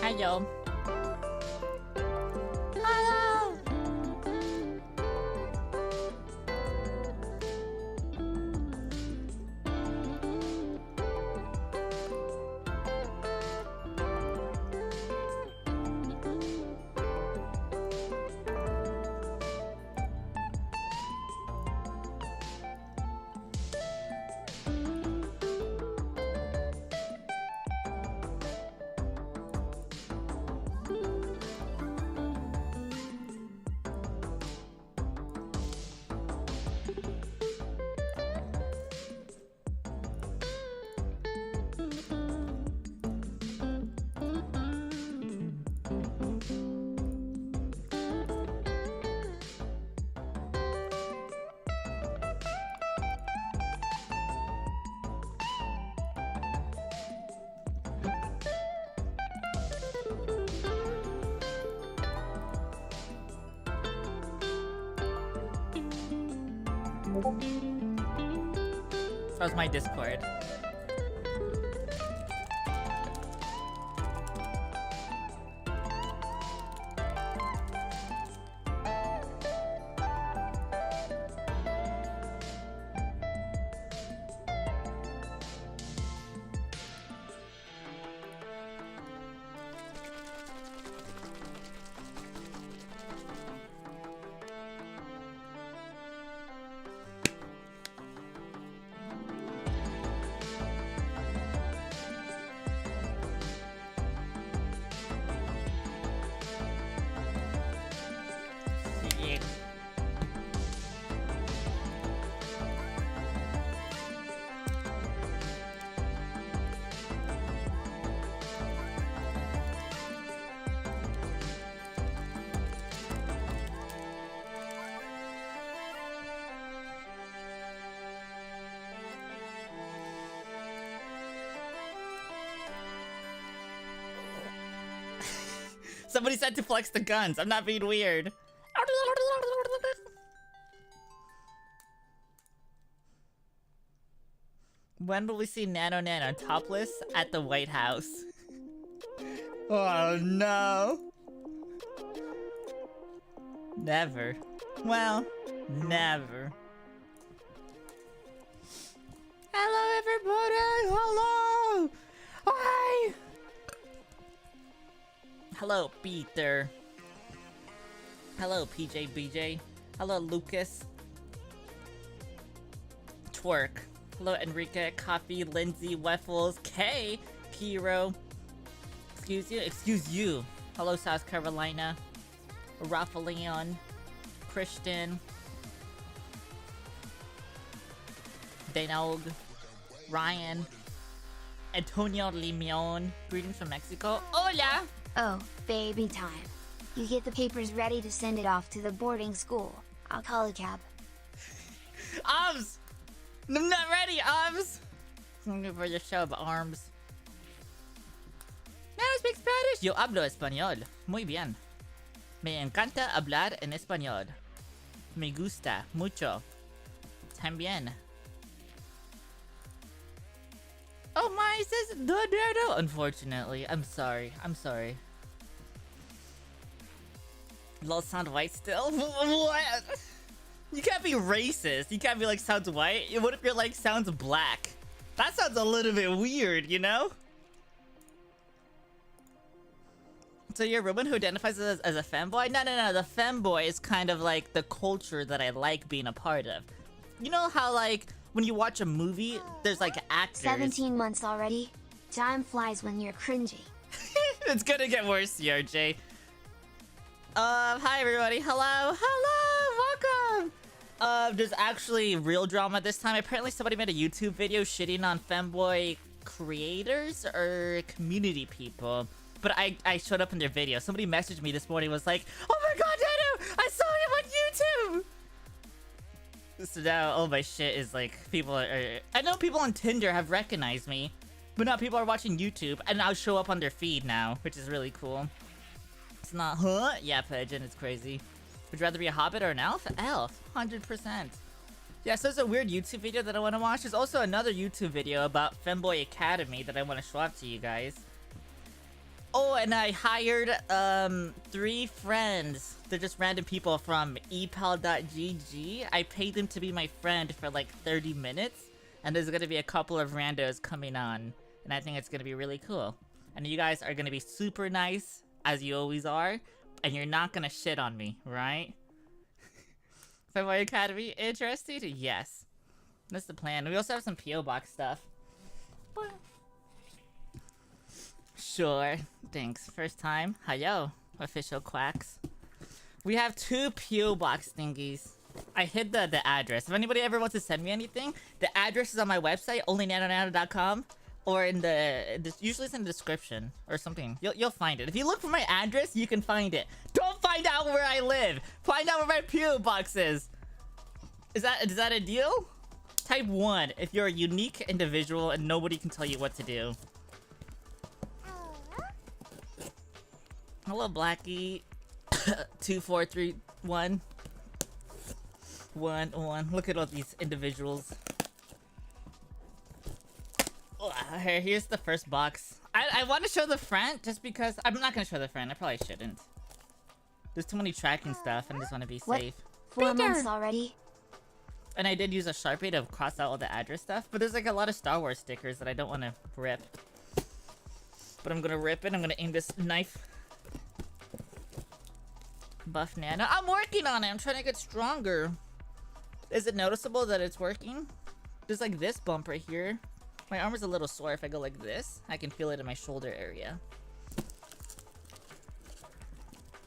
Hello. That was my Discord. Somebody said to flex the guns. I'm not being weird. When will we see Nano topless at the White House? Oh no. Never. Well, never. Hello everybody! Hello! Hi! Hello, Peter. Hello, PJ BJ. Hello, Lucas. Twerk. Hello, Enrique, Coffee, Lindsay, Waffles, K, Kiro. Excuse you? Excuse you. Hello, South Carolina. Rafaelion. Christian. Denog. Ryan. Antonio Limion. Greetings from Mexico. Hola! Oh, baby time. You get the papers ready to send it off to the boarding school. I'll call a cab. Arms! I'm not ready, Arms! I'm looking for your show of arms. Now I speak Spanish. Yo hablo español. Muy bien. Me encanta hablar en español. Me gusta mucho. También. Oh my, it says Dodo. Unfortunately, I'm sorry. I'm sorry. Lol, sound white still? What? You can't be racist. You can't be like sounds white. What if you're like sounds black? That sounds a little bit weird, you know? So you're a woman who identifies as a femboy? No. The femboy is kind of like the culture that I like being a part of. You know how like when you watch a movie, there's like actors. 17 months already? Time flies when you're cringy. It's gonna get worse, CRJ. Hi everybody. Hello. Welcome. There's actually real drama this time. Apparently somebody made a YouTube video shitting on femboy creators or community people. But I showed up in their video. Somebody messaged me this morning, was like, oh my god, Nano! I saw him on YouTube! So now all my shit is like, people are... I know people on Tinder have recognized me, but now people are watching YouTube, and I'll show up on their feed now, which is really cool. It's not, huh? Yeah, Pigeon, it's crazy. Would you rather be a hobbit or an elf? Elf, 100%. Yeah, so there's a weird YouTube video that I want to watch. There's also another YouTube video about Femboy Academy that I want to show off to you guys. Oh, and I hired 3 friends. They're just random people from epal.gg. I paid them to be my friend for like 30 minutes. And there's gonna be a couple of randos coming on. And I think it's gonna be really cool. And you guys are gonna be super nice, as you always are. And you're not gonna shit on me, right? Fanboy Academy, interested? Yes. That's the plan. We also have some P.O. Box stuff. What? Sure. Thanks. First time. Hiyo, official quacks. We have 2 P.O. Box thingies. I hid the address. If anybody ever wants to send me anything, the address is on my website, onlynanonano.com, or in usually it's in the description or something. You'll find it. If you look for my address, you can find it. Don't find out where I live. Find out where my P.O. Box is. Is that a deal? Type 1 if you're a unique individual and nobody can tell you what to do. Hello, Blackie. 2431 1 Look at all these individuals. Here's the first box. I want to show the front just because I'm not gonna show the front. I probably shouldn't. There's too many tracking stuff, and I just want to be safe. 4 months already? And I did use a Sharpie to cross out all the address stuff, but there's like a lot of Star Wars stickers that I don't want to rip. But I'm gonna rip it. I'm gonna aim this knife. Buff Nano. I'm working on it. I'm trying to get stronger. Is it noticeable that it's working? There's like this bump right here. My arm is a little sore. If I go like this, I can feel it in my shoulder area.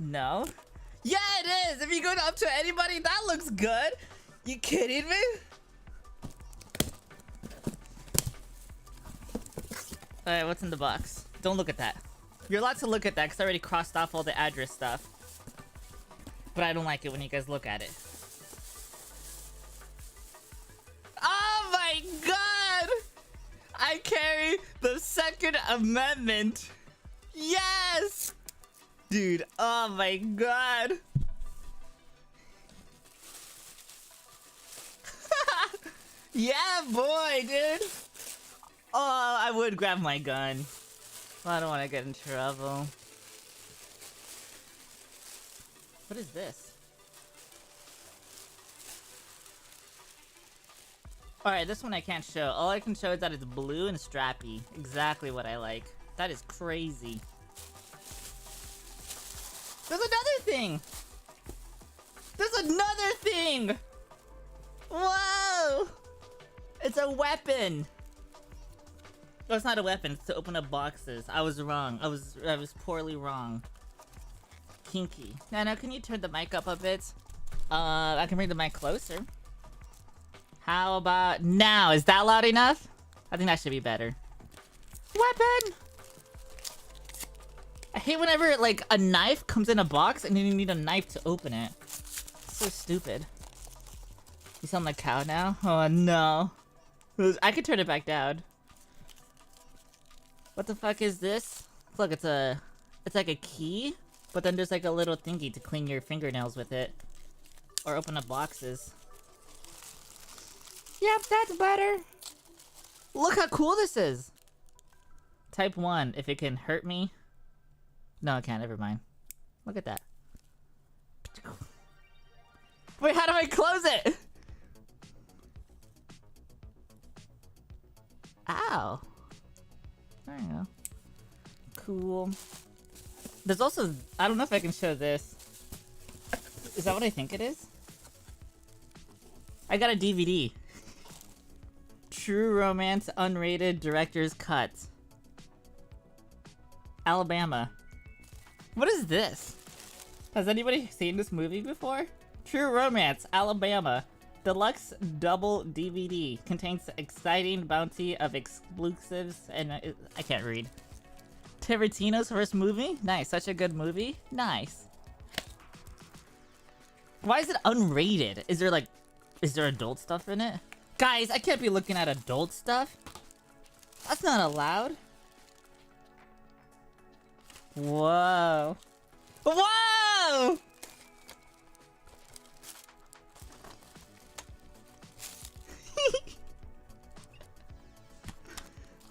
No? Yeah, it is! If you go up to anybody, that looks good! You kidding me? Alright, what's in the box? Don't look at that. You're allowed to look at that because I already crossed off all the address stuff. But I don't like it when you guys look at it. Oh my god! I carry the Second Amendment! Yes! Dude, oh my god! Yeah, boy, dude! Oh, I would grab my gun. I don't want to get in trouble. What is this? Alright, this one I can't show. All I can show is that it's blue and strappy. Exactly what I like. That is crazy. There's another thing! There's another thing! Whoa! It's a weapon! Oh, it's not a weapon. It's to open up boxes. I was wrong. I was poorly wrong. Kinky. Nano, can you turn the mic up a bit? I can bring the mic closer. How about now? Is that loud enough? I think that should be better. Weapon! I hate whenever, like, a knife comes in a box and then you need a knife to open it. It's so stupid. You sound like cow now? Oh, no. I could turn it back down. What the fuck is this? Look, it's like a key, but then there's like a little thingy to clean your fingernails with it. Or open up boxes. Yep, that's better. Look how cool this is. Type 1, if it can hurt me. No, it can't, never mind. Look at that. Wait, how do I close it? Ow. There you go. Cool. There's also, I don't know if I can show this. Is that what I think it is? I got a DVD. True Romance Unrated Director's Cut. Alabama. What is this? Has anybody seen this movie before? True Romance, Alabama. Deluxe double DVD. Contains exciting bounty of exclusives and... I can't read. Tarantino's first movie? Nice, such a good movie. Nice. Why is it unrated? Is there adult stuff in it? Guys, I can't be looking at adult stuff. That's not allowed. Whoa. Whoa!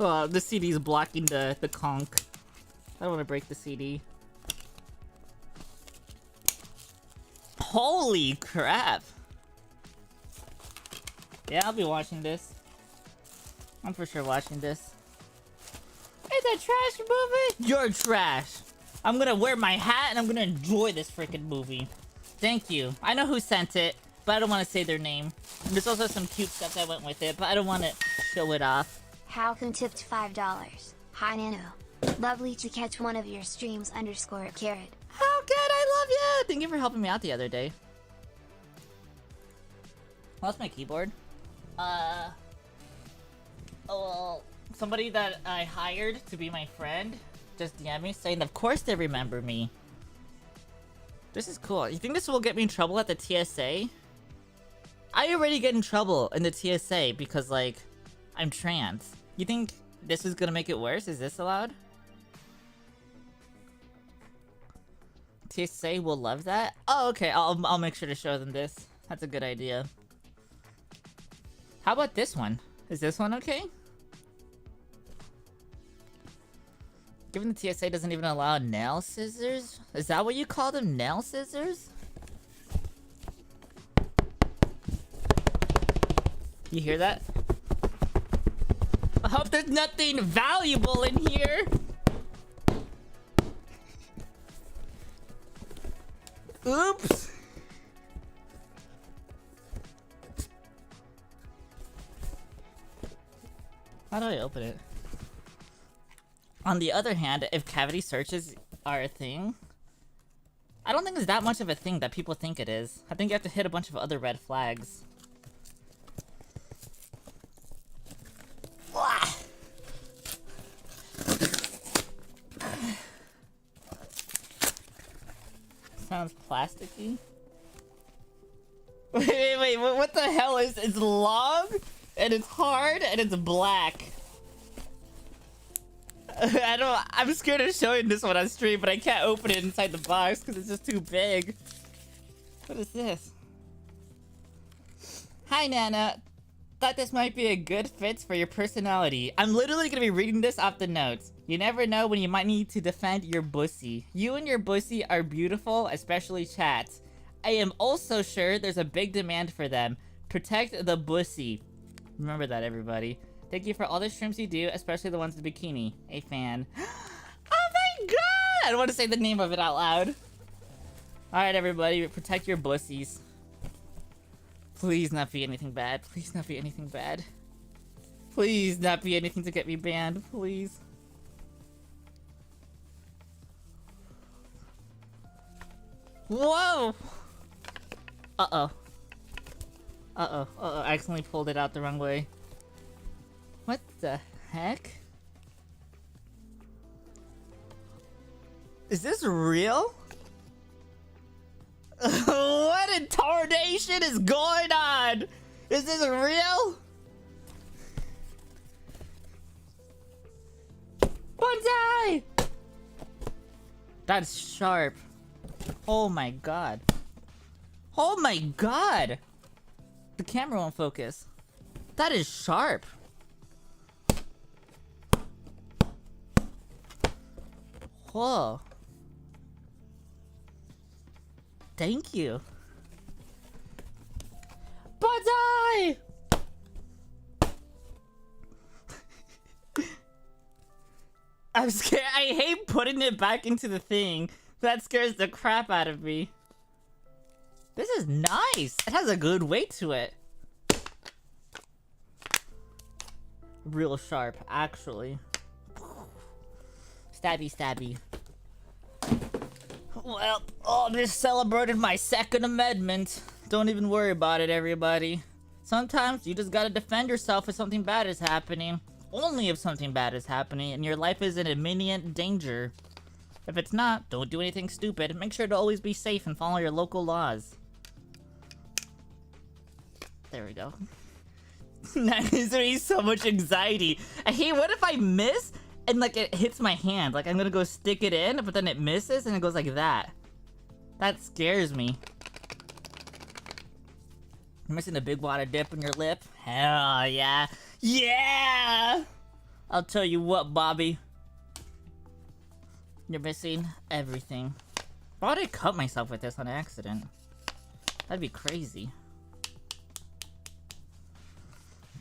Oh, the CD is blocking the conch. I don't want to break the CD. Holy crap! Yeah, I'll be watching this. I'm for sure watching this. It's a trash movie? You're trash! I'm gonna wear my hat and I'm gonna enjoy this freaking movie. Thank you. I know who sent it, but I don't want to say their name. And there's also some cute stuff that went with it, but I don't want to show it off. Halcon tipped $5. Hi Nano. Lovely to catch one of your streams _ carrot. How good, I love you! Thank you for helping me out the other day. Lost my keyboard. Oh, well, somebody that I hired to be my friend just DM'd me saying, of course they remember me. This is cool. You think this will get me in trouble at the TSA? I already get in trouble in the TSA because, like, I'm trans. You think this is gonna make it worse? Is this allowed? TSA will love that? Oh, okay. I'll make sure to show them this. That's a good idea. How about this one? Is this one okay? Given the TSA doesn't even allow nail scissors? Is that what you call them? Nail scissors? You hear that? I hope there's nothing valuable in here! Oops! How do I open it? On the other hand, if cavity searches are a thing, I don't think it's that much of a thing that people think it is. I think you have to hit a bunch of other red flags. Sounds plasticky. Wait, what the hell is it's long and it's hard and it's black. I'm scared of showing this one on stream, but I can't open it inside the box because it's just too big. What is this? Hi Nana, thought this might be a good fit for your personality. I'm literally gonna be reading this off the notes. You never know when you might need to defend your bussy. You and your bussy are beautiful, especially chats. I am also sure there's a big demand for them. Protect the bussy. Remember that, everybody. Thank you for all the streams you do, especially the ones in the bikini. A fan. Oh my god! I don't want to say the name of it out loud. Alright, everybody, protect your bussies. Please not be anything bad. Please not be anything bad. Please not be anything to get me banned. Please. Whoa! Uh-oh. Uh-oh. Uh-oh. I accidentally pulled it out the wrong way. What the heck? Is this real? What in tarnation is going on? Is this real? Bonsai! That's sharp. Oh my god. Oh my god! The camera won't focus. That is sharp. Whoa. Thank you. Bonsai! I'm scared. I hate putting it back into the thing. That scares the crap out of me. This is nice. It has a good weight to it. Real sharp, actually. Stabby, stabby. Well, I just celebrated my second amendment. Don't even worry about it, everybody. Sometimes you just gotta defend yourself if something bad is happening. Only if something bad is happening and your life is in imminent danger. If it's not, don't do anything stupid. Make sure to always be safe and follow your local laws. There we go. That gives me so much anxiety. I hate, what if I miss and like it hits my hand? Like I'm gonna go stick it in, but then it misses and it goes like that. That scares me. You're missing a big water dip in your lip? Hell yeah. Yeah! I'll tell you what, Bobby. You're missing everything. Why would I cut myself with this on accident? That'd be crazy.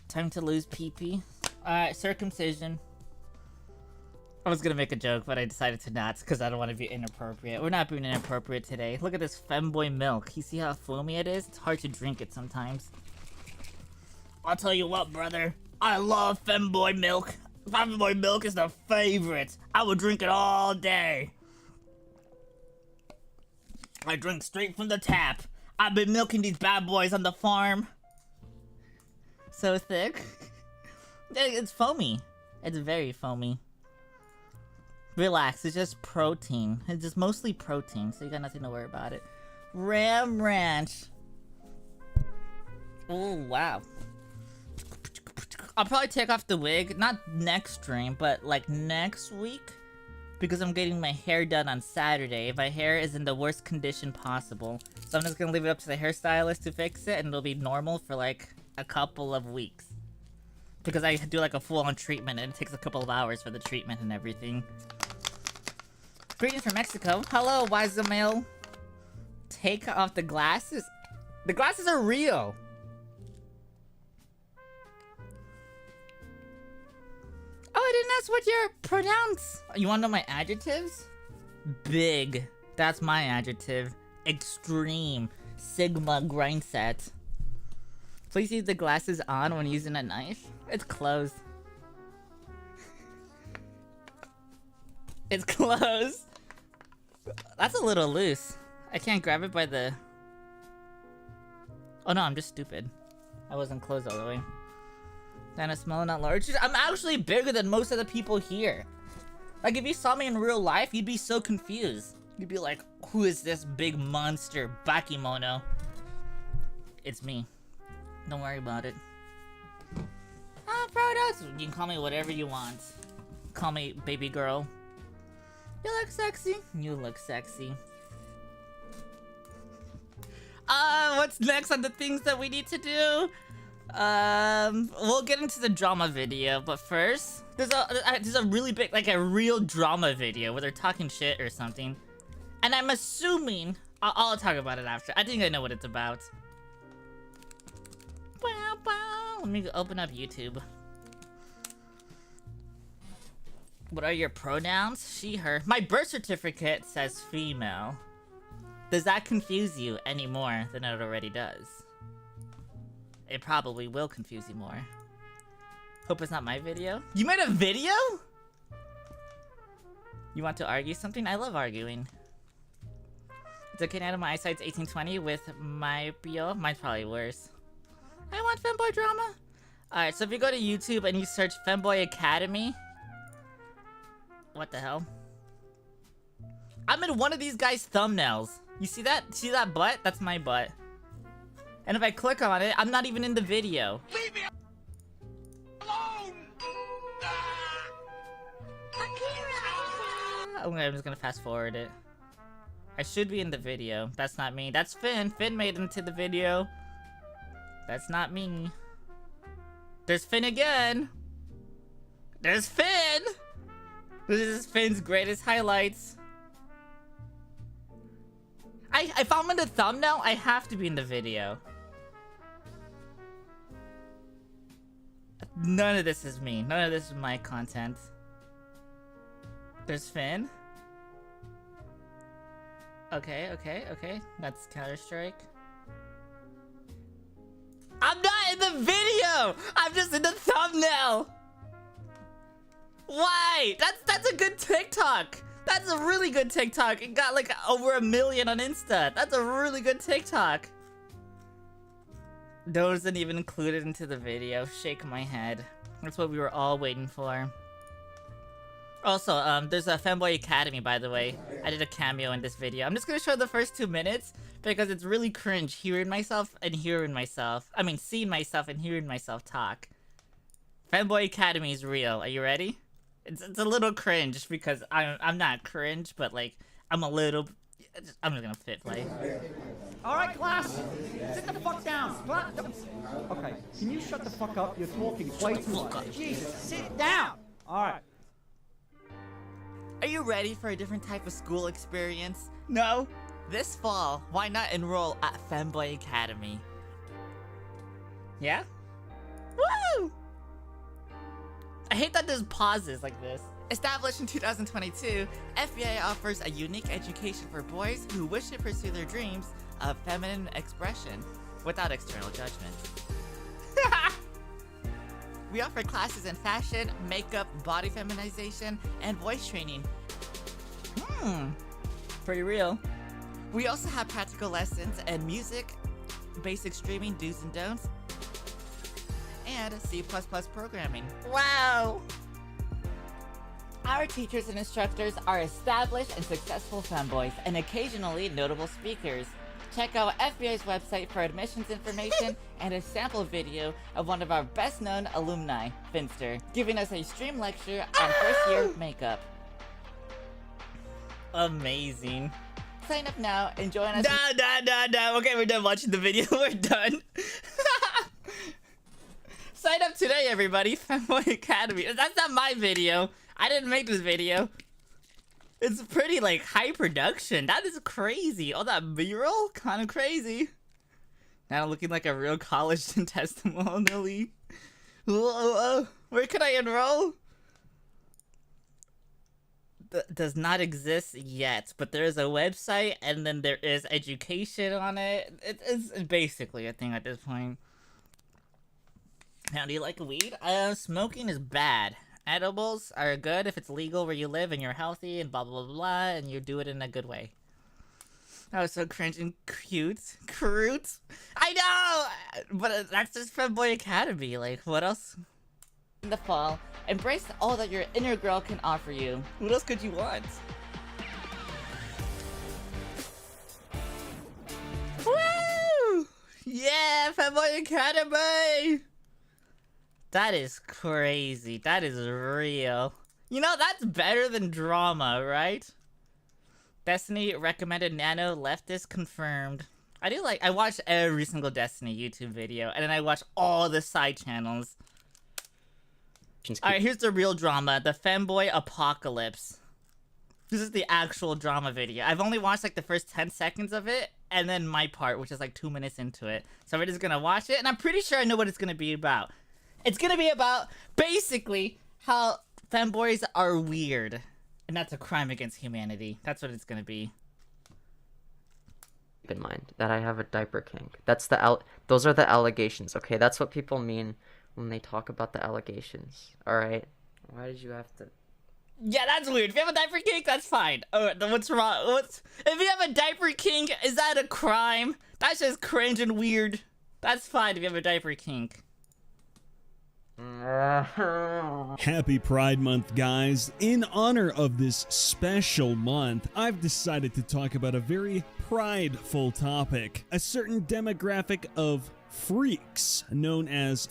Time to lose pee-pee. Alright, circumcision. I was gonna make a joke, but I decided to not, because I don't want to be inappropriate. We're not being inappropriate today. Look at this femboy milk. You see how foamy it is? It's hard to drink it sometimes. I'll tell you what, brother. I love femboy milk. Femboy milk is the favorite. I would drink it all day. I drink straight from the tap. I've been milking these bad boys on the farm. So thick. It's foamy. It's very foamy. Relax, it's just protein. It's just mostly protein, so you got nothing to worry about it. Ram Ranch. Oh, wow. I'll probably take off the wig, not next stream, but like next week. Because I'm getting my hair done on Saturday. My hair is in the worst condition possible. So I'm just gonna leave it up to the hairstylist to fix it, and it'll be normal for like a couple of weeks. Because I do like a full-on treatment, and it takes a couple of hours for the treatment and everything. Greetings from Mexico. Hello, Wazamail. Take off the glasses. The glasses are real. Oh, I didn't ask what your pronouns. You wanna know my adjectives? Big. That's my adjective. Extreme. Sigma grind set. Please use the glasses on when using a knife. It's closed. It's closed. That's a little loose. I can't grab it by the... Oh no, I'm just stupid. I wasn't closed all the way. Kinda small, not large. I'm actually bigger than most of the people here. Like, if you saw me in real life, you'd be so confused. You'd be like, who is this big monster, Bakemono? It's me. Don't worry about it. Products! You can call me whatever you want. Call me baby girl. You look sexy. You look sexy. What's next on the things that we need to do? We'll get into the drama video, but first, there's a really big, like a real drama video where they're talking shit or something. And I'm assuming, I'll talk about it after. I think I know what it's about. Wow, wow. Let me open up YouTube. What are your pronouns? She, her. My birth certificate says female. Does that confuse you any more than it already does? It probably will confuse you more. Hope it's not my video. You made a video? You want to argue something? I love arguing. It's okay now, my eyesight's 1820 with myopia. Mine's probably worse. I want femboy drama. Alright, so if you go to YouTube and you search Femboy Academy. What the hell? I'm in one of these guys' thumbnails. You see that? See that butt? That's my butt. And if I click on it, I'm not even in the video. Leave me alone! I'm just gonna fast forward it. I should be in the video. That's not me. That's Finn. Finn made it into the video. That's not me. There's Finn again. There's Finn! This is Finn's greatest highlights. If I'm in the thumbnail, I have to be in the video. None of this is me. None of this is my content. There's Finn. Okay. That's Counter-Strike. I'm not in the video! I'm just in the thumbnail! Why? That's a good TikTok! That's a really good TikTok! It got like over 1 million on Insta! That's a really good TikTok! Those isn't even included into the video. Shake my head. That's what we were all waiting for. Also, there's a Femboy Academy, by the way. I did a cameo in this video. I'm just gonna show the first 2 minutes because it's really cringe hearing myself and hearing myself. I mean, seeing myself and hearing myself talk. Femboy Academy is real. Are you ready? It's a little cringe because I'm not cringe, but like I'm just gonna fit play. All right, class, sit the fuck down. Okay, can you shut the fuck up? You're talking way too much. Jesus, sit down. All right. Are you ready for a different type of school experience? No? This fall, why not enroll at Femboy Academy? Yeah? Woo! I hate that there's pauses like this. Established in 2022, FBA offers a unique education for boys who wish to pursue their dreams of feminine expression without external judgment. We offer classes in fashion, makeup, body feminization, and voice training. Pretty real. We also have practical lessons in music, basic streaming do's and don'ts, and C++ programming. Wow! Our teachers and instructors are established and successful femboys, and occasionally notable speakers. Check out FBA's website for admissions information and a sample video of one of our best-known alumni, Finster, giving us a stream lecture on first-year makeup. Amazing. Sign up now and join us. No. Okay, we're done watching the video. We're done. Sign up today, everybody. Femboy Academy. That's not my video. I didn't make this video. It's pretty, like, high production. That is crazy. All that B-roll? Kind of crazy. Now looking like a real college testimonially. Where can I enroll? Does not exist yet, but there is a website, and then there is education on it. It's basically a thing at this point. Now, do you like weed? Smoking is bad. Edibles are good if it's legal where you live and you're healthy and blah blah blah blah, and you do it in a good way. That was so cringe and cute. I know! But that's just Femboy Academy. Like, what else? In the fall, embrace all that your inner girl can offer you. What else could you want? Woo! Yeah, Femboy Academy! That is crazy. That is real. You know, that's better than drama, right? Destiny recommended Nano leftist confirmed. I watched every single Destiny YouTube video, and then I watched all the side channels. Alright, here's the real drama. The Femboy Apocalypse. This is the actual drama video. I've only watched like the first 10 seconds of it, and then my part, which is like 2 minutes into it. So we're just gonna watch it, and I'm pretty sure I know what it's gonna be about. It's gonna be about, basically, how femboys are weird. And that's a crime against humanity. That's what it's gonna be. Keep in mind that I have a diaper kink. Those are the allegations, okay? That's what people mean when they talk about the allegations, alright? Why did you have to... Yeah, that's weird. If you have a diaper kink, that's fine. Oh, then what's wrong? If you have a diaper kink, is that a crime? That's just cringe and weird. That's fine if you have a diaper kink. Happy Pride Month, guys. In honor of this special month, I've decided to talk about a very prideful topic. A certain demographic of freaks known as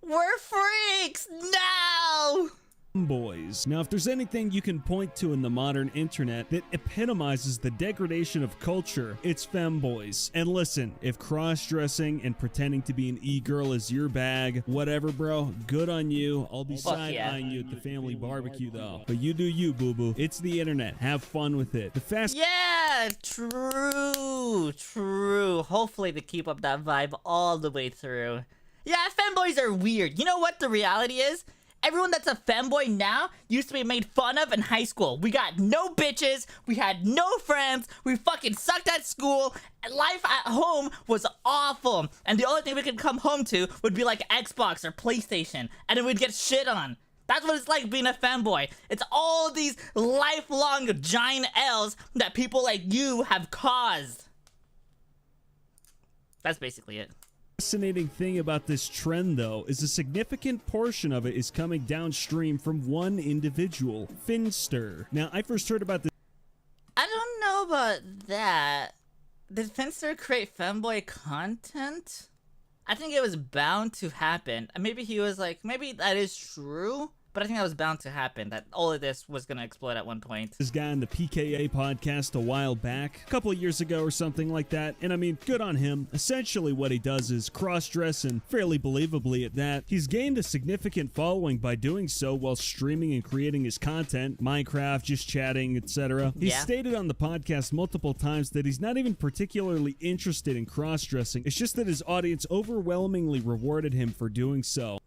We're freaks! No! femboys. Now, if there's anything you can point to in the modern internet that epitomizes the degradation of culture, it's femboys. And listen, if cross-dressing and pretending to be an e-girl is your bag, whatever, bro, good on you. I'll be side-eyeing you at the family barbecue, though. But you do you, boo-boo. It's the internet. Have fun with it. Yeah, true. Hopefully they keep up that vibe all the way through. Yeah, femboys are weird. You know what the reality is? Everyone that's a femboy now used to be made fun of in high school. We got no bitches, we had no friends, we fucking sucked at school, and life at home was awful. And the only thing we could come home to would be like Xbox or PlayStation, and then we'd get shit on. That's what it's like being a femboy. It's all these lifelong giant L's that people like you have caused. That's basically it. Fascinating thing about this trend, though, is a significant portion of it is coming downstream from one individual, Finster. Now, I first heard about this. I don't know about that. Did Finster create femboy content? I think it was bound to happen. Maybe he was like, maybe that is true, But I think that was bound to happen, that all of this was going to explode at one point. This guy on the PKA podcast a while back, a couple of years ago or something like that, and I mean, good on him. Essentially what he does is cross-dress, and fairly believably at that. He's gained a significant following by doing so while streaming and creating his content, Minecraft, just chatting, etc. He's stated on the podcast multiple times that he's not even particularly interested in cross-dressing. It's just that his audience overwhelmingly rewarded him for doing so.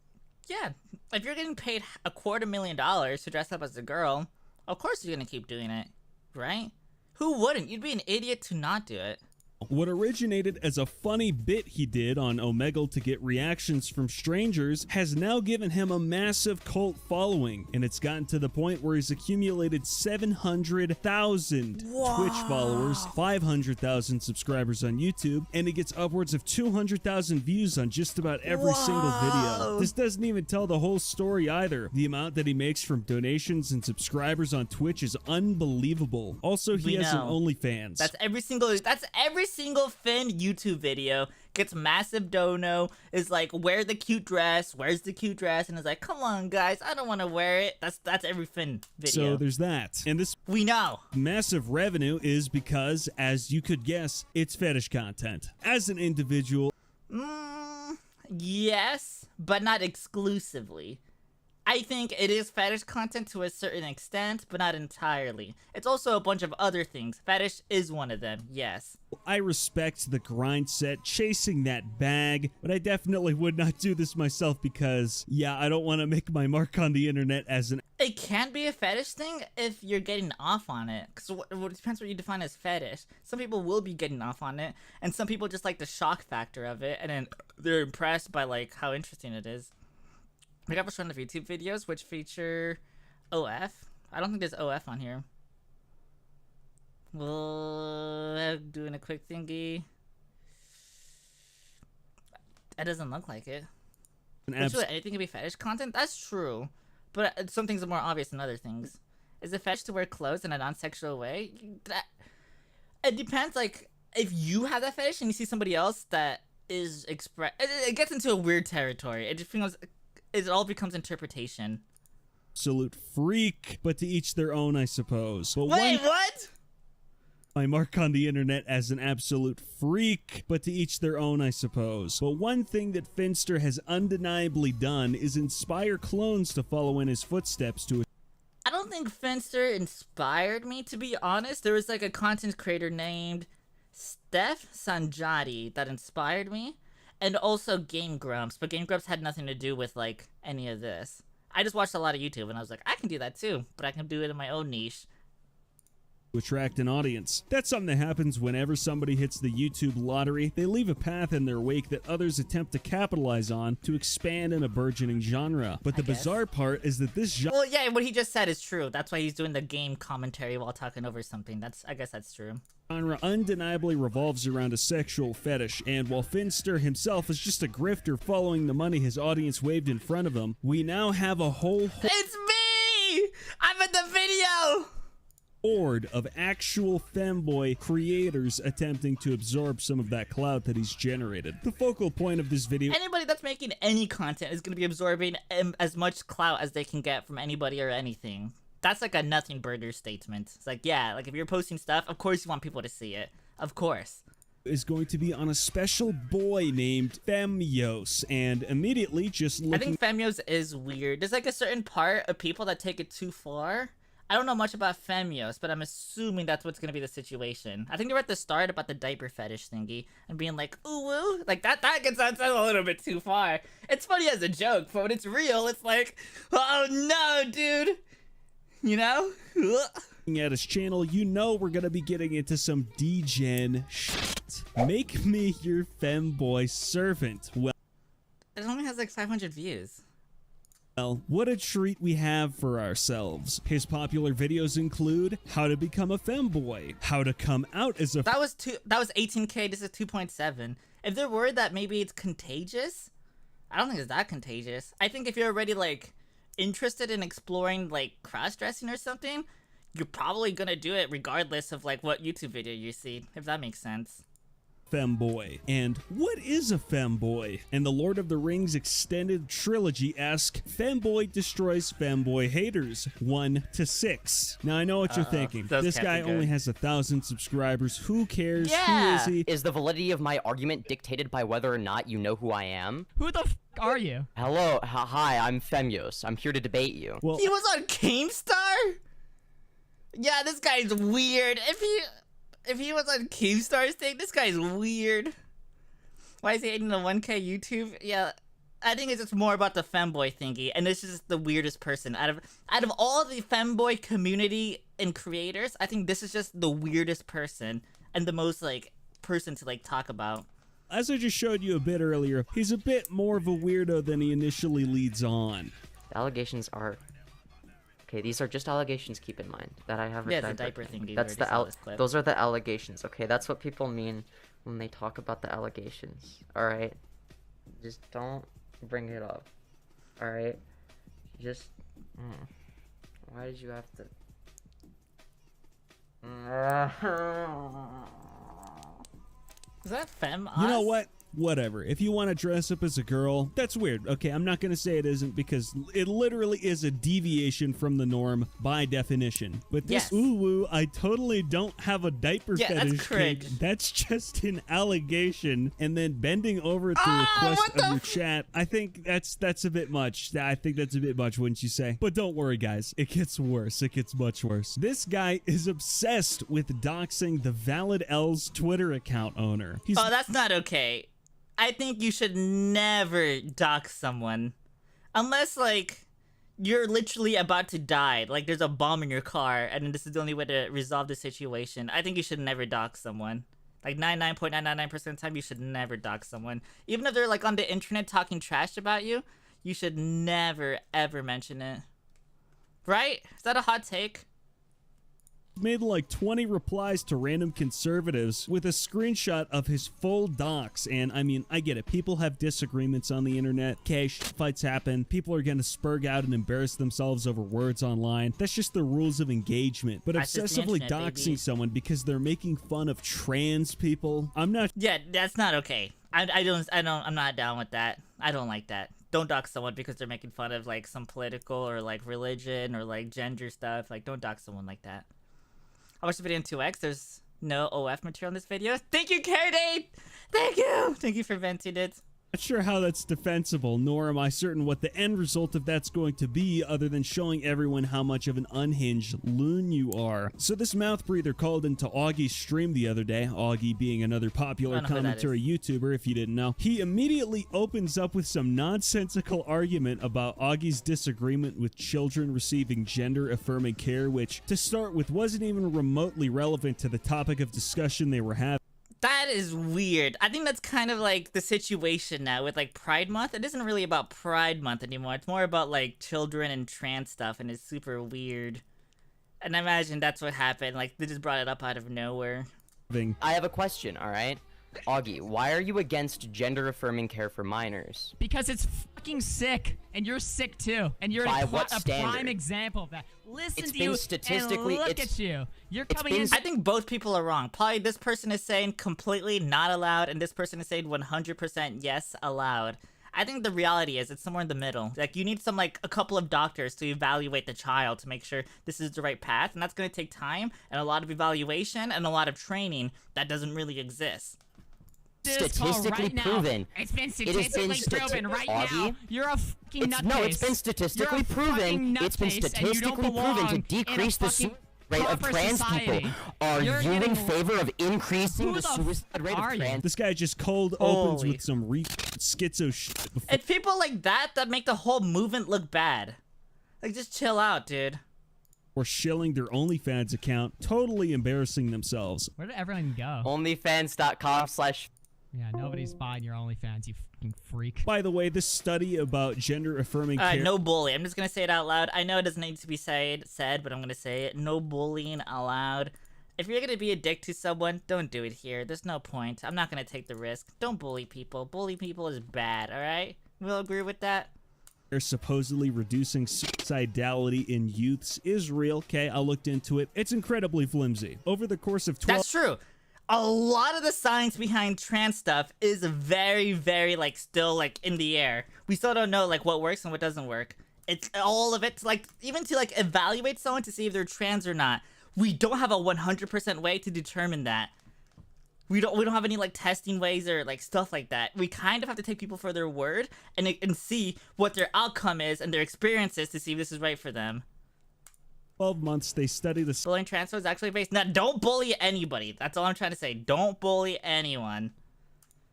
Yeah, if you're getting paid $250,000 to dress up as a girl, of course you're gonna keep doing it, right? Who wouldn't? You'd be an idiot to not do it. What originated as a funny bit he did on Omegle to get reactions from strangers has now given him a massive cult following, and it's gotten to the point where he's accumulated 700,000 Twitch followers, 500,000 subscribers on YouTube, and he gets upwards of 200,000 views on just about every single video. This doesn't even tell the whole story either. The amount that he makes from donations and subscribers on Twitch is unbelievable. Also, he has an OnlyFans. That's every single Finn YouTube video gets massive dono, is like, wear the cute dress, where's the cute dress, and is like, come on guys, I don't want to wear it. That's every Finn video. So there's that. And this we know massive revenue is because, as you could guess, it's fetish content. As an individual, yes, but not exclusively. I think it is fetish content to a certain extent, but not entirely. It's also a bunch of other things. Fetish is one of them, yes. I respect the grind set, chasing that bag, but I definitely would not do this myself because, yeah, I don't want to make my mark on the internet as an... It can be a fetish thing if you're getting off on it, because it depends what you define as fetish. Some people will be getting off on it, and some people just like the shock factor of it, and then they're impressed by, like, how interesting it is. We got a ton of YouTube videos which feature OF. I don't think there's OF on here. Well, doing a quick thingy. That doesn't look like it. Actually, anything can be fetish content? That's true. But some things are more obvious than other things. Is it fetish to wear clothes in a non-sexual way? It depends, like, if you have that fetish and you see somebody else that is it gets into a weird territory. It just feels... It all becomes interpretation. Absolute freak, but to each their own, I suppose. But wait, what? My mark on the internet as an absolute freak, but to each their own, I suppose. But one thing that Finster has undeniably done is inspire clones to follow in his footsteps to... I don't think Finster inspired me, to be honest. There was like a content creator named Steph Sanjati that inspired me. And also Game Grumps, but Game Grumps had nothing to do with, like, any of this. I just watched a lot of YouTube, and I was like, I can do that too, but I can do it in my own niche. To attract an audience. That's something that happens whenever somebody hits the YouTube lottery. They leave a path in their wake that others attempt to capitalize on to expand in a burgeoning genre. But the bizarre part is that this genre... Well, yeah, what he just said is true. That's why he's doing the game commentary while talking over something. I guess that's true. Genre undeniably revolves around a sexual fetish, and while Finster himself is just a grifter following the money his audience waved in front of him, we now have a whole It's me! I'm in the video! horde of actual femboy creators attempting to absorb some of that clout that he's generated. The focal point of this video... Anybody that's making any content is going to be absorbing as much clout as they can get from anybody or anything. That's like a nothing burger statement. It's like, yeah, like if you're posting stuff, of course you want people to see it. Of course. Is going to be on a special boy named Femios, and immediately just looking... I think Femios is weird. There's like a certain part of people that take it too far. I don't know much about Femios, but I'm assuming that's what's gonna be the situation. I think they were at the start about the diaper fetish thingy and being like, ooh woo, like that gets a little bit too far. It's funny as a joke, but when it's real, it's like, oh no, dude. You know? At his channel, you know we're gonna be getting into some degen shit. Make me your femboy servant. Well, it only has like 500 views. Well, what a treat we have for ourselves. His popular videos include how to become a femboy, how to come out as a... That was 18K, this is 2.7. If they're worried that maybe it's contagious, I don't think it's that contagious. I think if you're already like interested in exploring like cross-dressing or something, you're probably gonna do it regardless of like what YouTube video you see, if that makes sense. femboy? And what is a femboy? And the Lord of the Rings extended trilogy asks, femboy destroys femboy haters 1 to 6. Now I know what you're thinking. Those This can't guy be good. only has 1,000 subscribers. Who cares? Yeah. Who is he? Is the validity of my argument dictated by whether or not you know who I am? Who the f are you? Hello, hi, I'm Femios. I'm here to debate you. Well, He was on Keemstar? Yeah, this guy's weird. If he was on Keemstar's thing, this guy's weird. Why is he hating the 1K YouTube? Yeah, I think it's just more about the femboy thingy, and this is just the weirdest person out of all the femboy community and creators. I think this is just the weirdest person and the most like person to like talk about. as I just showed you a bit earlier, he's a bit more of a weirdo than he initially leads on. The allegations are... Okay, these are just allegations, keep in mind, that I have a Yeah, it's a diaper thing. That's the those are the allegations, okay? That's what people mean when they talk about the allegations, alright? Just don't bring it up, alright? Just... Why did you have to... Is that fem? You know what? Whatever. If you want to dress up as a girl, that's weird. Okay, I'm not going to say it isn't because it literally is a deviation from the norm by definition. But this Yes. ooh-woo, I totally don't have a diaper Yeah, that's fetish kink. cringe. That's just an allegation. And then bending over at the Ah, request what of the your chat, I think that's a bit much. I think that's a bit much, wouldn't you say? But don't worry, guys. It gets worse. It gets much worse. This guy is obsessed with doxing the Valid L's Twitter account owner. He's Oh, that's not okay. I think you should never dox someone. Unless, like, you're literally about to die. Like, there's a bomb in your car, and this is the only way to resolve the situation. I think you should never dox someone. Like, 99.999% of the time, you should never dox someone. Even if they're, like, on the internet talking trash about you, you should never, ever mention it. Right? Is that a hot take? made like 20 replies to random conservatives with a screenshot of his full docs. And I mean, I get it. People have disagreements on the internet. Okay, fights happen. People are going to spurg out and embarrass themselves over words online. That's just the rules of engagement. But That's just the obsessively internet, doxing baby. someone because they're making fun of trans people, I'm not Yeah, that's not okay. I'm not down with that. I don't like that. Don't dox someone because they're making fun of like some political or like religion or like gender stuff. Like, don't dox someone like that. I watched the video in 2x. There's no OF material in this video. Thank you, Carradine! Thank you! Thank you for venting it. Not sure how that's defensible, nor am I certain what the end result of that's going to be other than showing everyone how much of an unhinged loon you are. So this mouth breather called into Augie's stream the other day, Augie being another popular I don't know who that commentary YouTuber if you didn't know. He immediately opens up with some nonsensical argument about Augie's disagreement with children receiving gender-affirming care, which, to start with, wasn't even remotely relevant to the topic of discussion they were having. That is weird. I think that's kind of like the situation now with like Pride Month. It isn't really about Pride Month anymore. It's more about like children and trans stuff, and it's super weird. And I imagine that's what happened. Like, they just brought it up out of nowhere. I have a question, alright? Augie, why are you against gender-affirming care for minors? Because it's fucking sick, and you're sick too, and you're By a what prime standard? example of that. Listen It's to been you statistically- and look it's- at you. You're it's coming been in. I think both people are wrong. Probably this person is saying completely not allowed, and this person is saying 100% yes, allowed. I think the reality is it's somewhere in the middle. Like, you need a couple of doctors to evaluate the child to make sure this is the right path, and that's going to take time and a lot of evaluation and a lot of training that doesn't really exist. this call statistically right now. proven. It's been It has been statistically proven right now. Augie? You're a fucking nutcase. No, it's been statistically You're a proven. fucking It's been nutcase, and you don't statistically proven to belong in a decrease the fucking suicide rate of proper trans society. people. Are You're you in getting- favor of increasing Who the the suicide rate are of you? trans? This guy just cold opens Holy. with some schizo shit before It's people like that that make the whole movement look bad. Like, just chill out, dude. shilling their OnlyFans account, totally embarrassing themselves. Where did everyone go? Onlyfans.com/ Yeah, nobody's buying your OnlyFans, you fucking freak. By the way, this study about gender-affirming care... No bully. I'm just gonna say it out loud. I know it doesn't need to be said, but I'm gonna say it. No bullying allowed. If you're gonna be a dick to someone, don't do it here. There's no point. I'm not gonna take the risk. Don't bully people. Bully people is bad, alright? We'll agree with that? They're supposedly reducing suicidality in youths is real. Okay, I looked into it. It's incredibly flimsy. Over the course of 12... That's true. a lot of the science behind trans stuff is very, very, like, still, like, in the air. We still don't know, like, what works and what doesn't work. It's all of it, like, even to, like, evaluate someone to see if they're trans or not. We don't have a 100% way to determine that. We don't have any, like, testing ways or, like, stuff like that. We kind of have to take people for their word and see what their outcome is and their experiences to see if this is right for them. 12 months, they study the Bullying trans is actually based. Now, don't bully anybody. That's all I'm trying to say. Don't bully anyone.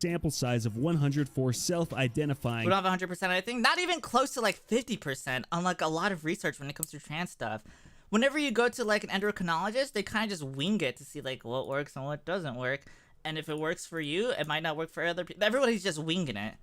sample size of 104 self-identifying. We don't have 100%, I think. Not even close to, like, 50% on, like, a lot of research when it comes to trans stuff. Whenever you go to, like, an endocrinologist, they kind of just wing it to see, like, what works and what doesn't work. And if it works for you, it might not work for other people. Everybody's just winging it.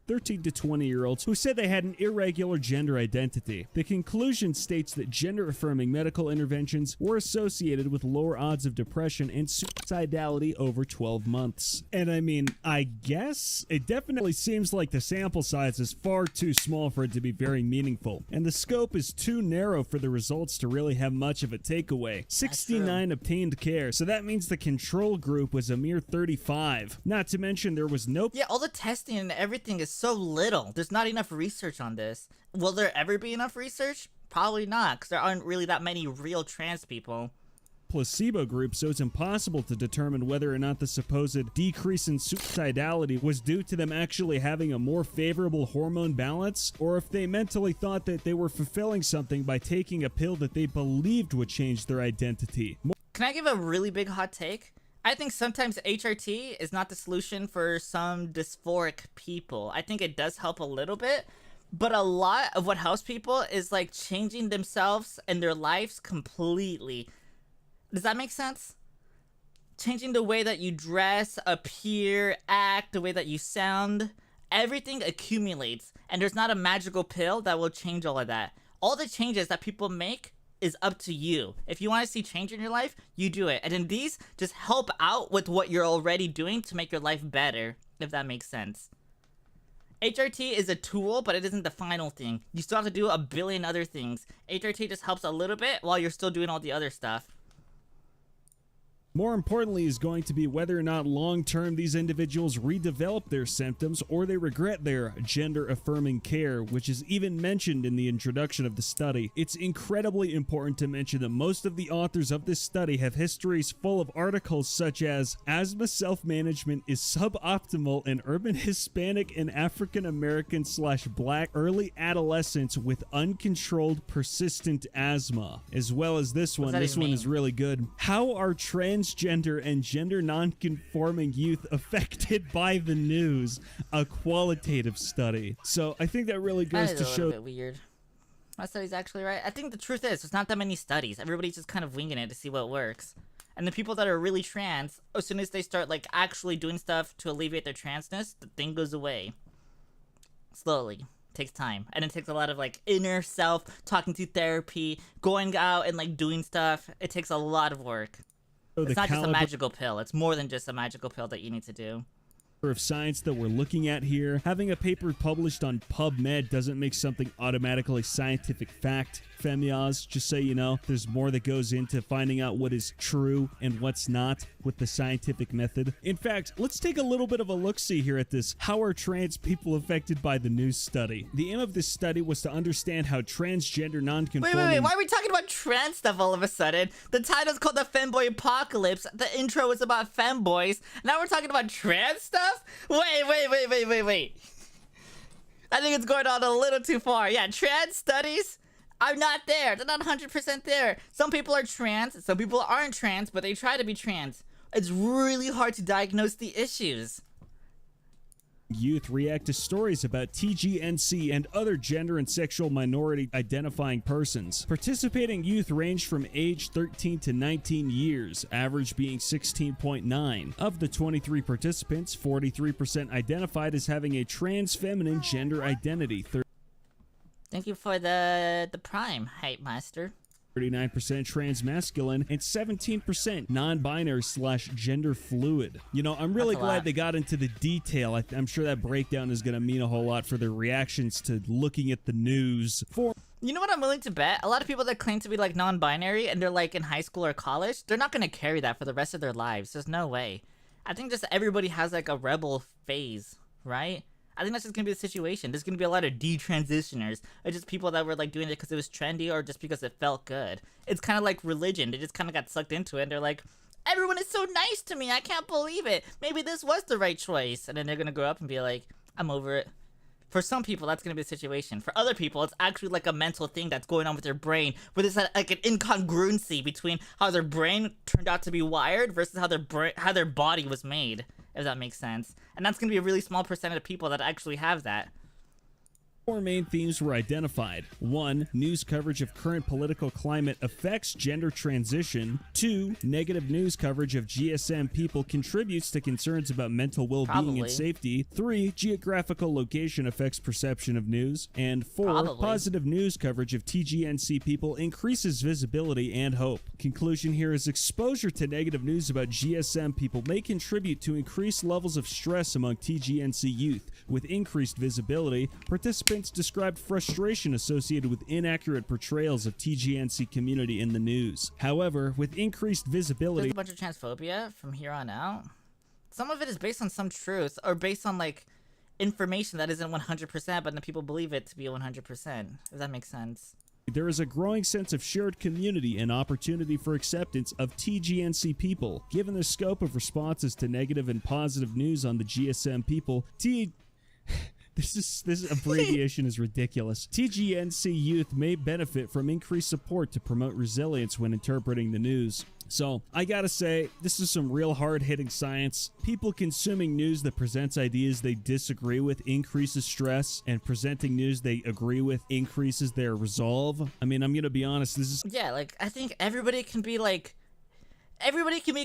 13 to 20-year-olds who said they had an irregular gender identity. The conclusion states that gender-affirming medical interventions were associated with lower odds of depression and suicidality over 12 months. And I mean, I guess it definitely seems like the sample size is far too small for it to be very meaningful, and the scope is too narrow for the results to really have much of a takeaway. 69 obtained care, so that means the control group was a mere 35. Not to mention there was no... Yeah, all the testing and everything is so little. There's not enough research on this. Will there ever be enough research? Probably not, because there aren't really that many real trans people. Placebo group, so it's impossible to determine whether or not the supposed decrease in suicidality was due to them actually having a more favorable hormone balance, or if they mentally thought that they were fulfilling something by taking a pill that they believed would change their identity. Can I give a really big hot take? I think sometimes HRT is not the solution for some dysphoric people. I think it does help a little bit, but a lot of what helps people is like changing themselves and their lives completely. Does that make sense? Changing the way that you dress, appear, act, the way that you sound. Everything accumulates, and there's not a magical pill that will change all of that. All the changes that people make is up to you. If you want to see change in your life, you do it. And then these just help out with what you're already doing to make your life better, if that makes sense. HRT is a tool, but it isn't the final thing. You still have to do a billion other things. HRT just helps a little bit while you're still doing all the other stuff. More importantly is going to be whether or not long-term these individuals redevelop their symptoms or they regret their gender-affirming care, which is even mentioned in the introduction of the study. It's incredibly important to mention that most of the authors of this study have histories full of articles such as asthma self-management is suboptimal in urban Hispanic and African-American / Black early adolescents with uncontrolled persistent asthma, as well as this one. This one is really good. How are transgender and gender non-conforming youth affected by the news? A qualitative study. So I think that really goes to show. Bit weird. My study's actually right. I think the truth is there's not that many studies. Everybody's just kind of winging it to see what works. And the people that are really trans, as soon as they start like actually doing stuff to alleviate their transness, the thing goes away. Slowly. Takes time, and it takes a lot of like inner self, talking to therapy, going out and like doing stuff. It takes a lot of work. It's not just a magical pill. It's more than just a magical pill that you need to do. Of science that we're looking at here. Having a paper published on PubMed doesn't make something automatically scientific fact. Femias, just so you know, there's more that goes into finding out what is true and what's not with the scientific method. In fact, let's take a little bit of a look-see here at this. How are trans people affected by the news study? The aim of this study was to understand how transgender non-conforming... Wait, why are we talking about trans stuff all of a sudden? The title's called The Femboy Apocalypse. The intro was about femboys. Now we're talking about trans stuff? Wait. I think it's going on a little too far. Yeah, trans studies are not there. They're not 100% there. Some people are trans, some people aren't trans, but they try to be trans. It's really hard to diagnose the issues. Youth react to stories about TGNC and other gender and sexual minority identifying persons. Participating youth ranged from age 13 to 19 years, average being 16.9. Of the 23 participants, 43% identified as having a trans feminine gender identity. Thank you for the Prime, Hype Master. 39% transmasculine, and 17% non-binary/gender fluid. You know, I'm really That's a glad lot. they got into the detail. I'm sure that breakdown is going to mean a whole lot for their reactions to looking at the news. You know what I'm willing to bet? A lot of people that claim to be like non-binary and they're like in high school or college, they're not gonna carry that for the rest of their lives. There's no way. I think just everybody has like a rebel phase, right? I think that's just gonna be the situation. There's gonna be a lot of detransitioners, or just people that were like doing it because it was trendy or just because it felt good. It's kind of like religion. They just kind of got sucked into it and they're like, everyone is so nice to me, I can't believe it. Maybe this was the right choice. And then they're gonna grow up and be like, I'm over it. For some people, that's going to be the situation. For other people, it's actually like a mental thing that's going on with their brain, where there's like an incongruency between how their brain turned out to be wired versus how their body was made, if that makes sense. And that's going to be a really small percentage of people that actually have that. 4 main themes were identified. 1. News coverage of current political climate affects gender transition. 2. Negative news coverage of GSM people contributes to concerns about mental well-being Probably. and safety. 3. Geographical location affects perception of news. And 4. Probably. Positive news coverage of TGNC people increases visibility and hope. Conclusion here is exposure to negative news about GSM people may contribute to increased levels of stress among TGNC youth. With increased visibility, participants described frustration associated with inaccurate portrayals of TGNC community in the news. However, with increased visibility, There's a bunch of transphobia from here on out. Some of it is based on some truth, or based on like information that isn't 100%, but then people believe it to be 100%, if that makes sense. there is a growing sense of shared community and opportunity for acceptance of TGNC people. Given the scope of responses to negative and positive news on the GSM people, This abbreviation is ridiculous. TGNC youth may benefit from increased support to promote resilience when interpreting the news. So, I gotta say, this is some real hard-hitting science. People consuming news that presents ideas they disagree with increases stress, and presenting news they agree with increases their resolve. I mean, I'm gonna be honest, this is... Yeah, like, I think everybody can be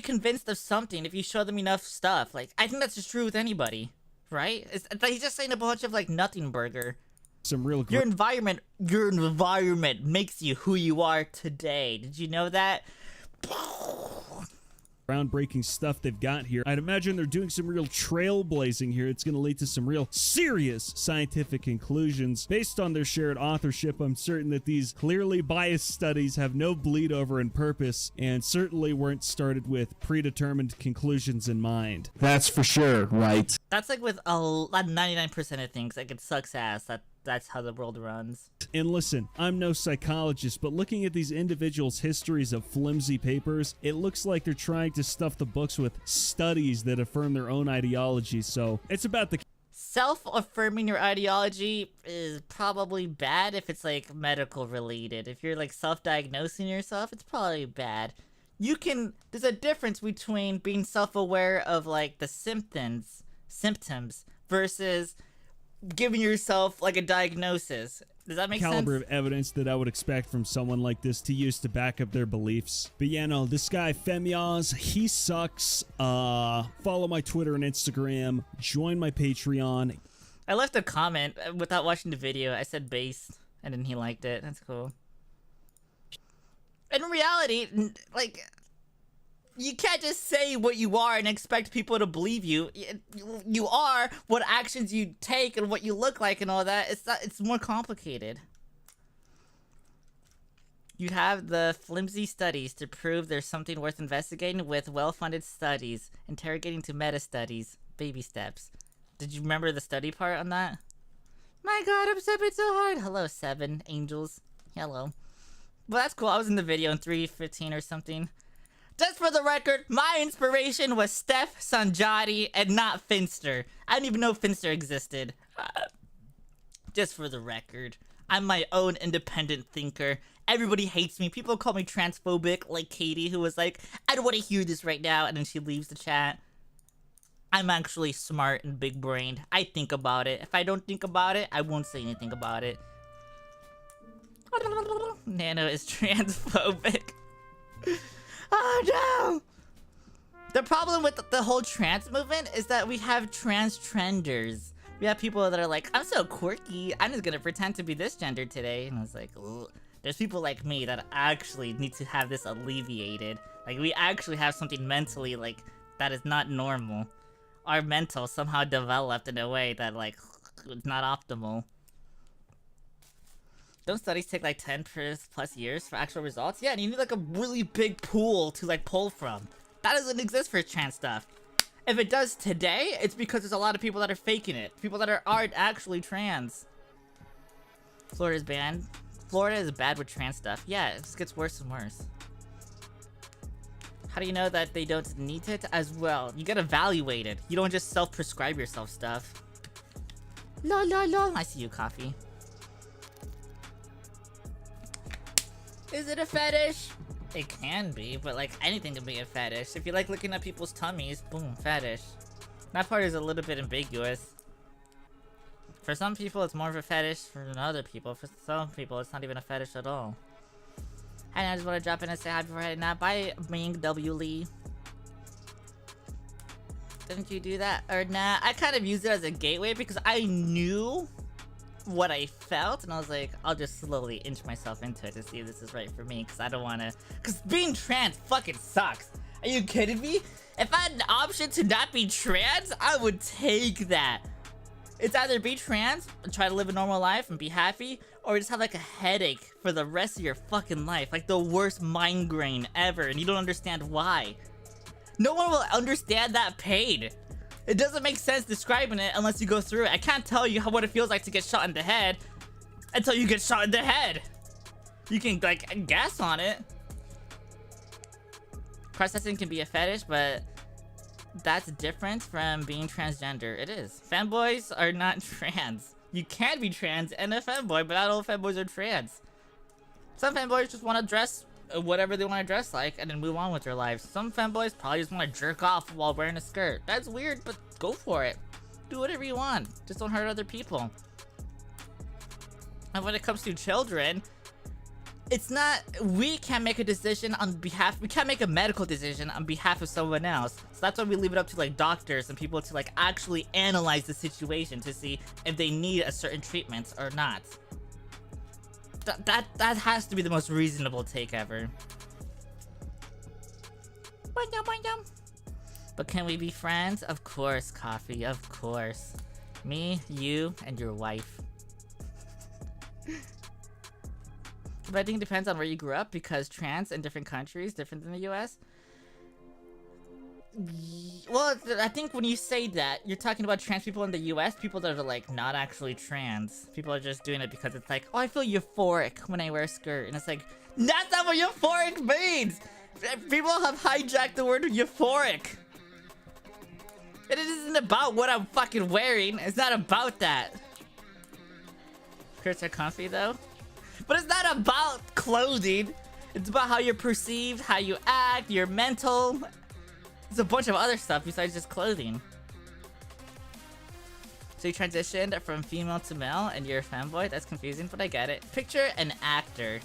convinced of something if you show them enough stuff. Like, I think that's just true with anybody. Right? It's like he's just saying a bunch of like nothing burger. Some real Your environment makes you who you are today. Did you know that? groundbreaking stuff they've got here. I'd imagine they're doing some real trailblazing here. It's going to lead to some real serious scientific conclusions. Based on their shared authorship, I'm certain that these clearly biased studies have no bleed over in purpose and certainly weren't started with predetermined conclusions in mind. That's for sure, right? That's like with 99% of things. Like, it sucks ass. That's how the world runs. And listen, I'm no psychologist, but looking at these individuals' histories of flimsy papers, it looks like they're trying to stuff the books with studies that affirm their own ideology, so it's about the... Self-affirming your ideology is probably bad if it's like medical related. If you're like self-diagnosing yourself, it's probably bad. There's a difference between being self-aware of like the symptoms versus giving yourself like a diagnosis. Does that make caliber sense? of evidence that I would expect from someone like this to use to back up their beliefs. But yeah, no, this guy Femiaz, he sucks. Follow my Twitter and Instagram. Join my Patreon. I left a comment without watching the video. I said base, and then he liked it. That's cool. In reality, like, you can't just say what you are and expect people to believe you. You are what actions you take and what you look like and all that. It's more complicated. You have the flimsy studies to prove there's something worth investigating with well-funded studies, interrogating to meta-studies, baby steps. Did you remember the study part on that? My god, I'm stepping so hard. Hello, 7 angels. Hello. Well, that's cool. I was in the video in 3:15 or something. Just for the record, my inspiration was Steph Sanjati and not Finster. I didn't even know Finster existed. Just for the record, I'm my own independent thinker. Everybody hates me. People call me transphobic, like Katie, who was like, I don't want to hear this right now, and then she leaves the chat. I'm actually smart and big-brained. I think about it. If I don't think about it, I won't say anything about it. Nano is transphobic. Oh no! The problem with the whole trans movement is that we have trans trenders. We have people that are like, I'm so quirky, I'm just gonna pretend to be this gender today. And I was like, ugh. There's people like me that actually need to have this alleviated. Like, we actually have something mentally, like, that is not normal. Our mental somehow developed in a way that, like, it's not optimal. Don't studies take, like, 10 plus years for actual results? Yeah, and you need, like, a really big pool to, like, pull from. That doesn't exist for trans stuff. If it does today, it's because there's a lot of people that are faking it. People that aren't actually trans. Florida's banned. Florida is bad with trans stuff. Yeah, it just gets worse and worse. How do you know that they don't need it as well? You get evaluated. You don't just self-prescribe yourself stuff. La la la. I see you, Coffee. Is it a fetish? It can be, but like anything can be a fetish. If you like looking at people's tummies, boom, fetish. That part is a little bit ambiguous. For some people, it's more of a fetish. For other people, for some people, it's not even a fetish at all. And I just want to drop in and say hi before heading out. Bye, Ming W. Lee. Didn't you do that? Or nah, I kind of used it as a gateway because I knew what I felt, and I was like, I'll just slowly inch myself into it to see if this is right for me, because I don't want to... Because being trans fucking sucks. Are you kidding me? If I had an option to not be trans, I would take that. It's either be trans and try to live a normal life and be happy, or just have like a headache for the rest of your fucking life. Like the worst migraine ever, and you don't understand why. No one will understand that pain. It doesn't make sense describing it unless you go through it. I can't tell you what it feels like to get shot in the head until you get shot in the head. You can like guess on it. Processing can be a fetish, but that's different from being transgender. It is. Femboys are not trans. You can be trans and a femboy, but not all femboys are trans. Some femboys just want to dress whatever they want to dress like and then move on with their lives. Some femboys probably just want to jerk off while wearing a skirt. That's weird, but go for it. Do whatever you want. Just don't hurt other people. And when it comes to children, it's not, we can't make a decision on behalf, we can't make a medical decision on behalf of someone else. So that's why we leave it up to like doctors and people to like actually analyze the situation to see if they need a certain treatment or not. That has to be the most reasonable take ever. But can we be friends? Of course, Coffee, of course. Me, you, and your wife. But I think it depends on where you grew up, because trans in different countries different than the US. Well, I think when you say that, you're talking about trans people in the US, people that are like not actually trans. People are just doing it because it's like, oh, I feel euphoric when I wear a skirt. And it's like, that's not what euphoric means! People have hijacked the word euphoric. It isn't about what I'm fucking wearing. It's not about that. Skirts are comfy though. But it's not about clothing. It's about how you're perceived, how you act, your mental. There's a bunch of other stuff besides just clothing. So you transitioned from female to male and you're a femboy? That's confusing, but I get it. Picture an actor.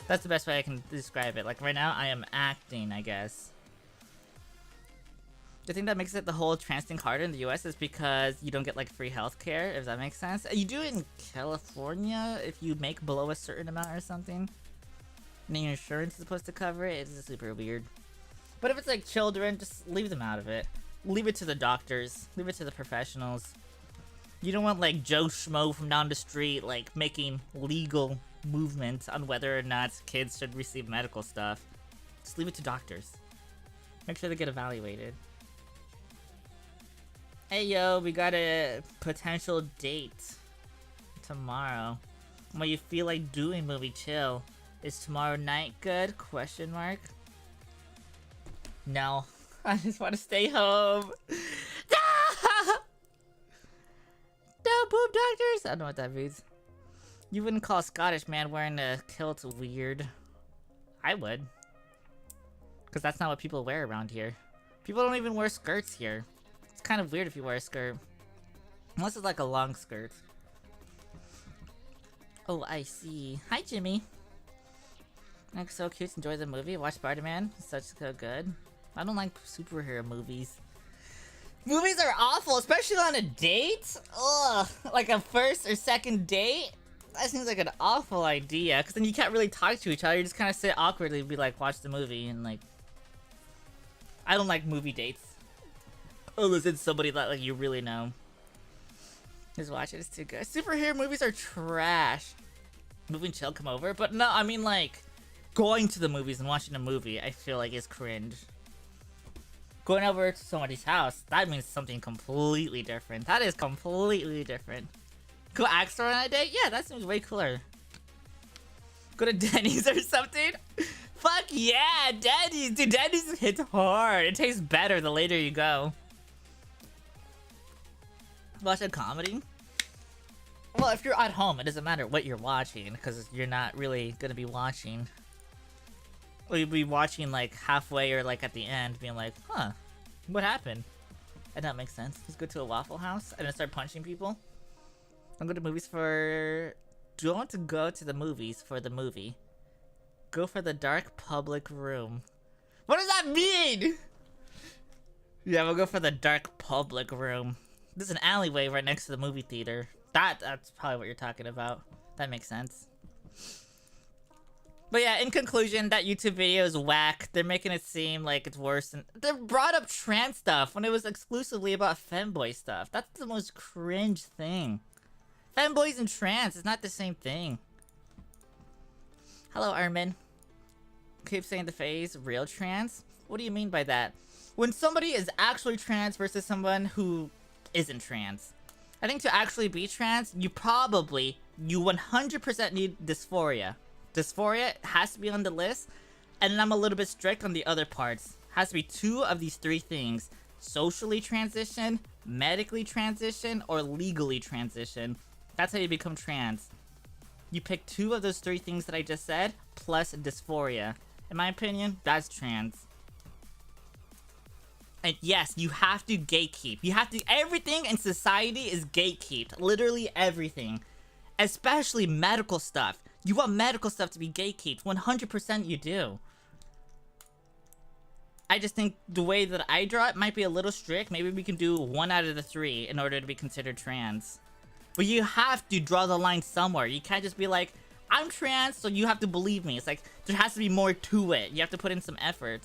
That's the best way I can describe it. Like right now, I am acting, I guess. The thing that makes it the whole trans thing harder in the US is because you don't get like free healthcare, if that makes sense. You do it in California if you make below a certain amount or something. And your insurance is supposed to cover it. It's super weird. But if it's like children, just leave them out of it. Leave it to the doctors. Leave it to the professionals. You don't want like Joe Schmo from down the street like making legal movement on whether or not kids should receive medical stuff. Just leave it to doctors. Make sure they get evaluated. Hey yo, we got a potential date tomorrow. What you feel like doing, movie chill. Is tomorrow night good? Question mark. No. I just want to stay home. No boob doctors! I don't know what that means. You wouldn't call a Scottish man wearing a kilt weird. I would. Because that's not what people wear around here. People don't even wear skirts here. It's kind of weird if you wear a skirt. Unless it's like a long skirt. Oh, I see. Hi, Jimmy. Looks so cute. Enjoy the movie. Watch Spider-Man. Such so good. I don't like superhero movies. Movies are awful, especially on a date. Ugh. Like a first or second date. That seems like an awful idea, because then you can't really talk to each other. You just kind of sit awkwardly and be like, watch the movie, and like... I don't like movie dates. Unless it's somebody that like you really know. Just watch it, it's too good. Superhero movies are trash. Movie and chill, come over. But no, I mean like... Going to the movies and watching a movie, I feel like is cringe. Going over to somebody's house, that means something completely different. That is completely different. Go axe store on a date? Yeah, that seems way cooler. Go to Denny's or something? Fuck yeah, Denny's! Dude, Denny's hits hard. It tastes better the later you go. Watch a comedy? Well, if you're at home, it doesn't matter what you're watching, because you're not really gonna be watching. Well, you'll be watching like halfway or like at the end, being like, huh, what happened? And that makes sense. Just go to a Waffle House and then start punching people. Don't go to movies for... Don't go to the movies for the movie. Go for the dark public room. What does that mean? Yeah, we'll go for the dark public room. There's an alleyway right next to the movie theater. That's probably what you're talking about. That makes sense. But yeah, in conclusion, that YouTube video is whack. They're making it seem like it's worse. And they brought up trans stuff when it was exclusively about femboy stuff. That's the most cringe thing. Femboys and trans is not the same thing. Hello, Armin. Keep saying the phase, real trans? What do you mean by that? When somebody is actually trans versus someone who isn't trans. I think to actually be trans, you 100% need dysphoria. Dysphoria has to be on the list, and then I'm a little bit strict on the other parts. Has to be 2 of these 3 things. Socially transition, medically transition, or legally transition. That's how you become trans. You pick 2 of those 3 things that I just said, plus dysphoria. In my opinion, that's trans. And yes, you have to gatekeep. You have to- everything in society is gatekeeped. Literally everything. Especially medical stuff. You want medical stuff to be gatekeeped. 100% you do. I just think the way that I draw it might be a little strict. Maybe we can do 1 out of the 3 in order to be considered trans. But you have to draw the line somewhere. You can't just be like, I'm trans, so you have to believe me. It's like, there has to be more to it. You have to put in some effort.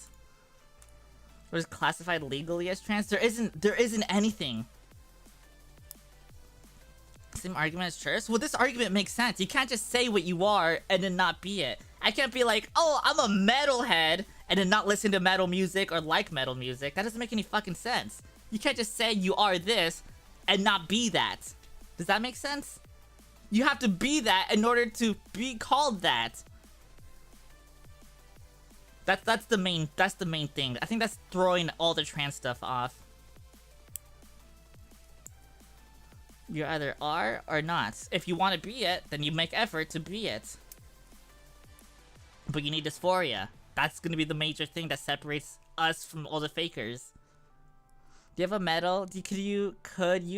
What is classified legally as trans? There isn't anything. Same argument as church? Well, this argument makes sense. You can't just say what you are and then not be it. I can't be like, oh, I'm a metalhead and then not listen to metal music or like metal music. That doesn't make any fucking sense. You can't just say you are this and not be that. Does that make sense? You have to be that in order to be called that. That's the main thing. I think that's throwing all the trans stuff off. You either are or not. If you want to be it, then you make effort to be it. But you need dysphoria. That's gonna be the major thing that separates us from all the fakers. Do you have a metal? Could you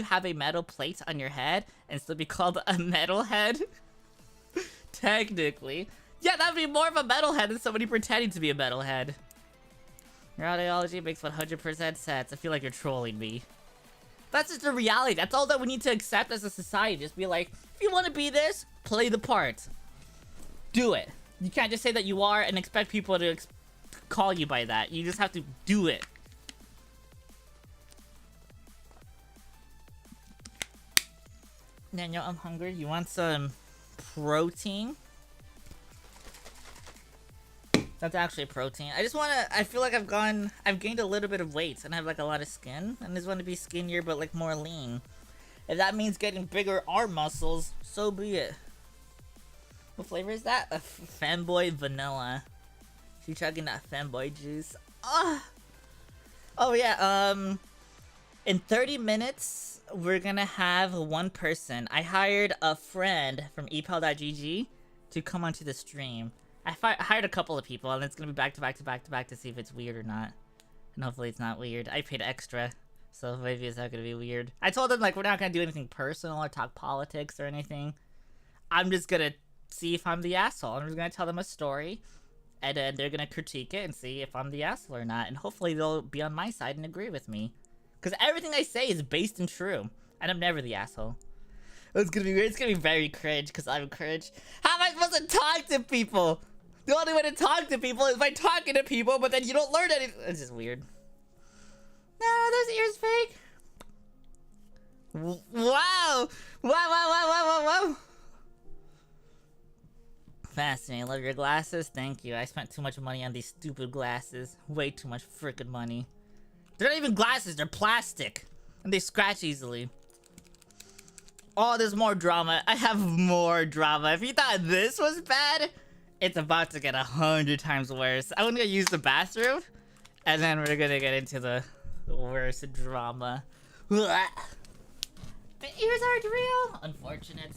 have a metal plate on your head and still be called a metalhead? Technically. Yeah, that'd be more of a metalhead than somebody pretending to be a metalhead. Your ideology makes 100% sense. I feel like you're trolling me. That's just the reality. That's all that we need to accept as a society. Just be like, if you want to be this, play the part. Do it. You can't just say that you are and expect people to call you by that. You just have to do it. Daniel, I'm hungry. You want some protein? That's actually protein. I feel like I've gained a little bit of weight and I have like a lot of skin. And I just want to be skinnier but like more lean. If that means getting bigger arm muscles, so be it. What flavor is that? A fanboy vanilla. She chugging that fanboy juice. Oh yeah, in 30 minutes, we're gonna have 1 person. I hired a friend from epal.gg to come onto the stream. I hired a couple of people, and it's gonna be back to back to back to back to see if it's weird or not. And hopefully it's not weird. I paid extra, so maybe it's not gonna be weird. I told them, like, we're not gonna do anything personal or talk politics or anything. I'm just gonna see if I'm the asshole. I'm just gonna tell them a story, and then they're gonna critique it and see if I'm the asshole or not. And hopefully they'll be on my side and agree with me. Because everything I say is based and true, and I'm never the asshole. It's gonna be weird. It's gonna be very cringe because I'm cringe. How am I supposed to talk to people? The only way to talk to people is by talking to people, but then you don't learn anything. It's just weird. No, those ears fake. Wow. Wow, wow, wow, wow, wow, wow. Fascinating. Love your glasses. Thank you. I spent too much money on these stupid glasses. Way too much freaking money. They're not even glasses. They're plastic. And they scratch easily. Oh, there's more drama. I have more drama. If you thought this was bad, it's about to get 100 times worse. I'm gonna use the bathroom, and then we're gonna get into the worst drama. The ears aren't real. Unfortunate.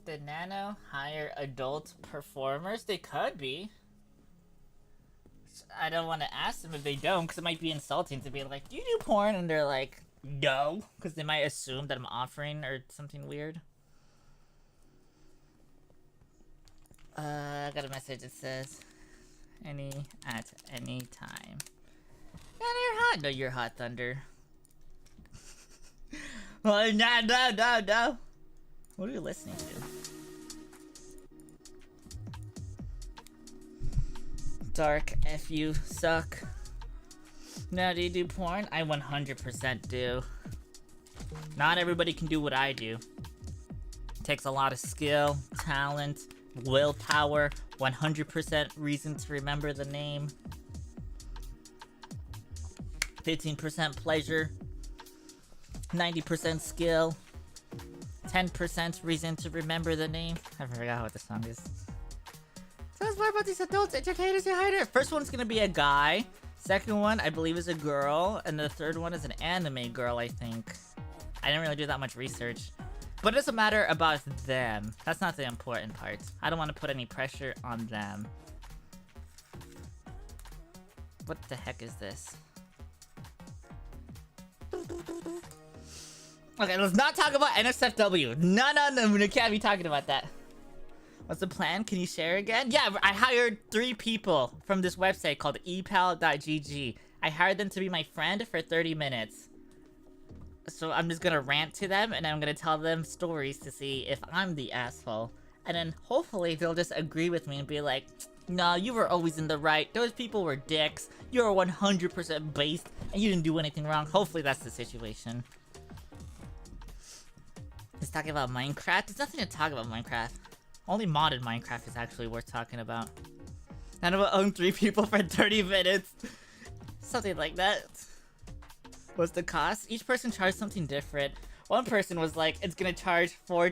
Did Nano hire adult performers? They could be. I don't want to ask them if they don't, because it might be insulting to be like, do you do porn? And they're like, no, because they might assume that I'm offering or something weird. I got a message that says, at any time. Yeah, you're hot. No, you're hot, Thunder. Oh, no. What are you listening to? Dark, F you suck. Now, do you do porn? I 100% do. Not everybody can do what I do. It takes a lot of skill, talent, willpower, 100% reason to remember the name. 15% pleasure, 90% skill, 10% reason to remember the name. I forgot what the song is. Tell us more about these adult entertainers you hired. First one's gonna be a guy. Second one, I believe, is a girl. And the third one is an anime girl, I think. I didn't really do that much research. But it doesn't matter about them. That's not the important part. I don't want to put any pressure on them. What the heck is this? Okay, let's not talk about NSFW. No, we can't be talking about that. What's the plan? Can you share again? Yeah, I hired 3 people from this website called epal.gg. I hired them to be my friend for 30 minutes. So I'm just gonna rant to them, and I'm gonna tell them stories to see if I'm the asshole. And then hopefully they'll just agree with me and be like, no, you were always in the right. Those people were dicks. You were 100% based, and you didn't do anything wrong. Hopefully that's the situation. Let's talk about Minecraft. There's nothing to talk about Minecraft. Only modded Minecraft is actually worth talking about. None of it own 3 people for 30 minutes. Something like that. What's the cost? Each person charged something different. One person was like, it's gonna charge 4...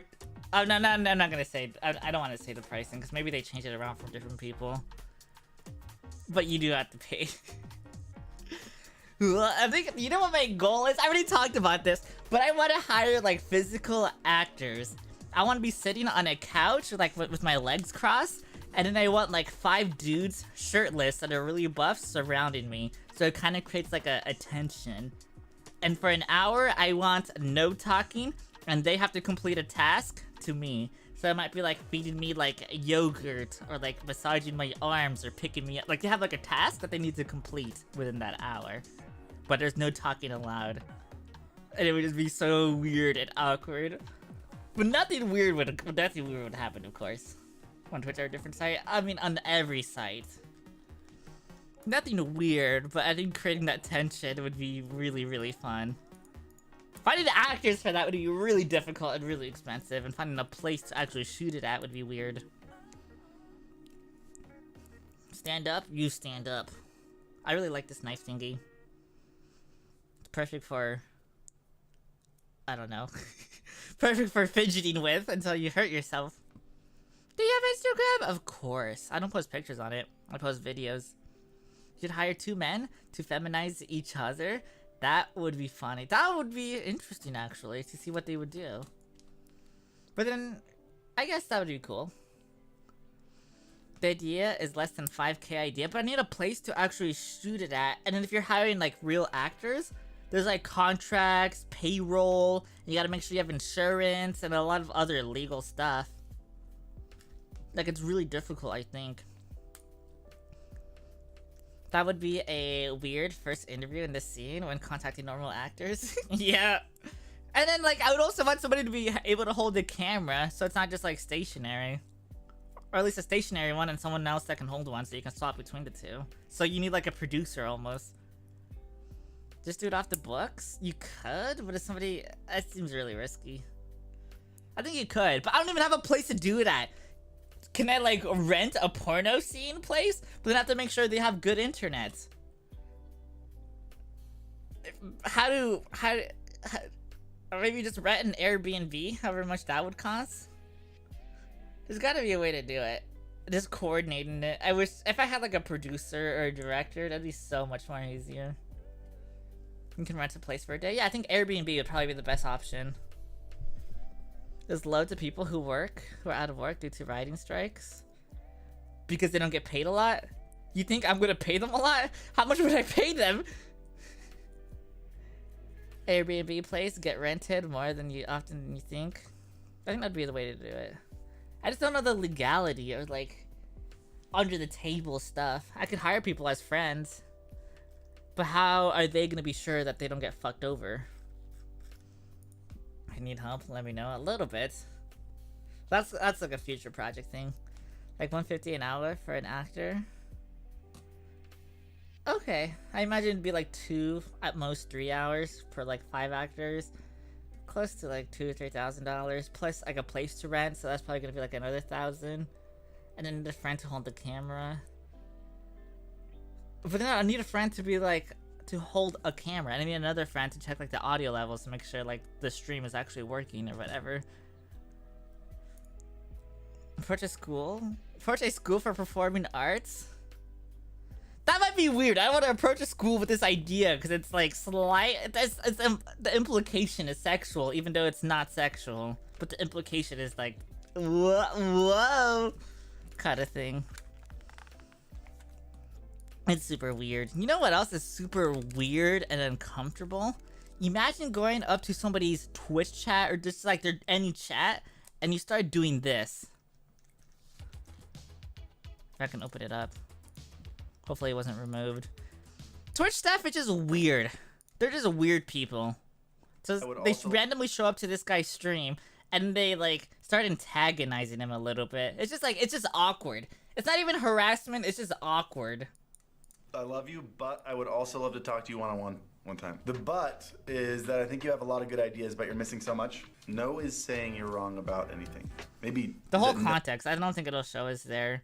Oh, no, I'm not gonna say... I don't want to say the pricing, because maybe they change it around for different people. But you do have to pay. I think, you know what my goal is? I already talked about this, but I want to hire, like, physical actors. I want to be sitting on a couch, like, with my legs crossed, and then I want, like, 5 dudes, shirtless, that are really buff, surrounding me. So it kind of creates, like, a tension. And for an hour, I want no talking, and they have to complete a task to me. So it might be like feeding me like yogurt or like massaging my arms or picking me up. Like they have like a task that they need to complete within that hour. But there's no talking aloud. And it would just be so weird and awkward. But nothing weird would happen, of course. On Twitch or a different site. I mean, on every site. Nothing weird, but I think creating that tension would be really, really fun. Finding the actors for that would be really difficult and really expensive, and finding a place to actually shoot it at would be weird. Stand up? You stand up. I really like this knife thingy. It's perfect for... I don't know. Perfect for fidgeting with until you hurt yourself. Do you have Instagram? Of course. I don't post pictures on it. I post videos. You should hire 2 men to feminize each other. That would be funny. That would be interesting, actually, to see what they would do. But then, I guess that would be cool. The idea is less than 5K idea, but I need a place to actually shoot it at. And then if you're hiring, like, real actors, there's, like, contracts, payroll, you gotta make sure you have insurance, and a lot of other legal stuff. Like, it's really difficult, I think. That would be a weird first interview in this scene when contacting normal actors. Yeah. And then, like, I would also want somebody to be able to hold the camera, so it's not just, like, stationary. Or at least a stationary one and someone else that can hold one so you can swap between the two. So you need, like, a producer, almost. Just do it off the books? You could, but if somebody... That seems really risky. I think you could, but I don't even have a place to do it at. Can I, like, rent a porno scene place? But then I have to make sure they have good internet. How or maybe just rent an Airbnb, however much that would cost? There's gotta be a way to do it. Just coordinating it. I wish, if I had, like, a producer or a director, that'd be so much more easier. You can rent a place for a day. Yeah, I think Airbnb would probably be the best option. There's loads of people who are out of work due to writing strikes. Because they don't get paid a lot? You think I'm gonna pay them a lot? How much would I pay them? Airbnb place, get rented more than you think. I think that'd be the way to do it. I just don't know the legality or, like, under the table stuff. I could hire people as friends. But how are they gonna be sure that they don't get fucked over? I need help, let me know a little bit. That's like a future project thing. Like $150 an hour for an actor. Okay, I imagine it'd be like 2, at most 3 hours for like 5 actors. Close to like $2,000 or $3,000 plus like a place to rent, so that's probably gonna be like another $1,000. And then the friend to hold the camera. But then I need a friend to be like, to hold a camera, and I need another friend to check like the audio levels to make sure like the stream is actually working or whatever. Approach a school for performing arts? That might be weird. I want to approach a school with this idea because it's like the implication is sexual even though it's not sexual, but the implication is like whoa kind of thing. It's super weird. You know what else is super weird and uncomfortable? Imagine going up to somebody's Twitch chat or just like their any chat and you start doing this. If I can open it up. Hopefully it wasn't removed. Twitch staff is just weird. They're just weird people. So they randomly show up to this guy's stream and they like start antagonizing him a little bit. It's just like, it's just awkward. It's not even harassment, it's just awkward. I love you, but I would also love to talk to you one-on-one one time. The but is that I think you have a lot of good ideas, but you're missing so much. No is saying you're wrong about anything. Maybe the whole context, I don't think it'll show us there.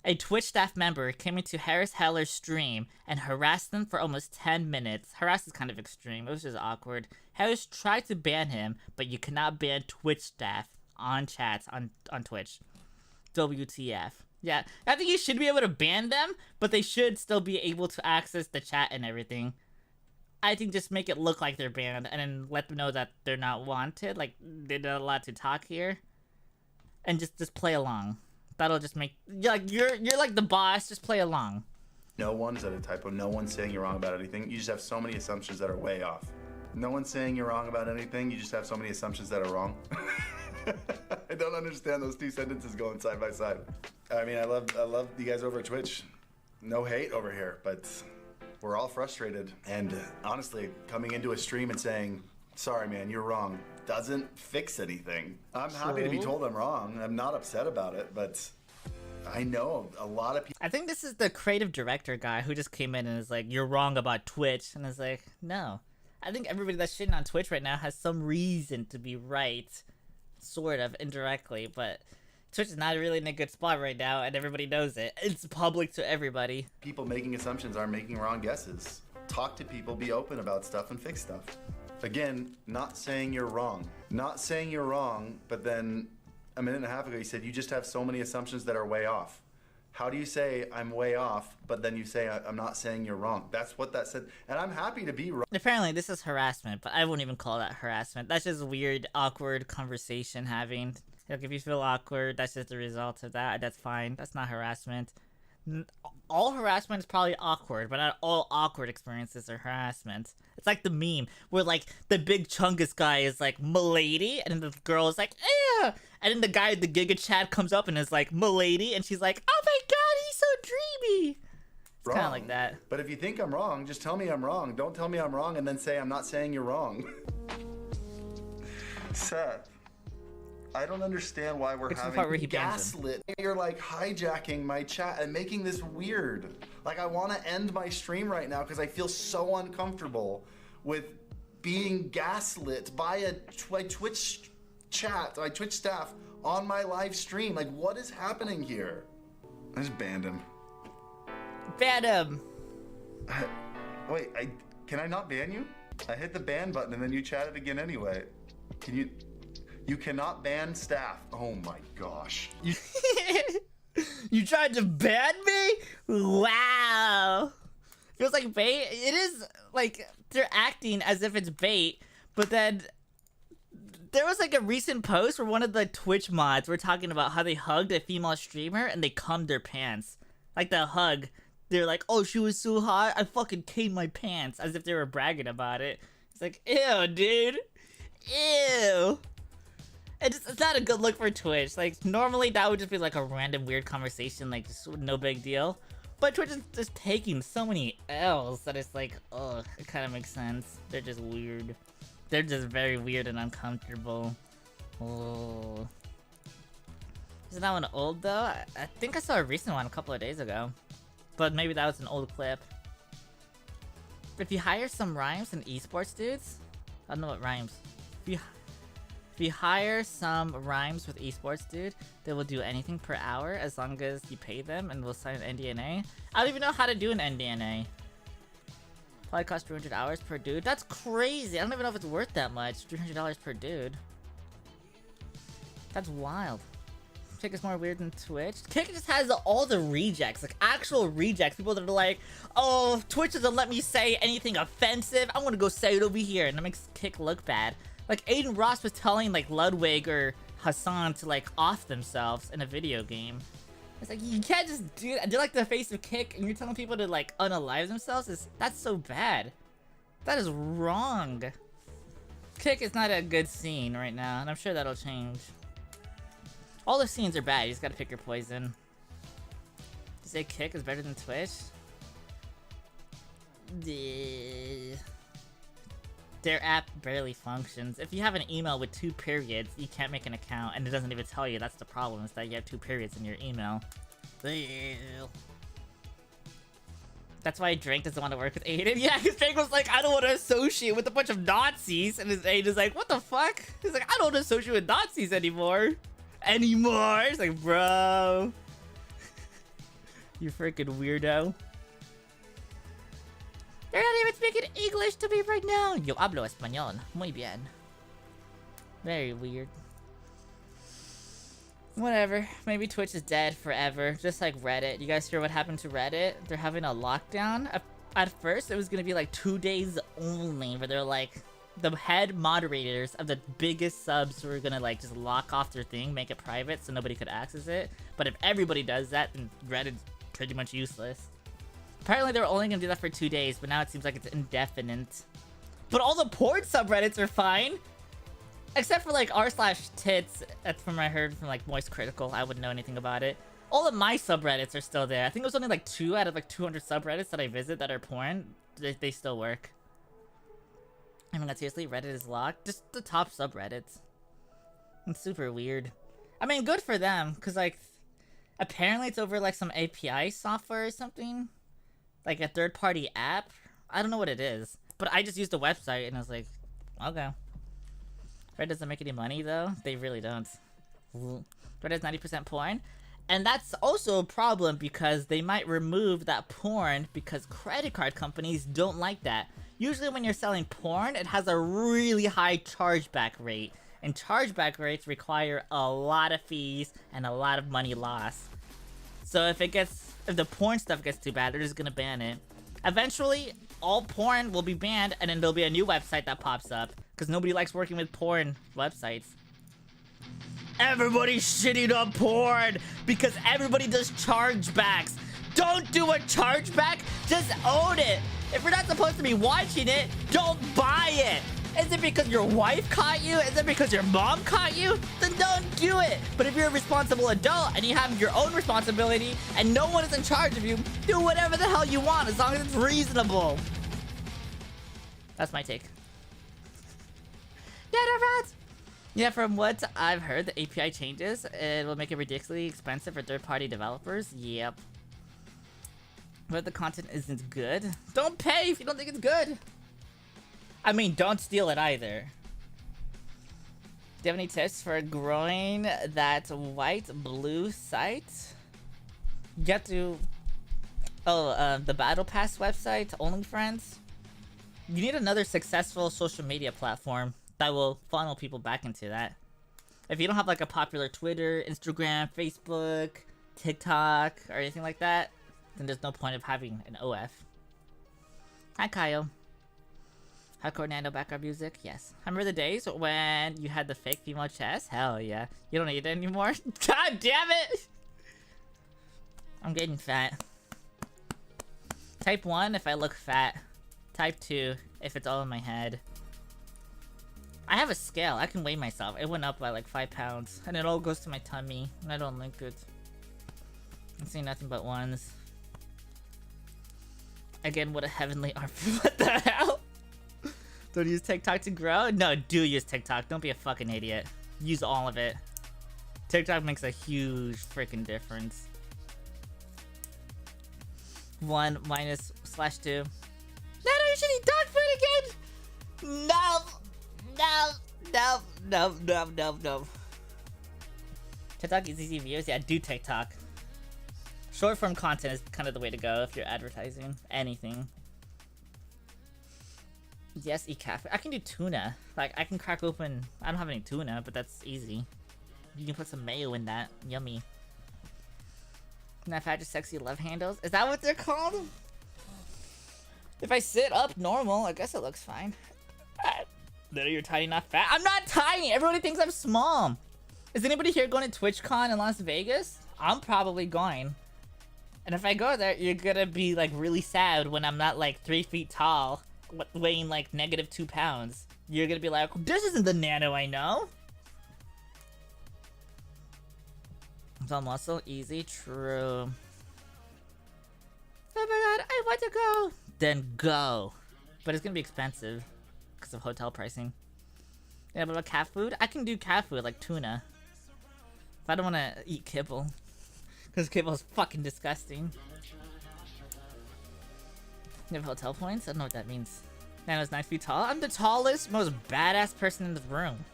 A Twitch staff member came into Harris Heller's stream and harassed them for almost 10 minutes. Harass is kind of extreme, it was just awkward. Harris tried to ban him, but you cannot ban Twitch staff on chats on Twitch. WTF. Yeah, I think you should be able to ban them, but they should still be able to access the chat and everything. I think just make it look like they're banned and then let them know that they're not wanted, like they're not allowed to talk here. And just play along. That'll just make, like, you're like the boss, just play along. No one's at a typo, no one's saying you're wrong about anything. You just have so many assumptions that are way off. No one's saying you're wrong about anything, you just have so many assumptions that are wrong. I don't understand those two sentences going side by side. I mean, I love you guys over at Twitch. No hate over here, but we're all frustrated. And honestly, coming into a stream and saying, sorry man, you're wrong, doesn't fix anything. I'm happy to be told I'm wrong. I'm not upset about it, but I know a lot of people. I think this is the creative director guy who just came in and is like, you're wrong about Twitch. And it's like, no. I think everybody that's shitting on Twitch right now has some reason to be right. Sort of, indirectly, but Twitch is not really in a good spot right now, and everybody knows it. It's public to everybody. People making assumptions are making wrong guesses. Talk to people, be open about stuff, and fix stuff. Again, not saying you're wrong. Not saying you're wrong, but then a minute and a half ago you said you just have so many assumptions that are way off. How do you say I'm way off, but then you say I'm not saying you're wrong? That's what that said, and I'm happy to be wrong. Apparently this is harassment, but I won't even call that harassment. That's just weird, awkward conversation having. Like, if you feel awkward, that's just the result of that. That's fine. That's not harassment. All harassment is probably awkward, but not all awkward experiences are harassment. It's like the meme where, like, the big chungus guy is like, "Milady," and then the girl is like, "Yeah," and then the guy at the Giga Chat comes up and is like, "Milady," and she's like, "Oh my god, he's so dreamy." It's kind of like that. But if you think I'm wrong, just tell me I'm wrong. Don't tell me I'm wrong and then say I'm not saying you're wrong. Seth, I don't understand why we're having gaslit. You're like hijacking my chat and making this weird. Like, I want to end my stream right now because I feel so uncomfortable with being gaslit by a Twitch chat, by Twitch staff on my live stream. Like, what is happening here? I just banned him. Ban him. Wait, can I not ban you? I hit the ban button and then you chatted again anyway. Can you? You cannot ban staff. Oh my gosh. You tried to ban me? Wow. Feels like bait. It is like they're acting as if it's bait, but then there was like a recent post where one of the Twitch mods were talking about how they hugged a female streamer and they cummed their pants. Like the hug. They're like, "Oh, she was so hot, I fucking came my pants," as if they were bragging about it. It's like, ew, dude. Ew. It's not a good look for Twitch. Like, normally that would just be like a random weird conversation, like, just no big deal. But Twitch is just taking so many L's that it's like, ugh, it kind of makes sense. They're just weird. They're just very weird and uncomfortable. Oh. Isn't that one old, though? I think I saw a recent one a couple of days ago. But maybe that was an old clip. If you hire some rhymes and esports dudes... I don't know what rhymes. If you hire some rhymes with esports dude, they will do anything per hour as long as you pay them and will sign an NDNA. I don't even know how to do an NDNA. Probably cost 200 hours per dude. That's crazy. I don't even know if it's worth that much. $300 per dude. That's wild. Kick is more weird than Twitch. Kick just has all the rejects, like actual rejects. People that are like, "Oh, Twitch doesn't let me say anything offensive. I'm gonna go say it over here," and that makes Kick look bad. Like Aiden Ross was telling like Ludwig or Hassan to like off themselves in a video game. It's like, you can't just do that. They're like the face of Kick, and you're telling people to like unalive themselves. That's so bad. That is wrong. Kick is not a good scene right now, and I'm sure that'll change. All the scenes are bad, you just gotta pick your poison. To say Kick is better than Twitch? Their app barely functions. If you have an email with 2 periods, you can't make an account, and it doesn't even tell you. That's the problem, is that you have 2 periods in your email. That's why Drake doesn't want to work with Aiden. Yeah, because Drake was like, "I don't want to associate with a bunch of Nazis," and Aiden's like, "What the fuck?" He's like, "I don't want to associate with Nazis anymore." It's like, bro. You freaking weirdo. They're not even speaking English to me right now. Yo hablo español. Muy bien. Very weird. Whatever. Maybe Twitch is dead forever. Just like Reddit. You guys hear what happened to Reddit? They're having a lockdown. At first, it was gonna be like 2 days only, where they're like, the head moderators of the biggest subs were gonna like just lock off their thing, make it private so nobody could access it. But if everybody does that, then Reddit's pretty much useless. Apparently they were only gonna do that for 2 days, but now it seems like it's indefinite. But all the porn subreddits are fine. Except for like r/tits, that's from I heard from like Moist Critical. I wouldn't know anything about it. All of my subreddits are still there. I think it was only like 2 out of like 200 subreddits that I visit that are porn. They still work. I mean, seriously, Reddit is locked. Just the top subreddits. It's super weird. I mean, good for them, cause like, apparently it's over like some API software or something, like a third-party app. I don't know what it is, but I just used the website and I was like, okay. Reddit doesn't make any money though. They really don't. Reddit is 90% porn. And that's also a problem because they might remove that porn because credit card companies don't like that. Usually when you're selling porn, it has a really high chargeback rate. And chargeback rates require a lot of fees and a lot of money lost. So if the porn stuff gets too bad, they're just gonna ban it. Eventually, all porn will be banned and then there'll be a new website that pops up. Because nobody likes working with porn websites. Everybody's shitting on porn because everybody does chargebacks. Don't do a chargeback, just own it. If you're not supposed to be watching it, don't buy it. Is it because your wife caught you? Is it because your mom caught you? Then don't do it. But if you're a responsible adult and you have your own responsibility and no one is in charge of you, do whatever the hell you want as long as it's reasonable. That's my take. Yeah, rats. Yeah, from what I've heard, the API changes. It will make it ridiculously expensive for third-party developers. Yep. But the content isn't good. Don't pay if you don't think it's good. I mean, don't steal it either. Do you have any tips for growing that white-blue site? You have to... Oh, the Battle Pass website, OnlyFriends. You need another successful social media platform that will funnel people back into that. If you don't have like a popular Twitter, Instagram, Facebook, TikTok, or anything like that, then there's no point of having an OF. Hi, Kyle. Hardcore Nando background music? Yes. Remember the days when you had the fake female chest? Hell yeah. You don't need it anymore? God damn it! I'm getting fat. Type 1 if I look fat. Type 2 if it's all in my head. I have a scale. I can weigh myself. It went up by like 5 pounds. And it all goes to my tummy. And I don't like it. I'm seeing nothing but ones. Again, what a heavenly art. What the hell? Don't use TikTok to grow? No, do use TikTok. Don't be a fucking idiot. Use all of it. TikTok makes a huge freaking difference. 1 minus /2. No, you should eat dog food again! No! No. TikTok is easy views. Yeah, do TikTok. Short form content is kind of the way to go if you're advertising anything. Yes, eat cat food. I can do tuna. Like, I can crack open... I don't have any tuna, but that's easy. You can put some mayo in that. Yummy. Can I have just sexy love handles? Is that what they're called? If I sit up normal, I guess it looks fine. Little, you're tiny, not fat. I'm not tiny! Everybody thinks I'm small! Is anybody here going to TwitchCon in Las Vegas? I'm probably going. And if I go there, you're gonna be like really sad when I'm not like 3 feet tall, weighing like -2 pounds. You're gonna be like, this isn't the Nano I know! It's all muscle, easy, true. Oh my god, I want to go! Then go! But it's gonna be expensive. Because of hotel pricing. Yeah, but about cat food? I can do cat food, like tuna. If I don't want to eat kibble. Because kibble is fucking disgusting. You have hotel points? I don't know what that means. Nano's 9 feet tall? I'm the tallest, most badass person in the room.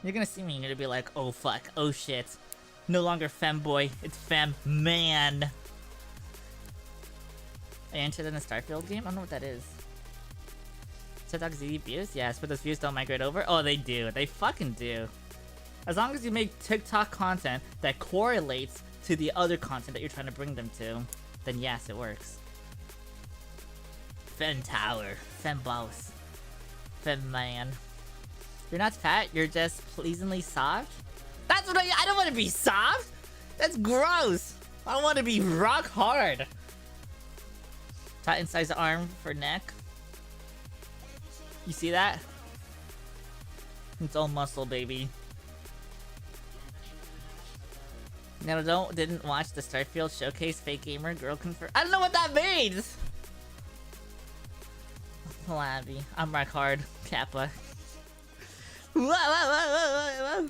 You're gonna see me and you're gonna be like, oh fuck, oh shit. No longer femboy, it's fem man. I entered in a Starfield game? I don't know what that is. TikTok ZD views? Yes, but those views don't migrate over? Oh, they do. They fucking do. As long as you make TikTok content that correlates to the other content that you're trying to bring them to, then yes, it works. Fem Tower. Fem Boss. Fem Man. You're not fat, you're just pleasingly soft? That's what I don't want to be soft! That's gross! I want to be rock hard! Titan size arm for neck. You see that? It's all muscle, baby. No, didn't watch the Starfield showcase. Fake gamer girl confirmed. I don't know what that means. Labby, I'm rock hard, Kappa. Whoa.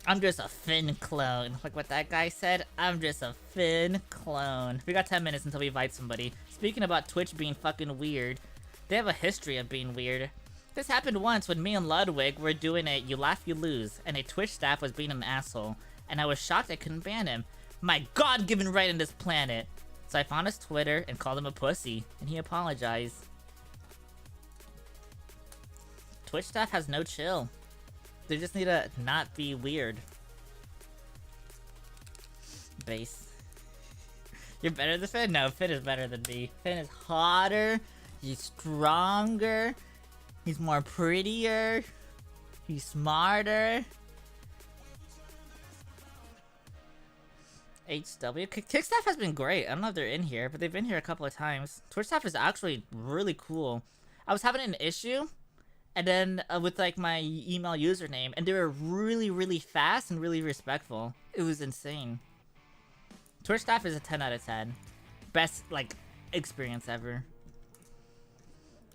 I'm just a Finn clone. Like what that guy said, I'm just a Finn clone. We got 10 minutes until we invite somebody. Speaking about Twitch being fucking weird, they have a history of being weird. This happened once when me and Ludwig were doing a You Laugh, You Lose, and a Twitch staff was being an asshole, and I was shocked I couldn't ban him. My God-given right in this planet. So I found his Twitter and called him a pussy, and he apologized. Twitch staff has no chill. They just need to not be weird. Base. You're better than Finn? No, Finn is better than me. Finn is hotter. He's stronger. He's more prettier. He's smarter. HW. Kick staff has been great. I don't know if they're in here, but they've been here a couple of times. Twitch staff is actually really cool. I was having an issue, and then with like my email username, and they were really fast and really respectful. It was insane. Twitch staff is a 10 out of 10. Best like experience ever.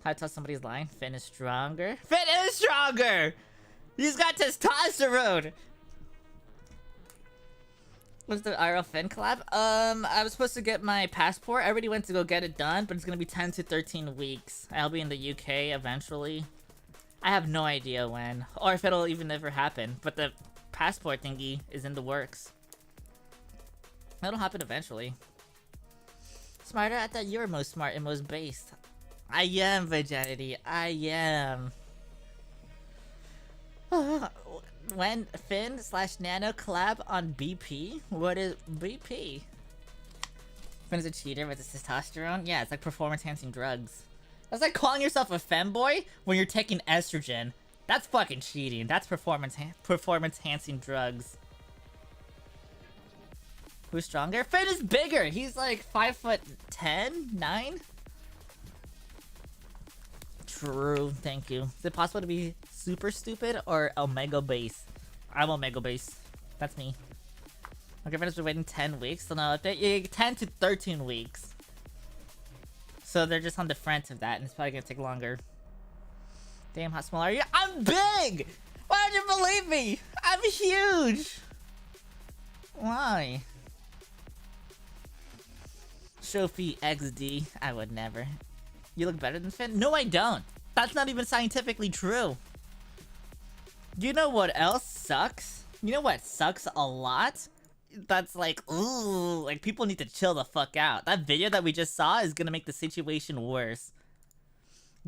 How to tell somebody's lying? Finn is stronger. Finn is stronger! He's got testosterone! What's the IRL Finn collab? I was supposed to get my passport. I already went to go get it done, but it's gonna be 10 to 13 weeks. I'll be in the UK eventually. I have no idea when, or if it'll even ever happen, but the passport thingy is in the works. It'll happen eventually. Smarter? I thought you were most smart and most based. I am, Virginity. I am. When Finn/Nano collab on BP? What is BP? Finn is a cheater with his testosterone? Yeah, it's like performance-enhancing drugs. That's like calling yourself a femboy when you're taking estrogen. That's fucking cheating. That's performance-enhancing drugs. Who's stronger? Finn is bigger! He's like 5'10", 9? True, thank you. Is it possible to be super stupid or Omega base? I'm Omega base. That's me. My girlfriend has been waiting 10 weeks, so no, 10 to 13 weeks. So they're just on the front of that, and it's probably gonna take longer. Damn, how small are you? I'm big! Why don't you believe me? I'm huge! Why? Trophy XD. I would never. You look better than Finn? No, I don't. That's not even scientifically true. You know what else sucks? You know what sucks a lot? That's like, ooh, like people need to chill the fuck out. That video that we just saw is gonna make the situation worse.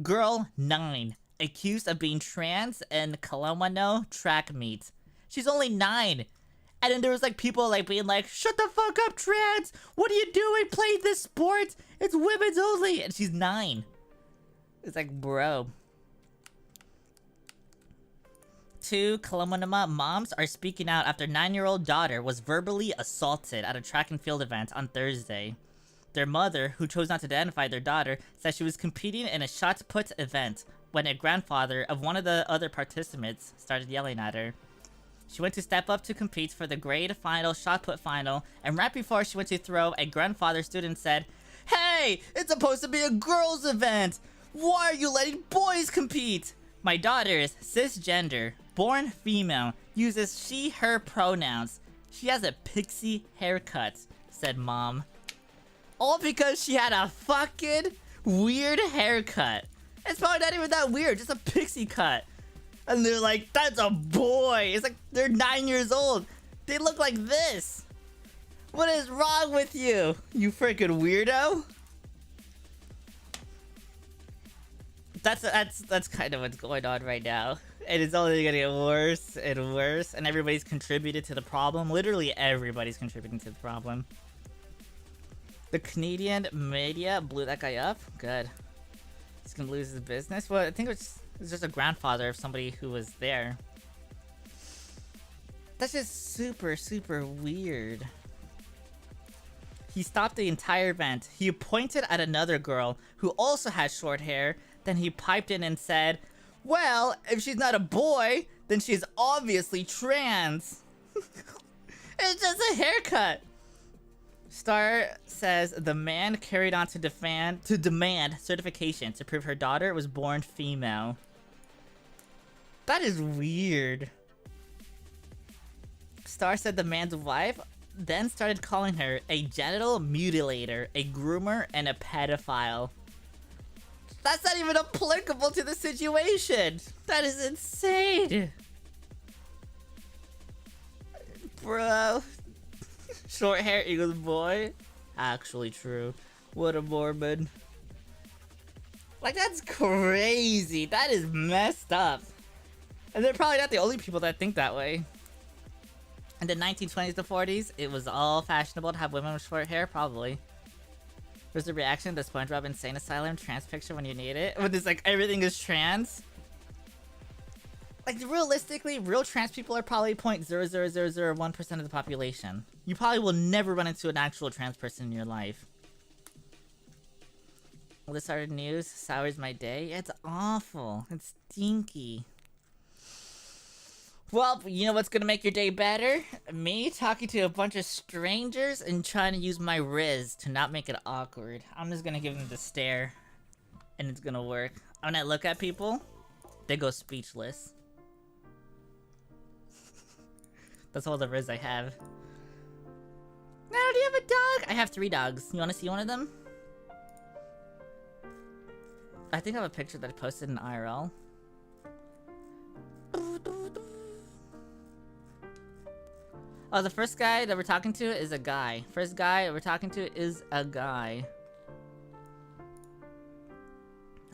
Girl 9, accused of being trans in Kalawano track meet. She's only 9. And then there was like people like being like, shut the fuck up, trans! What are you doing playing this sport? It's women's only! And she's 9. It's like, bro. 2 Kalamanama moms are speaking out after 9-year-old daughter was verbally assaulted at a track and field event on Thursday. Their mother, who chose not to identify their daughter, said she was competing in a shot put event when a grandfather of one of the other participants started yelling at her. She went to step up to compete for the grade final shot put final, and right before she went to throw, a grandfather student said, "Hey, it's supposed to be a girls' event! Why are you letting boys compete? My daughter is cisgender, born female, uses she, her pronouns. She has a pixie haircut," said mom. All because she had a fucking weird haircut. It's probably not even that weird, just a pixie cut. And they're like, that's a boy. It's like, they're 9 years old. They look like this. What is wrong with you? You freaking weirdo. That's kind of what's going on right now. And it's only gonna get worse and worse. And everybody's contributed to the problem. Literally everybody's contributing to the problem. The Canadian media blew that guy up. Good. He's gonna lose his business. Well, I think it's just a grandfather of somebody who was there. That's just super weird. He stopped the entire event. He pointed at another girl who also had short hair. Then he piped in and said, Well, if she's not a boy, then she's obviously trans. It's just a haircut. Star says the man carried on to demand certification to prove her daughter was born female. That is weird. Star said the man's wife then started calling her a genital mutilator, a groomer, and a pedophile. That's not even applicable to the situation. That is insane. Bro. Short hair equals boy? Actually true. What a Mormon. Like, that's crazy. That is messed up. And they're probably not the only people that think that way. In the 1920s to 40s, it was all fashionable to have women with short hair, probably. There's the reaction to SpongeBob Insane Asylum trans picture when you need it. When it's like, everything is trans. Like, realistically, real trans people are probably 0.00001% of the population. You probably will never run into an actual trans person in your life. Well, this started news sours my day. It's awful. It's stinky. Well, you know what's gonna make your day better? Me talking to a bunch of strangers and trying to use my Riz to not make it awkward. I'm just gonna give them the stare. And it's gonna work. When I look at people, they go speechless. That's all the Riz I have. Now, do you have a dog? I have 3 dogs. You wanna see one of them? I think I have a picture that I posted in IRL. Oh, the first guy that we're talking to is a guy. First guy we're talking to is a guy.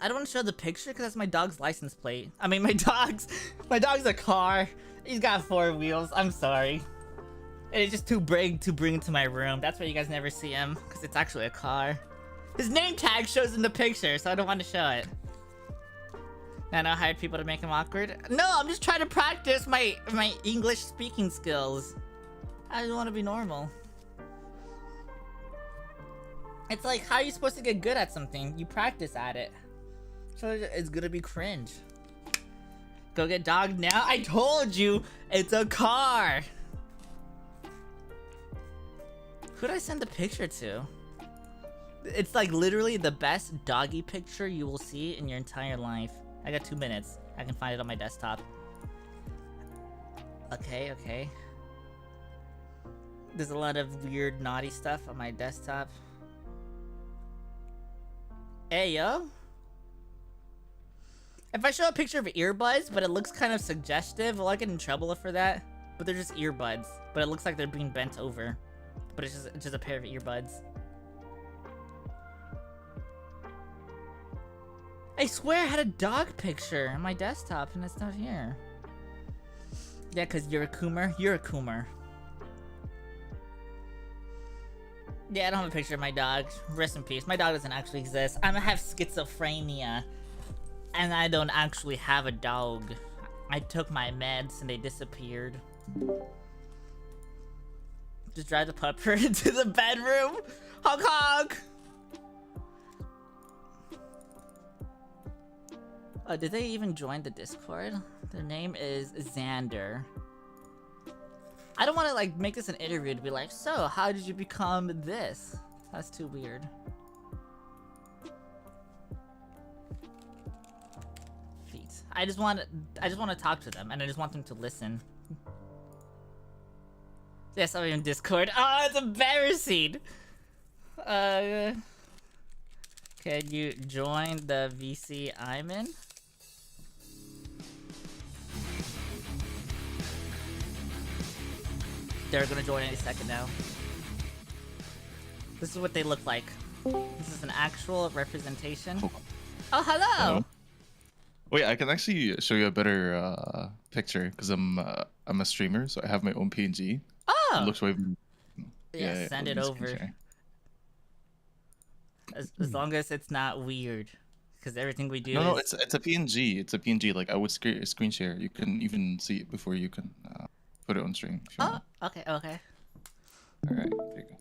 I don't want to show the picture because that's my dog's license plate. I mean, my dog's a car. He's got 4 wheels. I'm sorry. And it's just too big to bring into my room. That's why you guys never see him, because it's actually a car. His name tag shows in the picture, so I don't want to show it. And I hired people to make him awkward. No, I'm just trying to practice my English speaking skills. I just want to be normal. It's like, how are you supposed to get good at something? You practice at it. So it's gonna be cringe. Go get dog now? I told you, it's a car. Who'd I send the picture to? It's like literally the best doggy picture you will see in your entire life. I got 2 minutes. I can find it on my desktop. Okay. There's a lot of weird, naughty stuff on my desktop. Hey, yo. If I show a picture of earbuds, but it looks kind of suggestive, will I get in trouble for that? But they're just earbuds. But it looks like they're being bent over. But it's just a pair of earbuds. I swear I had a dog picture on my desktop and it's not here. Yeah, because you're a Coomer. You're a Coomer. Yeah, I don't have a picture of my dog. Rest in peace. My dog doesn't actually exist. I have schizophrenia. And I don't actually have a dog. I took my meds and they disappeared. Just drive the pupper into the bedroom. Honk honk! Oh, did they even join the Discord? Their name is Xander. I don't want to like make this an interview to be like, so how did you become this? That's too weird. Feet. I just want to talk to them and I just want them to listen. Yes, I'm in Discord. Oh, it's embarrassing. Can you join the VC I'm in? They're gonna join any second now. This is what they look like. This is an actual representation. Oh, hello! Wait, I can actually show you a better picture because I'm a streamer, so I have my own PNG. Oh! It looks way. Yeah, send it over. As long as it's not weird, because everything we do. No, it's a PNG. It's a PNG. Like I would screen share. You can even see it before you can put it on stream. Oh, okay. All right, there you go.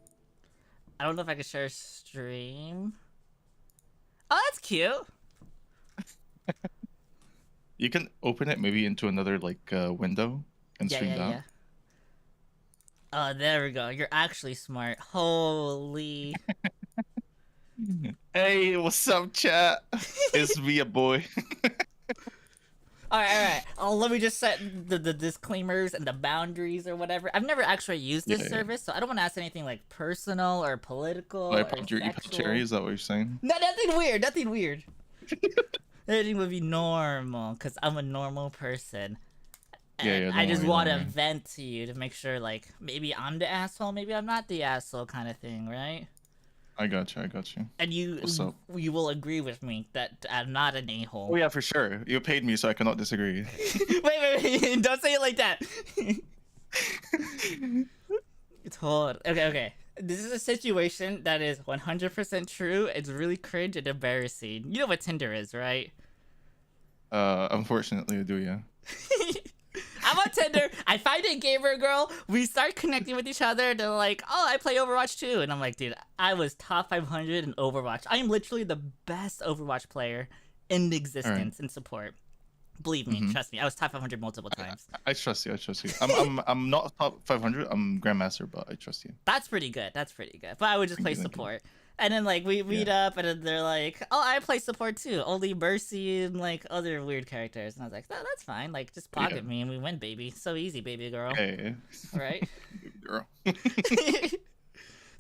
I don't know if I can share stream. Oh, that's cute. you can open it maybe into another like window and stream that. Oh, there we go. You're actually smart. Holy. Hey, what's up, chat? It's me, a boy. All right. Let me just set the disclaimers and the boundaries or whatever. I've never actually used this service, so I don't want to ask anything like personal or political. I popped your ePub cherry. Is that what you're saying? No, nothing weird. Nothing weird. Everything would be normal because I'm a normal person. Yeah, I just want to vent to you to make sure, like, maybe I'm the asshole, maybe I'm not the asshole, kind of thing, right? I got you. And you will agree with me that I'm not an a-hole. Oh yeah, for sure. You paid me, so I cannot disagree. wait, don't say it like that. It's hard. Okay. This is a situation that is 100% true. It's really cringe and embarrassing. You know what Tinder is, right? Unfortunately, I do, yeah. I'm on Tinder. I find a gamer girl. We start connecting with each other. They're like, oh, I play Overwatch too. And I'm like, dude, I was top 500 in Overwatch. I am literally the best Overwatch player in existence in support. Believe me, trust me. I was top 500 multiple times. I trust you. I'm not top 500. I'm Grandmaster, but I trust you. That's pretty good. But I would just play support. And then like we meet up, and then they're like, "Oh, I play support too. Only Mercy and like other weird characters." And I was like, "That's fine. Like just pocket me and we win, baby. So easy, baby girl." Hey. Right? Girl.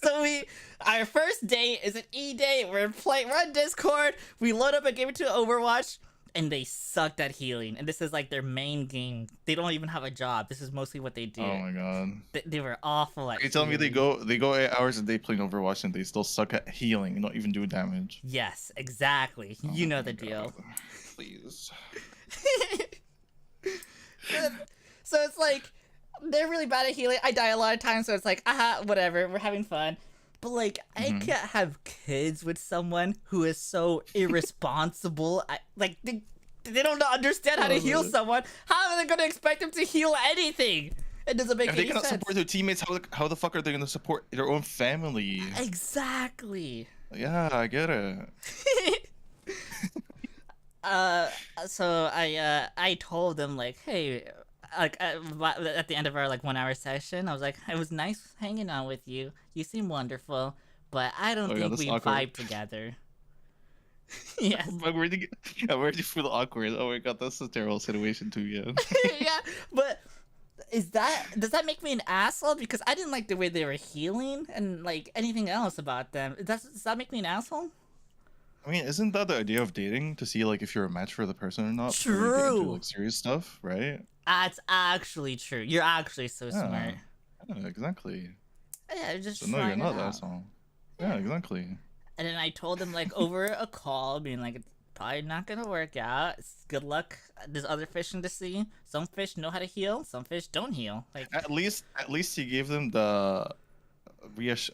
So our first date is an E-date. We're on Discord. We load up a game to Overwatch, and they sucked at healing. And this is like their main game. They don't even have a job. This is mostly what they do. Oh my god. They were awful at You're telling me they go 8 hours a day playing Overwatch and they still suck at healing and not even do damage? Yes, exactly. You know the deal. Please. So it's like, they're really bad at healing. I die a lot of times, so it's like, whatever, we're having fun. But like, I can't have kids with someone who is so irresponsible. They don't understand how to heal someone. How are they gonna expect them to heal anything? It doesn't make any sense. If they cannot support their teammates, how the fuck are they gonna support their own family? Exactly. Yeah, I get it. So I told them like, hey, like at the end of our like 1 hour session, I was like, it was nice hanging out with you. You seem wonderful, but I don't think we vibe together. Yes. I'm already feel awkward. Oh my god, that's a terrible situation too, yeah. Yeah, but does that make me an asshole? Because I didn't like the way they were healing and like anything else about them. Does that make me an asshole? I mean, isn't that the idea of dating, to see like if you're a match for the person or not? True. Before you get into, like, serious stuff, right? That's actually true. You're actually so smart. Yeah, exactly. Yeah, just so no, you're not. That's all. Yeah, exactly. And then I told them like over a call, being like, it's probably not gonna work out. Good luck. There's other fish in the sea. Some fish know how to heal. Some fish don't heal. Like at least you gave them the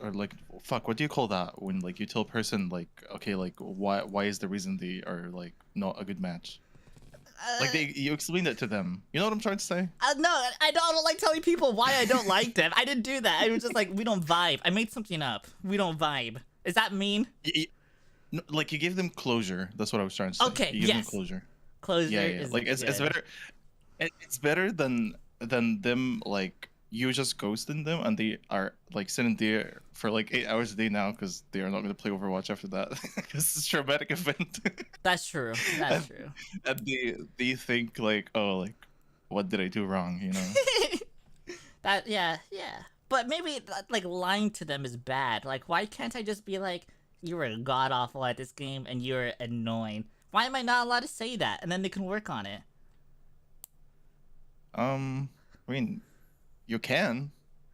or like, fuck, what do you call that when like you tell a person like, okay, like why is the reason they are like not a good match? Like you explained it to them. You know what I'm trying to say? No, I don't like telling people why I don't like them. I didn't do that. I was just like, we don't vibe. I made something up. We don't vibe. Is that mean? No, like you give them closure. That's what I was trying to say. Okay, you give them closure. Closure. Yeah. Like it's better. It's better than them like you just ghosting them and they are like sitting there for like 8 hours a day now because they are not going to play Overwatch after that. Because it's a traumatic event. That's true. That's true. And they think like, oh, like what did I do wrong? You know. Yeah. But maybe like lying to them is bad. Like, why can't I just be like, you were god awful at this game and you're annoying? Why am I not allowed to say that? And then they can work on it. I mean, you can.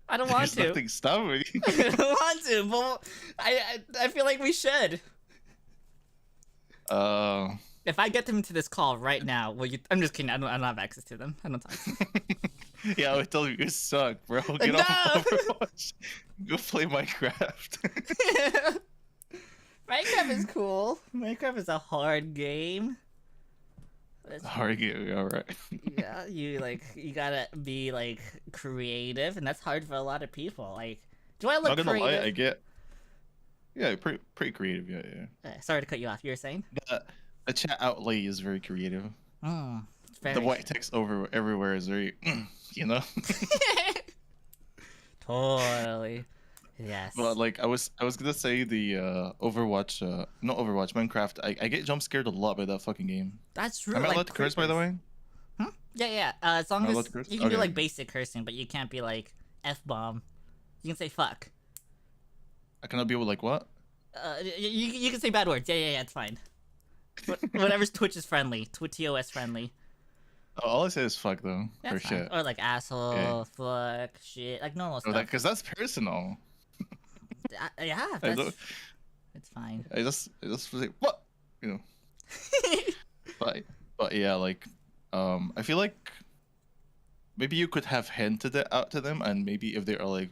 I don't want to. There's nothing stopping me. I don't want to, but I feel like we should. If I get them into this call right now, I'm just kidding. I don't have access to them. I don't talk to them. Yeah, I would tell you suck, bro. Get off Overwatch. Go play Minecraft. Minecraft is cool. Minecraft is a hard game. Hard game, alright. Yeah, you gotta be like creative, and that's hard for a lot of people. Like, do I look creative? Not gonna lie, I get. Yeah, pretty creative. Yeah. Sorry to cut you off. You were saying? The chat outlay is very creative. the white text over everywhere is very, you know. Totally. Yes. But like I was gonna say the Overwatch, not Overwatch, Minecraft. I get jump scared a lot by that fucking game. That's true. Am I like allowed to curse, by the way? Yeah, yeah. As long Am I allowed as to curse? you can do Okay. like basic cursing, but you can't be like F-bomb. You can say fuck. I cannot be able like what? You can say bad words. Yeah, yeah, yeah. It's fine. Whatever's Twitch is friendly. TOS friendly. Oh, all I say is fuck though, That's for fine. shit. Or like asshole, Yeah. fuck, shit, like normal Oh, stuff. because that's personal. Yeah, I that's, don't- it's fine. I just say what, you know. but yeah, like I feel like maybe you could have hinted it out to them, and maybe if they are like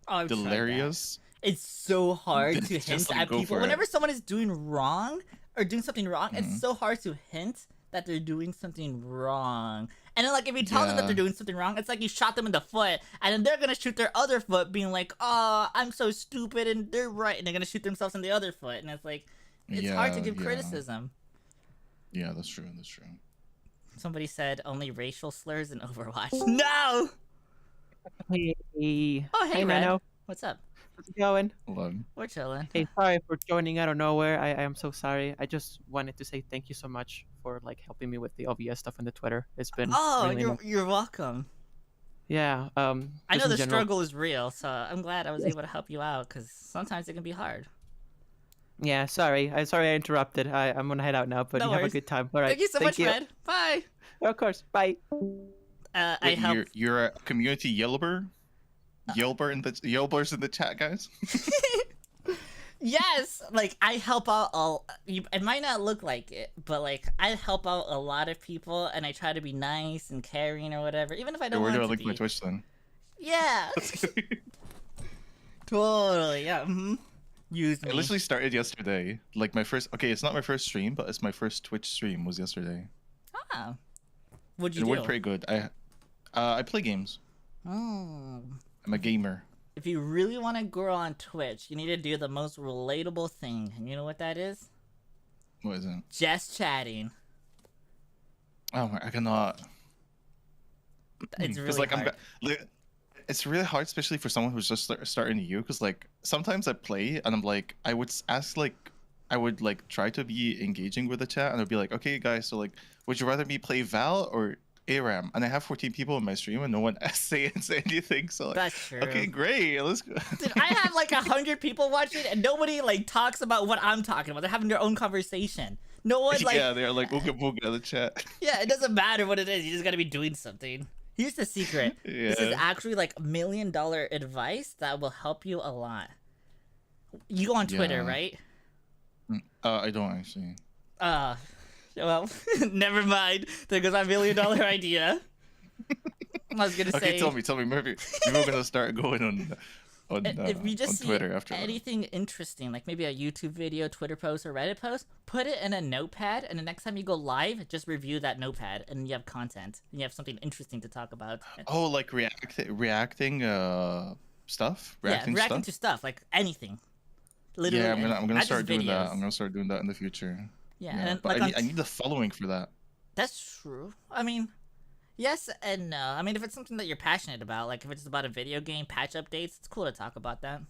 Oh, I've tried that. delirious. It's so hard to Just, hint like, at go people. for it. Whenever someone is doing wrong or doing something wrong, Mhm. it's so hard to hint that they're doing something wrong. And then, like, if you tell them that Yeah. they're doing something wrong, it's like you shot them in the foot, and then they're gonna shoot their other foot, being like, "Oh, I'm so stupid," and they're right, and they're gonna shoot themselves in the other foot, and it's like, it's hard to Yeah, give yeah. criticism. Yeah, that's true. That's true. Somebody said only racial slurs in Overwatch. No. Hey. Oh, hey, Hey, Red. Nano. What's up? How's it going? We're chilling. Hey, sorry for joining out of nowhere. I am so sorry. I just wanted to say thank you so much for like helping me with the OBS stuff on the Twitter. It's been Oh, really nice. you're welcome. Yeah. I just know in the general. struggle is real, so I'm glad I was able to help you out, because sometimes it can be hard. Yeah, sorry. I'm sorry I interrupted. I'm gonna head out now, but No you have worries. a good time. All right. Thank you so much, Red. Bye. Of course. Bye. I Wait, help. you're a community Yelber? Yelbers in the chat, guys. Yes, like I help out all. It might not look like it, but like I help out a lot of people, and I try to be nice and caring or whatever, even if I don't Where want do I to link be. my Twitch then? Yeah. Totally. Yeah. Use me. I literally started yesterday. Like my first. Okay, it's not my first stream, but it's my first Twitch stream was yesterday. Ah. What'd you It do? went pretty good. I play games. Oh. I'm a gamer. If you really want to grow on Twitch, you need to do the most relatable thing, and you know what that is? What is it? Just chatting. Oh, I cannot. It's really like hard. It's really hard, especially for someone who's just starting to you. Because like sometimes I play and I'm like, I would ask like, I would like try to be engaging with the chat, and I'd be like, okay, guys, so like, would you rather me play Val or ARAM? And I have 14 people in my stream, and no one says anything. So like, That's true. okay, great, let's go. Dude, I have like 100 people watching, and nobody like talks about what I'm talking about. They're having their own conversation. No one like. Yeah, they're like ooga booga in the chat. Yeah, it doesn't matter what it is. You just gotta be doing something. Here's the secret. This is Yeah. actually like $1 million advice that will help you a lot. You go on Twitter, Yeah. right? I don't actually. Well, never mind. There goes my $1 million idea. I was gonna Okay, say. tell me, maybe we're gonna start going on If you just on see Twitter after that. anything interesting, like maybe a YouTube video, Twitter post, or Reddit post, put it in a notepad, and the next time you go live, just review that notepad, and you have content, and you have something interesting to talk about. Oh, like reacting stuff. Reacting reacting stuff. to stuff, like anything. Literally. Yeah, I'm anything. gonna Not start just doing that. videos. I'm gonna start doing that in the future. Yeah, and but like I need the following for that. That's true. I mean, yes and no. I mean, if it's something that you're passionate about, like if it's about a video game, patch updates, it's cool to talk about that.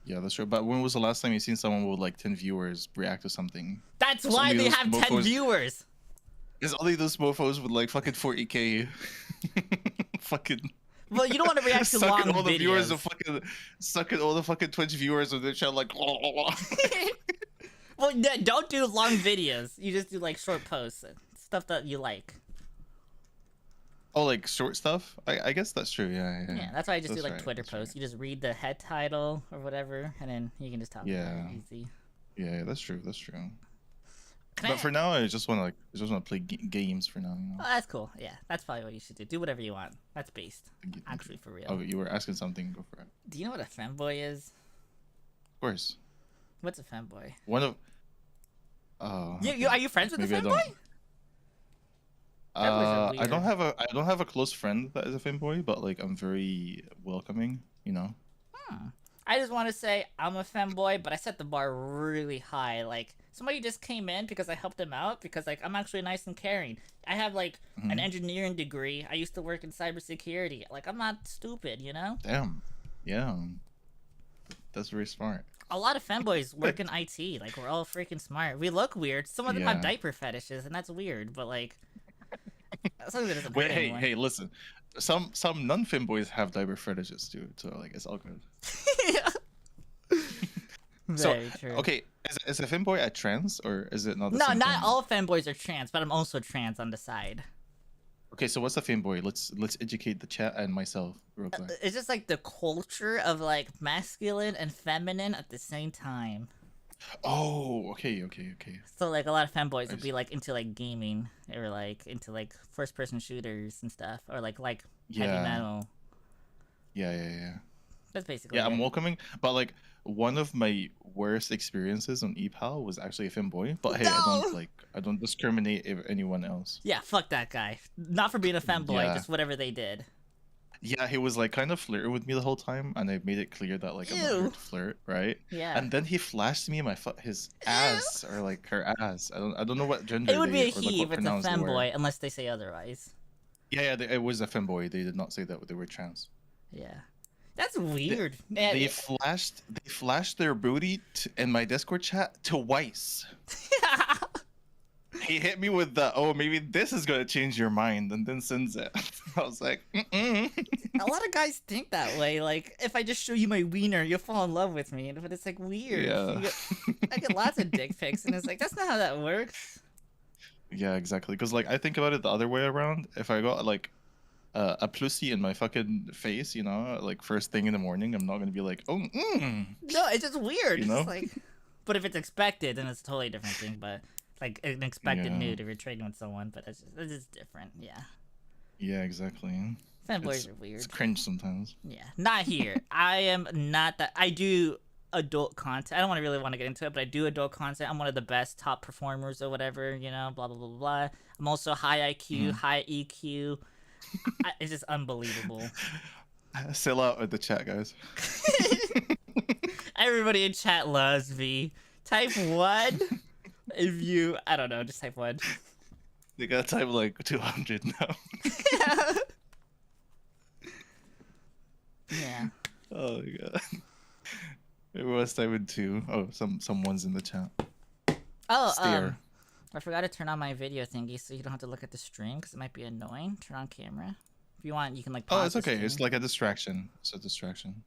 Yeah, that's true. But when was the last time you seen someone with like 10 viewers react to something? That's It's why only they those have 10 mofos- viewers. It's only those mofos with like fucking 40k. Fucking. Well, you don't want to react to long sucking all the viewers videos. of fucking sucking all the fucking Twitch viewers of their channel like. Well, don't do long videos. You just do like short posts, stuff that you like. Oh, like short stuff? I guess that's true. Yeah. Yeah, that's why I just do That's like right, Twitter that's posts. You just read the head title or whatever, and then you can just talk about Yeah. it easy. Yeah, that's true. That's true. Can But I- for now, I just want to play games for now. You know? Oh, that's cool. Yeah, that's probably what you should do. Do whatever you want. That's based. Actually, for real. Oh, you were asking something. Go for it. Do you know what a femboy is? Of course. What's a femboy? One of. Are you friends with Maybe a I don't. femboy? Femboys are I don't weird. have a close friend that is a femboy, but like I'm very welcoming. You know. I just want to say I'm a femboy, but I set the bar really high. Like, somebody just came in because I helped him out because, like, I'm actually nice and caring. I have, like, an engineering degree. I used to work in cybersecurity. Like, I'm not stupid, you know? Damn. Yeah. That's very smart. A lot of femboys work in IT. Like, we're all freaking smart. We look weird. Some of them have diaper fetishes, and that's weird, but, like... as long as it doesn't hurt anyone. Hey, listen. Some non-femboys have diaper fetishes, too. So, like, it's all good. Very true. Okay, is a femboy a trans, or is it not the No, same not thing? all femboys are trans, but I'm also trans on the side. Okay, so what's a femboy? Let's educate the chat and myself real quick. It's just like the culture of like masculine and feminine at the same time. Oh, okay. So like a lot of femboys would be like into like gaming or like into like first person shooters and stuff, or like heavy metal. Yeah. That's basically Yeah, it. I'm welcoming, but like one of my worst experiences on ePal was actually a femboy. But hey, I don't discriminate if anyone else. Yeah, fuck that guy. Not for being a femboy, just whatever they did. Yeah, he was like kind of flirting with me the whole time, and I made it clear that like I'm not here to flirt, right? Yeah. And then he flashed me his ass or like her ass. I don't know what gender. It would be a or, like, he what if it's a pronouns they were. femboy, unless they say otherwise. Yeah, it was a femboy. They did not say that they were trans. Yeah. That's weird. They flashed their booty in my Discord chat twice. He hit me with the, oh, maybe this is gonna change your mind, and then sends it. I was like, A lot of guys think that way. Like, if I just show you my wiener, you'll fall in love with me. But it's like weird. Yeah. I get lots of dick pics, and it's like that's not how that works. Yeah, exactly. Because like I think about it the other way around. If I got like a pussy in my fucking face, you know, like first thing in the morning, I'm not gonna be like, oh, No, it's just weird. You know? It's like, but if it's expected, then it's a totally different thing. But like an expected nude if you're trading with someone, but it's just different. Yeah. Yeah, exactly. Fanboys are weird. It's cringe sometimes. Yeah, not here. I am not that. I do adult content. I don't really want to get into it, but I do adult content. I'm one of the best top performers or whatever, you know, blah, blah, blah, blah. I'm also high IQ, high EQ. It's just unbelievable. Sell out at the chat, guys. Everybody in chat loves me. Type 1 if you, I don't know, just type 1. They gotta type like 200 now. Yeah. Oh my god. Everyone's typing 2. Oh, someone's in the chat. Oh, Stare. I forgot to turn on my video thingy so you don't have to look at the stream because it might be annoying. Turn on camera. If you want, you can like pause Oh, it's okay. the It's stream. like a distraction. It's a distraction.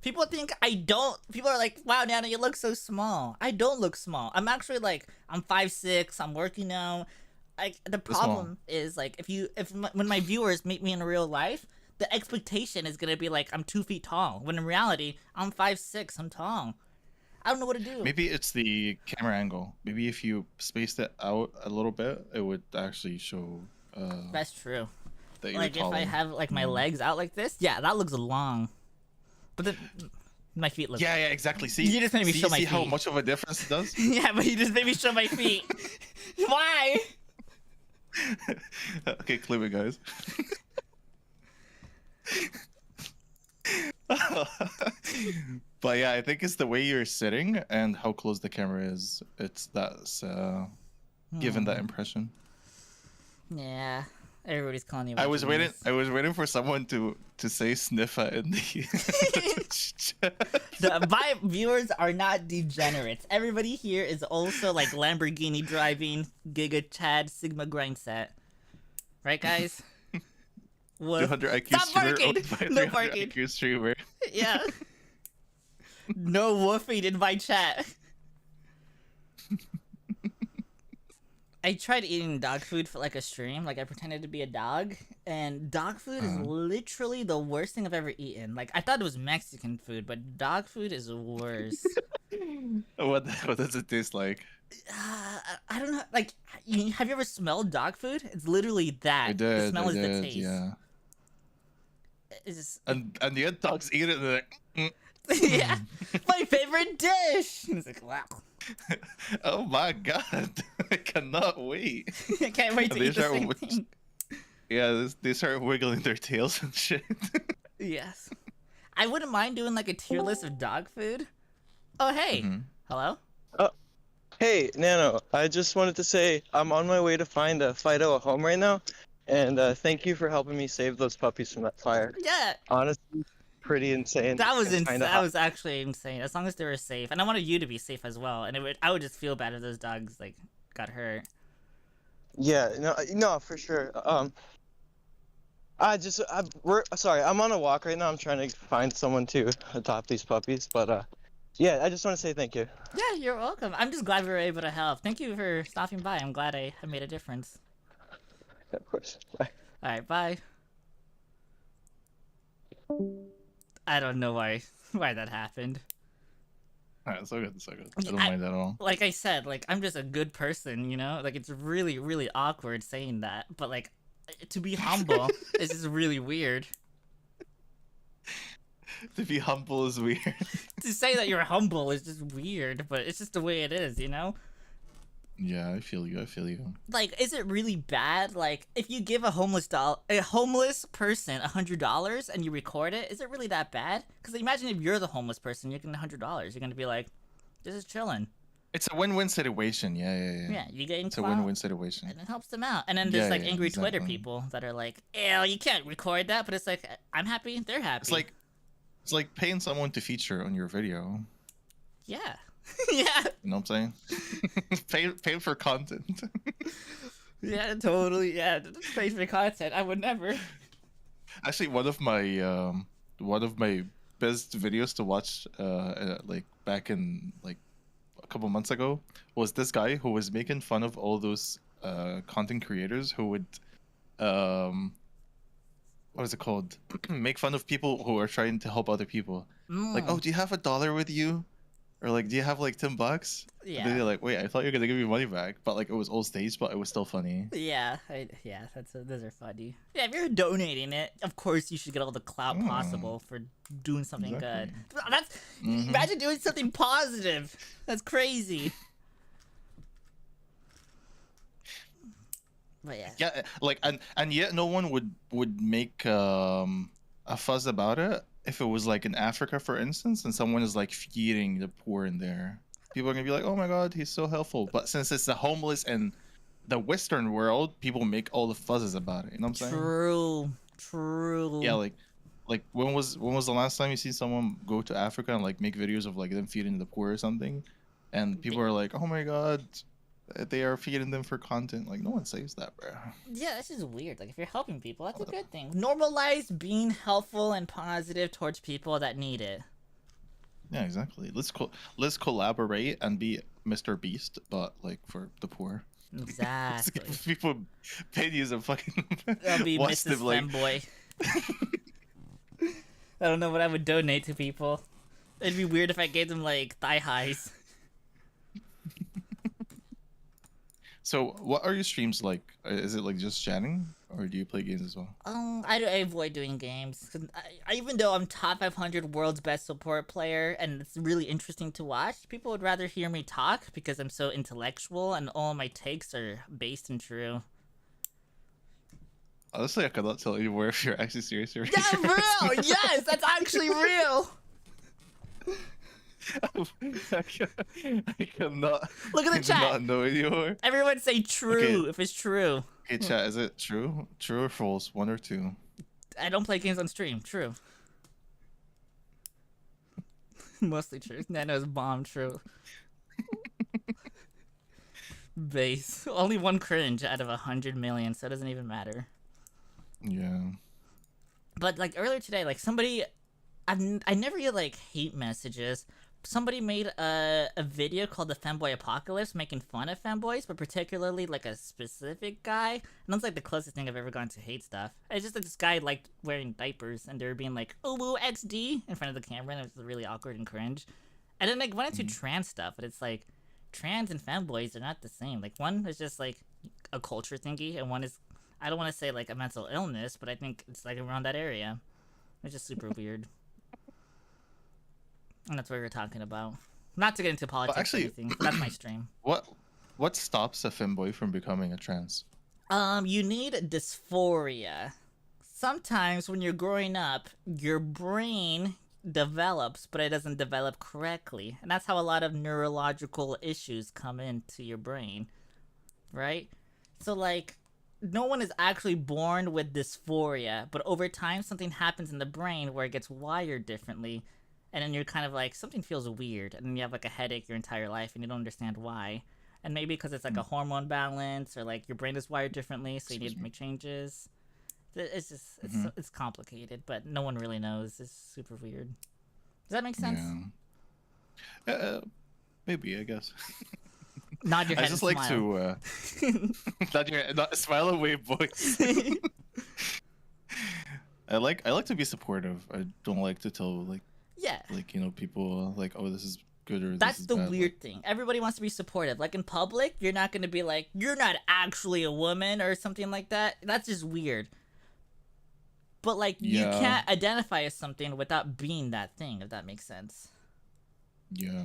People think I don't. People are like, "Wow, Nana, you look so small." I don't look small. I'm actually like, I'm 5'6". I'm working now. Like the problem is like, when my viewers meet me in real life, the expectation is gonna be like I'm 2 feet tall. When in reality, I'm 5'6". I'm tall. I don't know what to do. Maybe it's the camera angle. Maybe if you spaced it out a little bit, it would actually show. That's true. That you're Like if I taller. have like my legs out like this, yeah, that looks long. But then my feet look. Yeah, exactly. See, you just made me show my see feet. how much of a difference it does? Yeah, but you just made me show my feet. Why? Okay, clip it, guys. But yeah, I think it's the way you're sitting and how close the camera is. It's that's given that impression. Yeah, everybody's calling you. I was waiting for someone to say sniffa in the My viewers are not degenerates. Everybody here is also like Lamborghini driving, Giga Chad, Sigma grind set. Right, guys? 200 IQ Stop streamer. barking! owned by No 300 barking! IQ streamer. Yeah. No woofing in my chat. I tried eating dog food for like a stream. Like I pretended to be a dog, and dog food is literally the worst thing I've ever eaten. Like I thought it was Mexican food, but dog food is worse. What does it taste like? I don't know. Like, have you ever smelled dog food? It's literally that. I did. The smell I is did, the taste. Yeah. It's just... And the other dogs eat it and they're like, yeah, my favorite dish. And it's like, wow. Oh my god, I cannot wait. I can't wait to eat the same thing. Yeah, they start wiggling their tails and shit. Yes. I wouldn't mind doing like a tier list of dog food. Oh hey, hello. Hey, Nano, I just wanted to say I'm on my way to find Fido a home right now, and thank you for helping me save those puppies from that fire. Yeah. Honestly, pretty insane. That was and that was actually insane. As long as they were safe, and I wanted you to be safe as well. And I would just feel bad if those dogs like got hurt. Yeah, no, for sure. Sorry, I'm on a walk right now. I'm trying to find someone to adopt these puppies, but yeah, I just want to say thank you. Yeah, you're welcome. I'm just glad we were able to help. Thank you for stopping by. I'm glad I made a difference. Of course. Bye. All right, bye. I don't know why that happened. Alright, so good, so good. I don't mind that at all. Like I said, like I'm just a good person, you know? Like it's really, really awkward saying that, but like to be humble is just really weird. To be humble is weird. To say that you're humble is just weird, but it's just the way it is, you know? Yeah, I feel you. I feel you. Like, is it really bad? Like, if you give a homeless person $100 and you record it, is it really that bad? Because imagine if you're the homeless person, you're getting $100. You're gonna be like, "This is chilling." It's a win-win situation. Yeah. Yeah, you getting It's a clout, win-win situation. and it helps them out. And then there's like angry Twitter people that are like, "Ew, you can't record that." But it's like, I'm happy, they're happy. It's like paying someone to feature on your video. Yeah. Yeah. You know what I'm saying? pay for content. Yeah, totally. Yeah, pay for content. I would never. Actually, one of my best videos to watch, like back in like a couple months ago, was this guy who was making fun of all those content creators who would what is it called? Make fun of people who are trying to help other people. Like, oh, do you have $1 with you? Or like, do you have like $10? Yeah. And then they're like, wait, I thought you were gonna give me money back, but like it was all staged, but it was still funny. Yeah, those are funny. Yeah, if you're donating it, of course you should get all the clout possible for doing something good. That's imagine doing something positive. That's crazy. But yeah. Yeah, like and yet no one would make a fuss about it if it was like in Africa, for instance, and someone is like feeding the poor in there. People are gonna be like, "Oh my God, he's so helpful." But since it's the homeless and the Western world, people make all the fuzzes about it. You know what I'm saying? True. Yeah, like when was the last time you see someone go to Africa and like make videos of like them feeding the poor or something, and people are like, "Oh my God, they are feeding them for content." Like, no one says that, bro. Yeah, that's just weird. Like, if you're helping people, that's a good thing. Normalize being helpful and positive towards people that need it. Yeah, exactly. Let's collaborate and be Mr. Beast, but like for the poor. Exactly. People pay you a fucking. I'll be Mrs. Femboy. I don't know what I would donate to people. It'd be weird if I gave them like thigh highs. So, what are your streams like? Is it like just chatting, or do you play games as well? I avoid doing games. 'Cause I even though I'm top 500 world's best support player, and it's really interesting to watch, people would rather hear me talk because I'm so intellectual and all my takes are based and true. Honestly, I cannot tell anymore if you're actually serious or. Yeah, real. Yes, that's actually real. I cannot. Look at the chat. Not know anymore. Everyone say true if it's true. Okay, chat. Is it true? True or false? 1 or 2? I don't play games on stream. True. Mostly true. Nano's bomb. True. Base. Only one cringe out of 100 million, so it doesn't even matter. Yeah. But like earlier today, like somebody, I never get like hate messages. Somebody made a video called the Femboy Apocalypse, making fun of femboys, but particularly like a specific guy. And that's like the closest thing I've ever gotten to hate stuff. It's just like this guy liked wearing diapers, and they were being like, "Oh, woo, XD" in front of the camera, and it was really awkward and cringe. And then like went into trans stuff, but it's like trans and femboys are not the same. Like one is just like a culture thingy, and one is, I don't want to say like a mental illness, but I think it's like around that area. It's just super weird. And that's what we were talking about. Not to get into politics or anything, but that's my stream. What stops a femboy from becoming a trans? You need dysphoria. Sometimes when you're growing up, your brain develops, but it doesn't develop correctly. And that's how a lot of neurological issues come into your brain, right? So, like, no one is actually born with dysphoria, but over time something happens in the brain where it gets wired differently, and then you're kind of like, something feels weird, and then you have like a headache your entire life and you don't understand why. And maybe because it's like a hormone balance, or like your brain is wired differently, so you need to make changes. It's just, it's complicated, but no one really knows. It's super weird. Does that make sense? Yeah. Maybe, I guess. Nod your head I just and like smile. to not smile away, boys. I like to be supportive. I don't like to tell like people like, oh, this is good or that's this is the bad. weird thing. Everybody wants to be supportive. Like in public, you're not going to be like, you're not actually a woman or something like that. That's just weird. But like you can't identify as something without being that thing, if that makes sense. Yeah.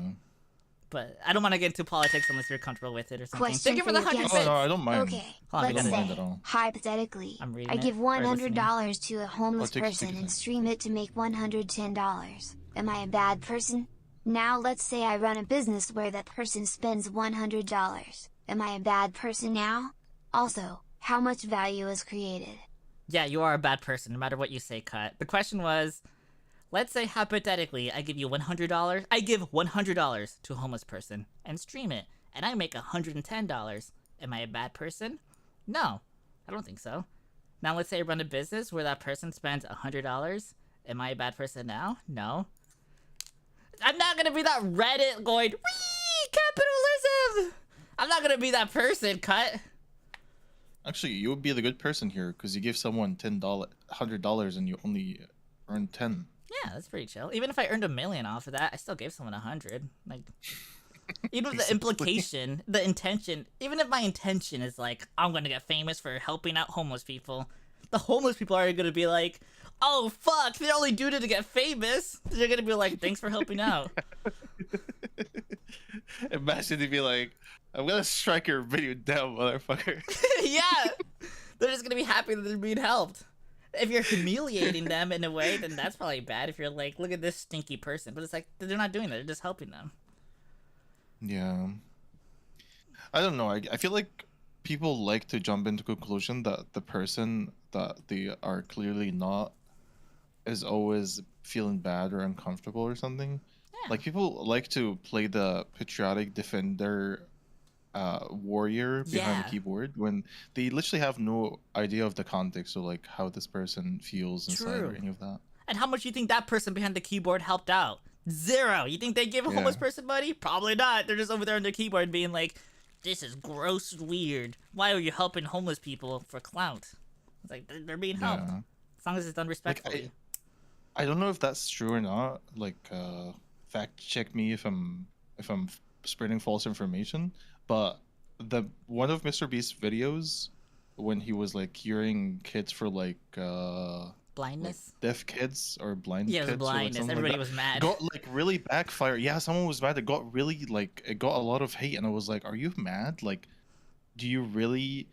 But I don't want to get into politics unless you're comfortable with it or something. Question Thank you for the for you 100 guys. bits. Oh, no, I don't mind. Okay, Hold on, let's I don't say, mind at all. hypothetically, I'm reading I it, give or listening. $100 to a homeless take person it. and stream it to make $110. Am I a bad person? Now let's say I run a business where that person spends $100. Am I a bad person now? Also, how much value is created? Yeah, you are a bad person, no matter what you say, Cut. The question was, let's say hypothetically, I give you $100. I give $100 to a homeless person and stream it, and I make $110. Am I a bad person? No, I don't think so. Now let's say I run a business where that person spends $100. Am I a bad person now? No. I'm not gonna be that Reddit going, wee, capitalism! I'm not gonna be that person, Cut. Actually, you would be the good person here because you give someone $100 and you only earn 10. Yeah, that's pretty chill. Even if I earned $1 million off of that, I still gave someone 100. Like, even with the implication, the intention, even if my intention is like, I'm gonna get famous for helping out homeless people, the homeless people are gonna be like, oh fuck, they're only doing it to get famous. They're gonna be like, thanks for helping out. Imagine they'd be like, I'm gonna strike your video down, motherfucker. Yeah, they're just gonna be happy that they're being helped. If you're humiliating them in a way, then that's probably bad. If you're like, look at this stinky person, but it's like they're not doing that; they're just helping them. Yeah. I don't know. I feel like people like to jump into conclusion that the person that they are clearly not is always feeling bad or uncomfortable or something. Yeah. Like people like to play the patriotic defender warrior behind the keyboard when they literally have no idea of the context or like how this person feels inside or any of that. And how much you think that person behind the keyboard helped out? Zero. You think they gave a homeless person money? Probably not. They're just over there on their keyboard being like, this is gross, weird. Why are you helping homeless people for clout? It's like, they're being helped. Yeah. As long as it's done respectfully. I don't know if that's true or not. Like, fact check me if I'm spreading false information. But one of Mr. Beast's videos, when he was like curing kids for like blindness, like deaf kids or blind kids. Yeah, blindness. Everybody was mad. Got like really backfired. Yeah, someone was mad. It got really like it got a lot of hate, and I was like, "Are you mad? Like, do you really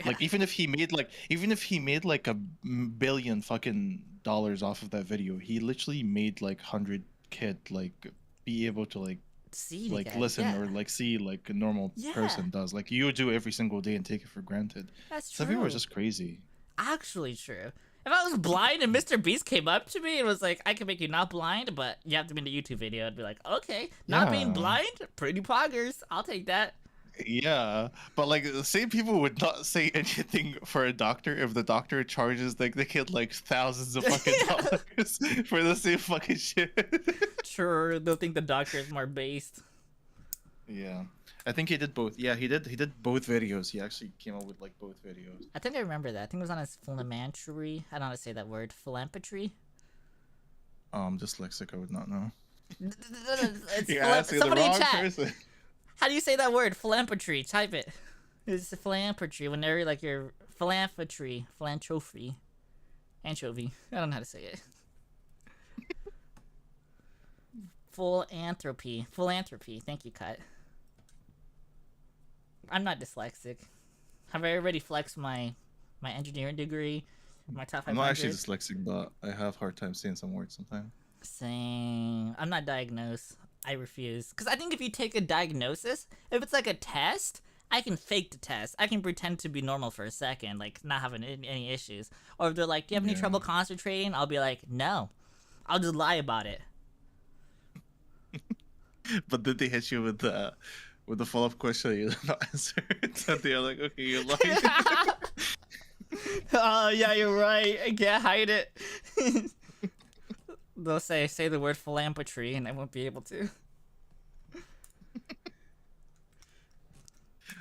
like even if he made like $1 billion fucking dollars off of that video, he literally made like 100 kid like be able to like see like again. listen or like see like a normal person does, like you do every single day and take it for granted. That's Some true. people are just crazy. Actually true. If I was blind and Mr. Beast came up to me and was like, I can make you not blind, but you have to be in the YouTube video, I'd be like, okay, not being blind, pretty poggers, I'll take that. Yeah, but like the same people would not say anything for a doctor if the doctor charges like the kid like thousands of fucking dollars for the same fucking shit. Sure, they'll think the doctor is more based. Yeah, I think he did both. Yeah, he did both videos. He actually came up with like both videos. I think I remember that. I think it was on his philanthropy. I don't know how to say that word. Philanthropy. Dyslexic. I would not know. It's somebody in chat. Person. How do you say that word? Philanthropy. Type it. It's philanthropy. When they're like your philanthropy. Anchovy. I don't know how to say it. Philanthropy. Thank you, Cut. I'm not dyslexic. Have I already flexed my engineering degree? My top 500? I'm not actually dyslexic, but I have a hard time saying some words sometimes. Saying I'm not diagnosed. I refuse. Because I think if you take a diagnosis, if it's like a test, I can fake the test. I can pretend to be normal for a second, like not having any issues. Or if they're like, do you have any trouble concentrating? I'll be like, no. I'll just lie about it. But did they hit you with the follow-up question that you did not answer? So they're like, okay, you're lying. Oh, yeah, you're right. I can't hide it. They'll say the word philanthropy and I won't be able to.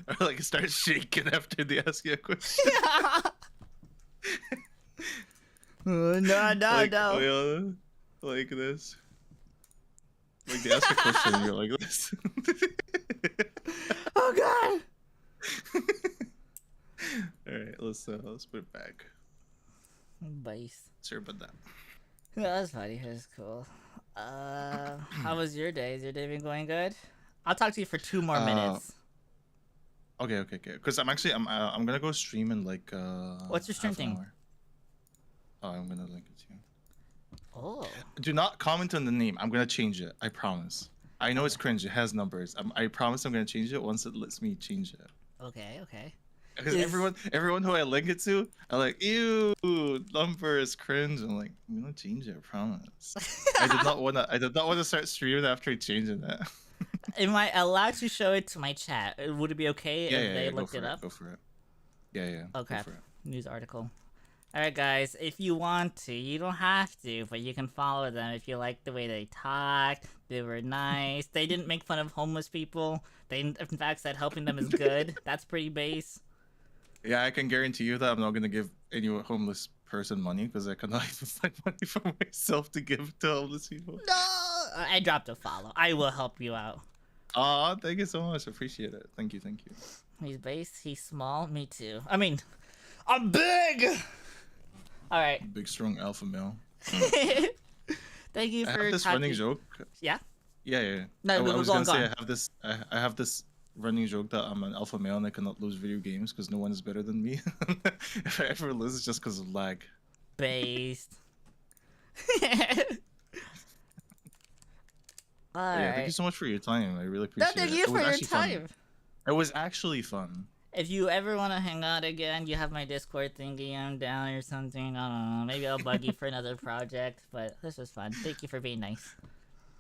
Or like start shaking after they ask you a question. No, no. Like this. Like they ask a question and you're like this. Oh god! Alright, let's put it back. Base. Sorry about that. Yeah, that's funny. That's cool. How was your day? Is your day been going good? I'll talk to you for 2 more minutes. Okay. Because I'm gonna go stream in like What's your stream thing? Oh, I'm gonna link it to you. Oh. Do not comment on the name. I'm gonna change it. I promise. I know it's cringe. It has numbers. I promise I'm gonna change it once it lets me change it. Okay. Because everyone who I link it to, I'm like, ew, numbers, cringe. I'm like, I'm gonna change it. I promise. I did not wanna start streaming after changing it. Am I allowed to show it to my chat? Would it be okay if they looked it up? Go for it. Yeah. Okay. News article. Alright guys, if you want to, you don't have to, but you can follow them if you like the way they talked. They were nice. They didn't make fun of homeless people. They in fact said helping them is good. That's pretty base. Yeah, I can guarantee you that I'm not gonna give any homeless person money because I cannot even find money for myself to give to homeless people. No! I dropped a follow. I will help you out. Aw, thank you so much. Appreciate it. Thank you. He's base, he's small, me too. I mean, I'm big! Alright. Big, strong alpha male. Thank you for I have this running joke. Yeah? Yeah. No, I was gonna say I have this running joke that I'm an alpha male and I cannot lose video games because no one is better than me. If I ever lose, it's just because of lag. Based. Yeah, thank you so much for your time. I really appreciate it. Thank you for your time. Fun. It was actually fun. If you ever want to hang out again, you have my Discord thingy. I'm down or something. I don't know. Maybe I'll bug you for another project. But this was fun. Thank you for being nice.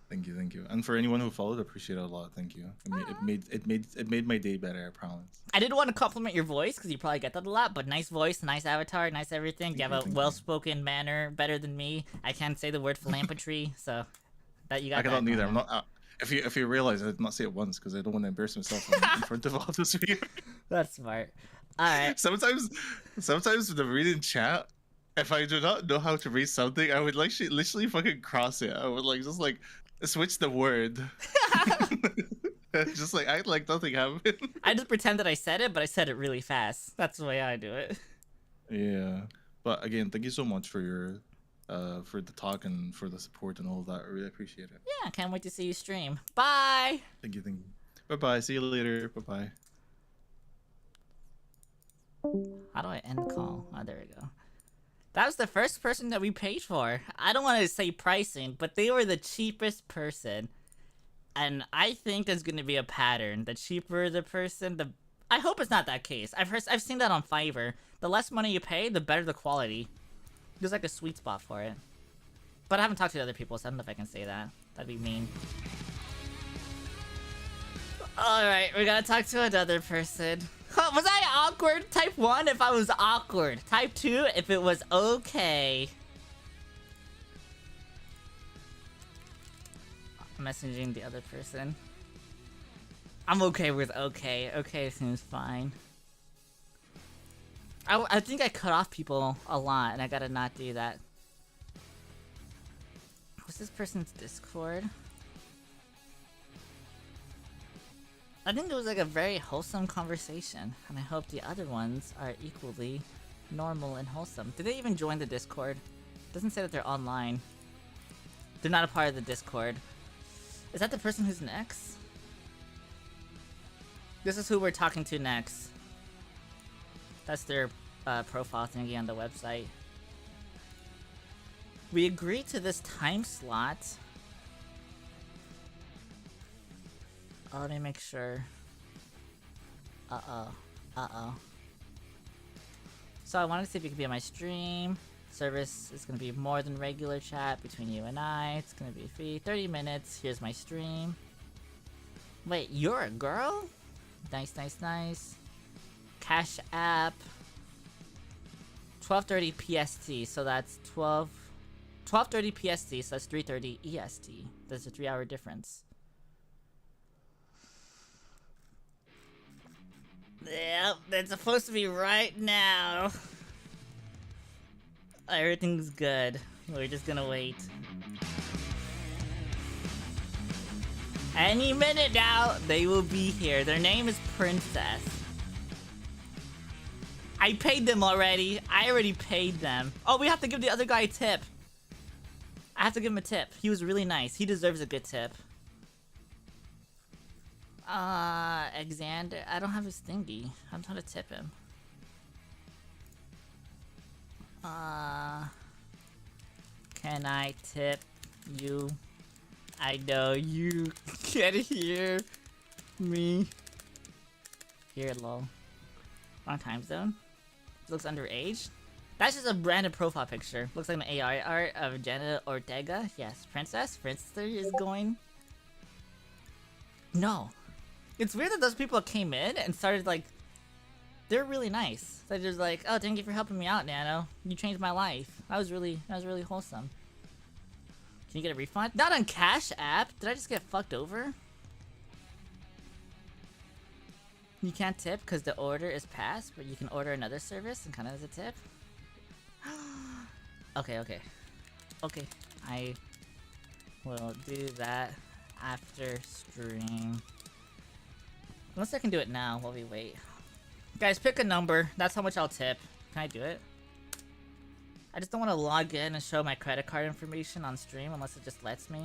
Thank you. And for anyone who followed, I appreciate it a lot. Thank you. It made my day better. I promise. I did want to compliment your voice because you probably get that a lot. But nice voice, nice avatar, nice everything. You have a well-spoken manner, better than me. I can't say the word philanthropy, so that you got. I cannot neither. I'm not. If you realize, I did not say it once because I don't want to embarrass myself in front of all those viewers. That's smart. All right. Sometimes with the reading chat, if I do not know how to read something, I would literally fucking cross it. I would just switch the word. Just act like nothing happened. I just pretend that I said it, but I said it really fast. That's the way I do it. Yeah, but again, thank you so much for your for the talk and for the support and all of that. I really appreciate it. Yeah, can't wait to see you stream. Bye. Thank you. Bye. See you later. Bye. How do I end the call? Oh, there we go. That was the first person that we paid for. I don't want to say pricing, but they were the cheapest person. And I think there's going to be a pattern. The cheaper the person, I hope it's not that case. I've seen that on Fiverr. The less money you pay, the better the quality. There's like a sweet spot for it. But I haven't talked to other people, so I don't know if I can say that. That'd be mean. Alright, we gotta talk to another person. Was I awkward? Type 1 if I was awkward. Type 2 if it was okay. I'm messaging the other person. I'm okay with okay. Okay seems fine. I think I cut off people a lot, and I gotta not do that. What's this person's Discord? I think it was like a very wholesome conversation, and I hope the other ones are equally normal and wholesome. Did they even join the Discord? It doesn't say that they're online. They're not a part of the Discord. Is that the person who's next? This is who we're talking to next. That's their profile thingy on the website. We agreed to this time slot. Oh, let me make sure. Uh-oh. So I wanted to see if you could be on my stream. Service is going to be more than regular chat between you and I. It's going to be free. 30 minutes. Here's my stream. Wait, you're a girl? Nice. Cash App. 12:30 PST. So that's 12:30 PST. So that's 3:30 EST. There's a 3-hour difference. Yep, that's supposed to be right now. Everything's good. We're just gonna wait. Any minute now, they will be here. Their name is Princess. I paid them already. I already paid them. Oh, we have to give the other guy a tip. I have to give him a tip. He was really nice. He deserves a good tip. Alexander, I don't have his thingy. I'm trying to tip him. Can I tip you? I know you can't hear me. Here, lol. Wrong time zone. Looks underage. That's just a random profile picture. Looks like an AI art of Janet Ortega. Yes, Princess. Princess is going. No. It's weird that those people came in and started like, they're really nice. They're just like, oh, thank you for helping me out, Nano. You changed my life. That was really wholesome. Can you get a refund? Not on Cash App. Did I just get fucked over? You can't tip because the order is passed, but you can order another service and kind of as a tip. Okay. I will do that after stream. Unless I can do it now while we wait. Guys, pick a number. That's how much I'll tip. Can I do it? I just don't want to log in and show my credit card information on stream unless it just lets me.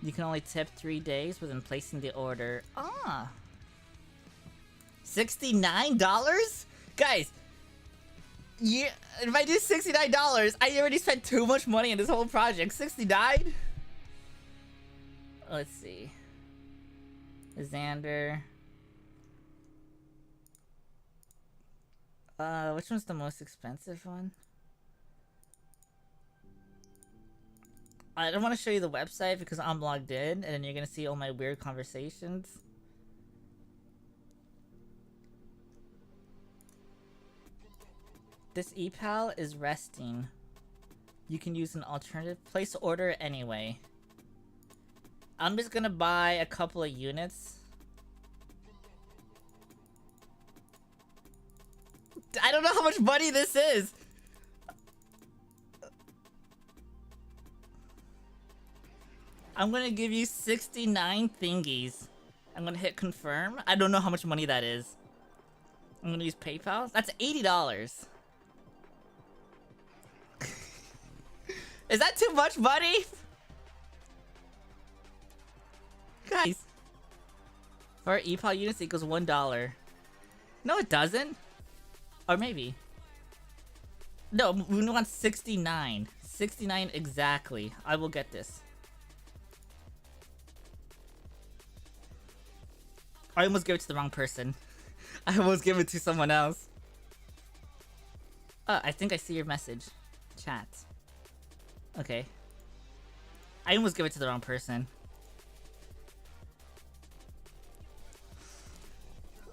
You can only tip 3 days within placing the order. Ah! $69? Guys! Yeah, if I do $69, I already spent too much money in this whole project. 69? Let's see. Xander. Which one's the most expensive one? I don't want to show you the website because I'm logged in, and then you're gonna see all my weird conversations. This ePal is resting. You can use an alternative. Place order anyway. I'm just gonna buy a couple of units. I don't know how much money this is! I'm gonna give you 69 thingies. I'm gonna hit confirm. I don't know how much money that is. I'm gonna use PayPal. That's $80. Is that too much money? Guys. For ePal units equals $1. No, it doesn't. Or maybe. No, we want 69. 69 exactly. I will get this. I almost gave it to the wrong person. I almost gave it to someone else. Oh, I think I see your message. Chat. Okay. I almost gave it to the wrong person.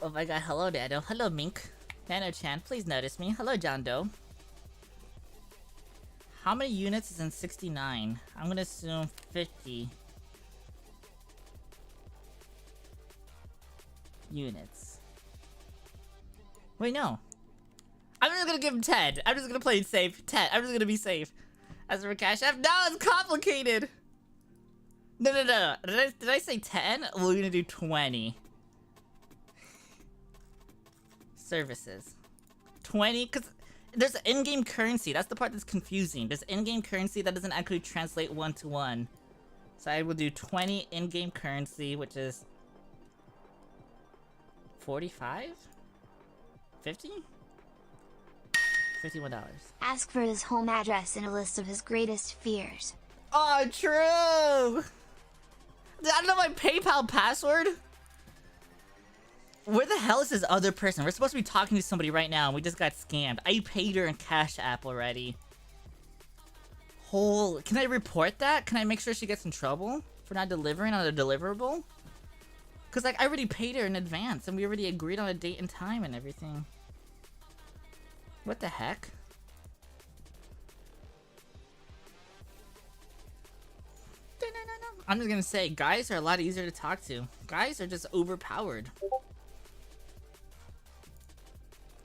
Oh my god, hello Nano. Hello Mink. Nano-chan, please notice me. Hello John Doe. How many units is in 69? I'm gonna assume 50 units. Wait, no. I'm just gonna give him 10. I'm just gonna play it safe. 10. I'm just gonna be safe. As for Cash App, now it's complicated. No. Did I say 10? We're gonna do 20. Services. 20, because there's in-game currency. That's the part that's confusing. There's in-game currency that doesn't actually translate one-to-one. So I will do 20 in-game currency, which is 45? 50? $51. Ask for his home address and a list of his greatest fears. Oh, true! I don't know my PayPal password. Where the hell is this other person? We're supposed to be talking to somebody right now and we just got scammed. I paid her in Cash App already. Can I report that? Can I make sure she gets in trouble for not delivering on a deliverable? Cause like I already paid her in advance and we already agreed on a date and time and everything. What the heck? I'm just gonna say, guys are a lot easier to talk to. Guys are just overpowered.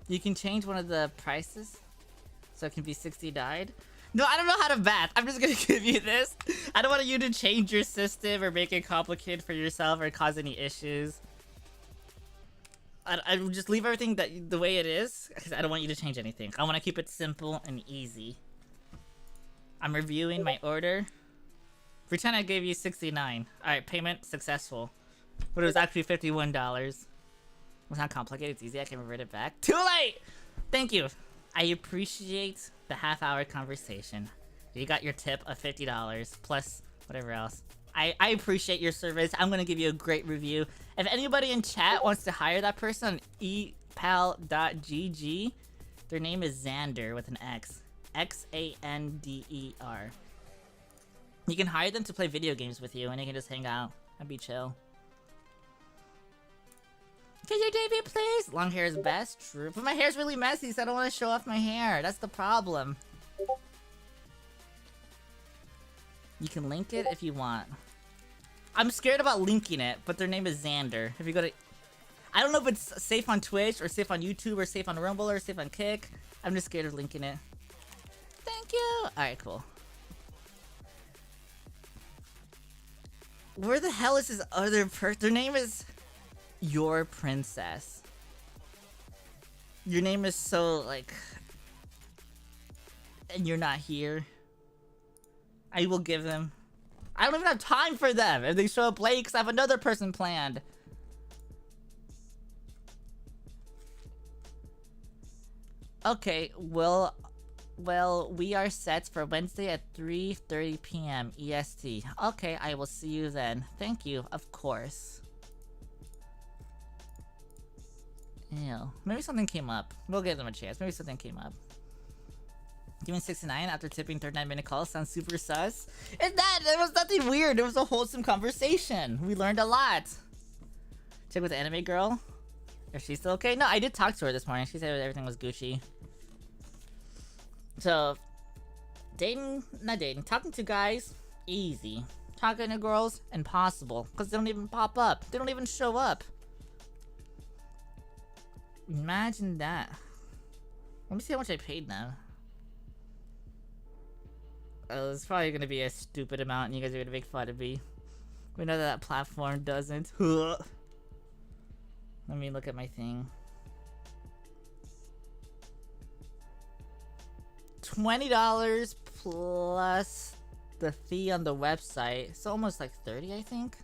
You can change one of the prices, so it can be 60 died. No, I don't know how to math. I'm just gonna give you this. I don't want you to change your system or make it complicated for yourself or cause any issues. I would just leave everything the way it is, because I don't want you to change anything. I want to keep it simple and easy. I'm reviewing my order. Pretend I gave you 69. Alright, payment successful. But it was actually $51. It's not complicated, it's easy, I can revert it back. Too late! Thank you. I appreciate the half-hour conversation. You got your tip of $50, plus whatever else. I appreciate your service. I'm gonna give you a great review. If anybody in chat wants to hire that person on epal.gg, their name is Xander with an X. Xander. You can hire them to play video games with you and they can just hang out and be chill. Can you debut, please? Long hair is best, true. But my hair's really messy, so I don't want to show off my hair. That's the problem. You can link it if you want. I'm scared about linking it, but their name is Xander. If you go to... I don't know if it's safe on Twitch, or safe on YouTube, or safe on Rumble, or safe on Kick. I'm just scared of linking it. Thank you! Alright, cool. Where the hell is this other person? Their name is... Your Princess. Your name is so, like... And you're not here. I will give them... I don't even have time for them if they show up late because I have another person planned. Okay, well, we are set for Wednesday at 3:30 p.m. EST. Okay, I will see you then. Thank you, of course. Ew. Maybe something came up. We'll give them a chance. Maybe something came up. Giving 69 after tipping 39-minute call sounds super sus. It's not. It was nothing weird. It was a wholesome conversation. We learned a lot. Check with the anime girl. Is she still okay? No, I did talk to her this morning. She said everything was Gucci. So, talking to guys, easy. Talking to girls, impossible. Because they don't even pop up. They don't even show up. Imagine that. Let me see how much I paid them. Oh, it's probably gonna be a stupid amount and you guys are gonna make fun of me. We know that platform doesn't. Let me look at my thing. $20 plus the fee on the website. It's almost like 30, I think.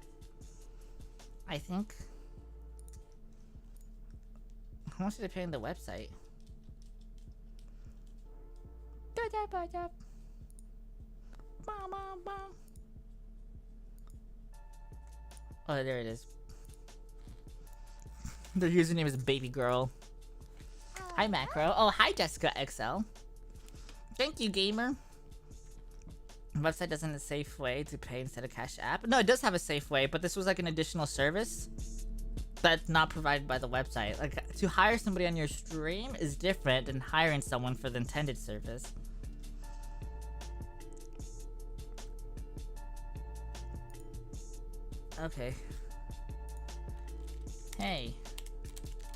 How much did I pay on the website? Oh, there it is. Their username is Baby Girl. Hi, Macro. Oh, hi, Jessica XL. Thank you, gamer. The website doesn't have a safe way to pay instead of Cash App. No, it does have a safe way, but this was like an additional service that's not provided by the website. Like, to hire somebody on your stream is different than hiring someone for the intended service. Okay. Hey,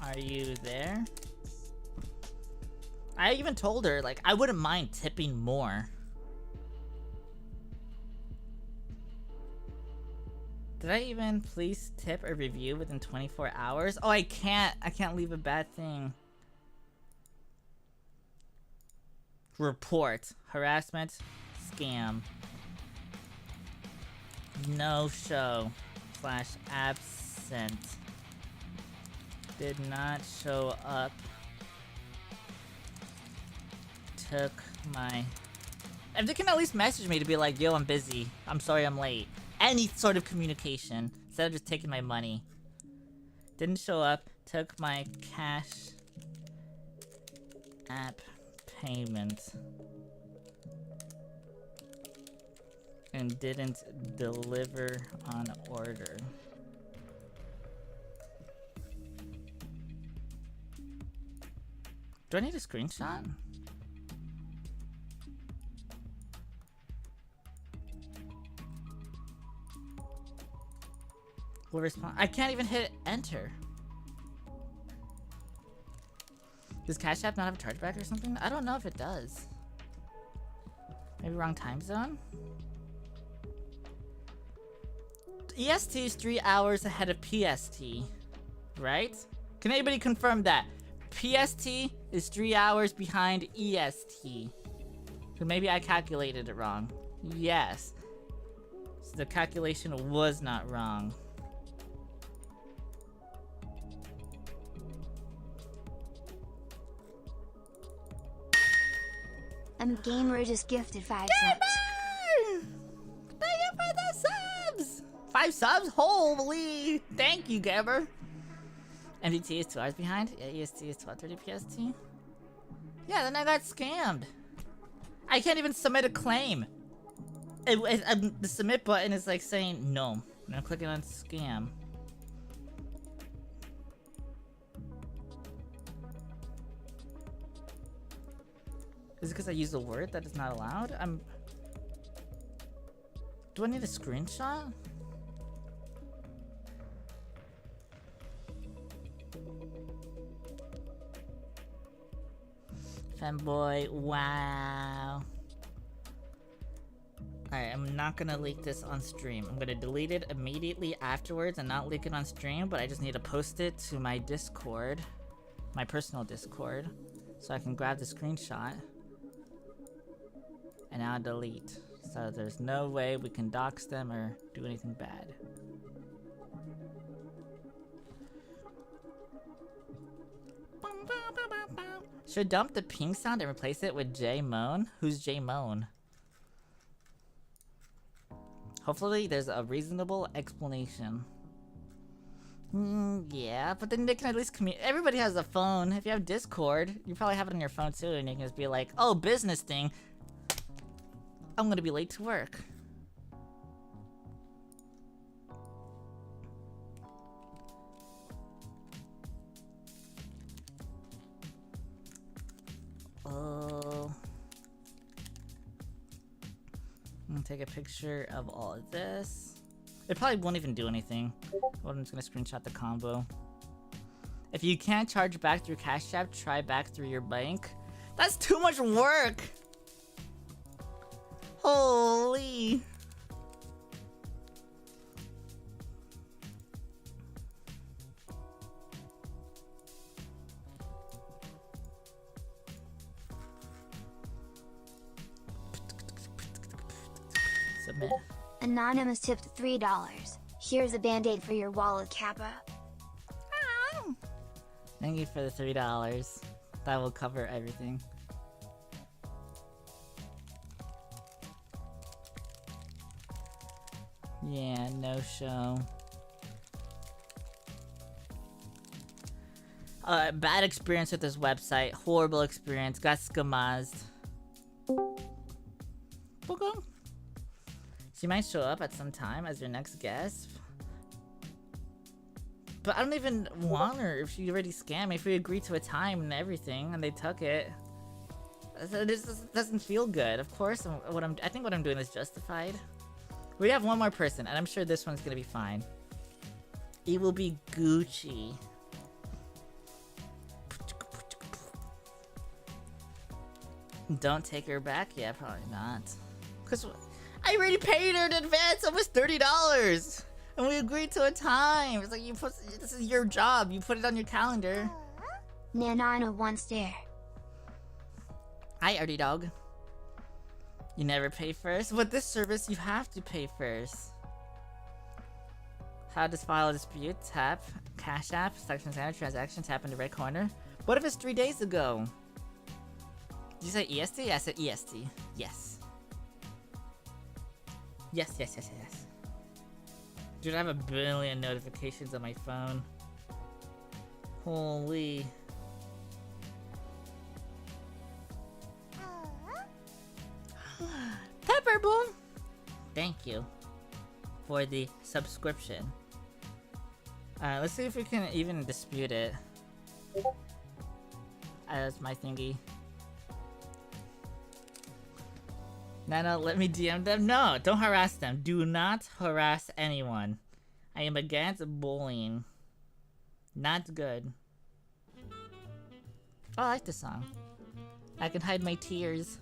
are you there? I even told her, like, I wouldn't mind tipping more. Did I even please tip a review within 24 hours? Oh, I can't leave a bad thing. Report. Harassment. Scam. No show. / absent. Did not show up. took my... If they can at least message me to be like, yo, I'm busy. I'm sorry I'm late. Any sort of communication. Instead of just taking my money. Didn't show up. Took my Cash App payment. And didn't deliver on order. Do I need a screenshot? Will respond. I can't even hit enter. Does Cash App not have a chargeback or something? I don't know if it does. Maybe wrong time zone? EST is 3 hours ahead of PST, right? Can anybody confirm that? PST is 3 hours behind EST. So maybe I calculated it wrong. Yes. So the calculation was not wrong. Gamer just gifted 5 subs. Thank you for the subs! 5 subs? Holy! Thank you, Gamer. MDT is 2 hours behind. Yeah, EST is 12:30 PST. Yeah, then I got scammed. I can't even submit a claim. The submit button is like saying no. And I'm clicking on scam. Is it because I used a word that is not allowed? Do I need a screenshot? Femboy, wow. Alright, I'm not gonna leak this on stream. I'm gonna delete it immediately afterwards and not leak it on stream, but I just need to post it to my Discord. My personal Discord. So I can grab the screenshot. And now delete. So there's no way we can dox them or do anything bad. Should dump the ping sound and replace it with J Moan? Who's J Moan? Hopefully there's a reasonable explanation. Yeah, but then they can at least communicate. Everybody has a phone. If you have Discord, you probably have it on your phone too, and you can just be like, oh, business thing. I'm gonna be late to work. Oh. I'm gonna take a picture of all of this. It probably won't even do anything. Well, I'm just gonna screenshot the combo. If you can't charge back through Cash App, try back through your bank. That's too much work! Holy! Submit. Anonymous tipped $3. Here's a band-aid for your wallet, Kappa. Oh. Thank you for the $3. That will cover everything. Yeah, no show. Bad experience with this website. Horrible experience. Got scammed. Okay. She might show up at some time as your next guest. But I don't even want her if she already scammed me. If we agreed to a time and everything and they took it. This doesn't feel good. Of course, I think what I'm doing is justified. We have one more person, and I'm sure this one's gonna be fine. It will be Gucci. Don't take her back? Yeah, probably not. Because I already paid her in advance almost $30! And we agreed to a time! It's like, this is your job, you put it on your calendar. Nanana one stare. Hi, Artie Dog. You never pay first? With this service, you have to pay first. How to file a dispute? Tap Cash App, section standard transaction, tap in the right corner. What if it's 3 days ago? Did you say EST? Yeah, I said EST. Yes. Yes. Dude, I have a billion notifications on my phone. Holy. Pepper Boom! Thank you for the subscription. Let's see if we can even dispute it. That's my thingy. Nano, let me DM them? No, don't harass them. Do not harass anyone. I am against bullying. Not good. Oh, I like this song. I can hide my tears.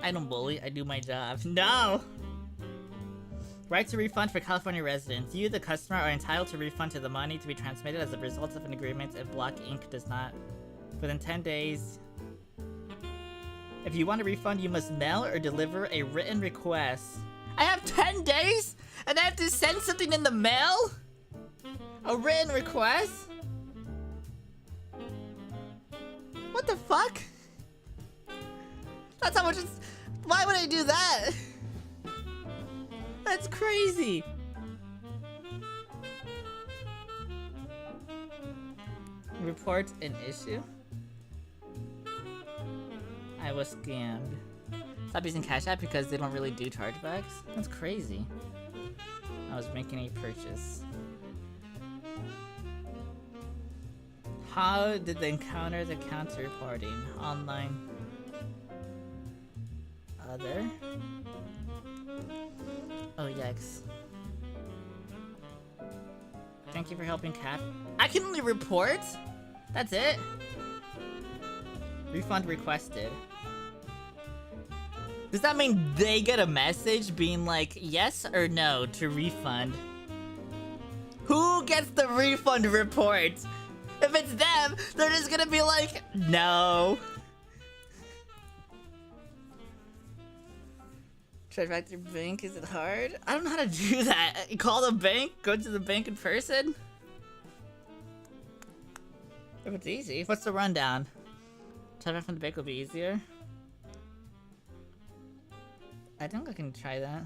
I don't bully, I do my job. No! Right to refund for California residents. You, the customer, are entitled to refund to the money to be transmitted as a result of an agreement if Block Inc. does not. Within 10 days. If you want a refund, you must mail or deliver a written request. I have 10 days? And I have to send something in the mail? A written request? What the fuck? That's how much it's... Why would I do that? That's crazy. Report an issue? I was scammed. Stop using Cash App because they don't really do chargebacks? That's crazy. I was making a purchase. How did they encounter the counterparty? Online. Other? Oh, yikes. Thank you for helping, Cap. I can only report? That's it? Refund requested. Does that mean they get a message being like, yes or no to refund? Who gets the refund report? If it's them, they're just gonna be like, no. Try back to your bank, is it hard? I don't know how to do that. You call the bank, go to the bank in person? If it's easy, what's the rundown? Try back from the bank will be easier. I think I can try that.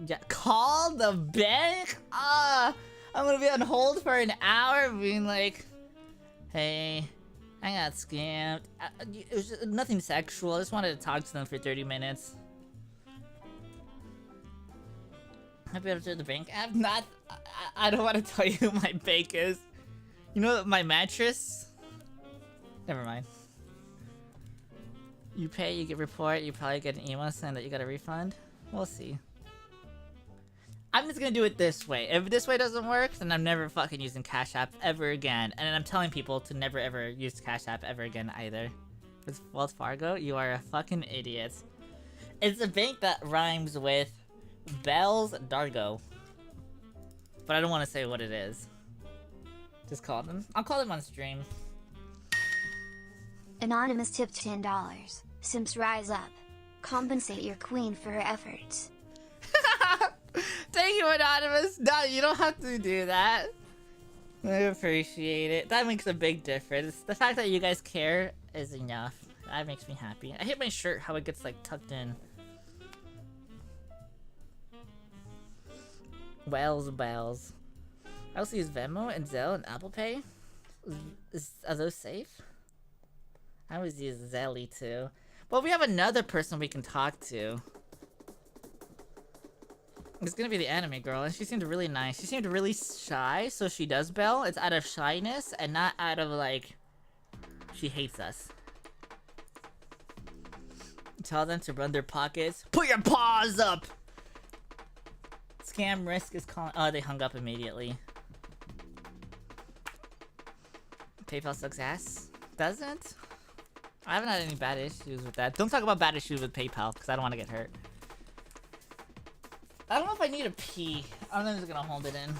Yeah, call the bank? I'm gonna be on hold for an hour being like, hey, I got scammed. It was just nothing sexual. I just wanted to talk to them for 30 minutes. Have you ever tried the bank app? Not. I don't want to tell you who my bank is. You know my mattress? Never mind. You pay, you get report, you probably get an email saying that you got a refund. We'll see. I'm just gonna do it this way. If this way doesn't work, then I'm never fucking using Cash App ever again. And I'm telling people to never ever use Cash App ever again either. With Wells Fargo, you are a fucking idiot. It's a bank that rhymes with Bells Dargo. But I don't want to say what it is. Just call them. I'll call them on stream. Anonymous tipped $10. Simps rise up. Compensate your queen for her efforts. Thank you, Anonymous. No, you don't have to do that. I appreciate it. That makes a big difference. The fact that you guys care is enough. That makes me happy. I hate my shirt, how it gets like tucked in. Wells bells. I also use Venmo and Zelle and Apple Pay. Are those safe? I always use Zelly too. Well, we have another person we can talk to. It's gonna be the anime girl, and she seemed really nice. She seemed really shy, so she does bell. It's out of shyness and not out of like, she hates us. Tell them to run their pockets. Put your paws up! Scam risk is calling. Oh, they hung up immediately. PayPal sucks ass. Doesn't? I haven't had any bad issues with that. Don't talk about bad issues with PayPal, because I don't want to get hurt. I don't know if I need a pee. I'm just gonna hold it in.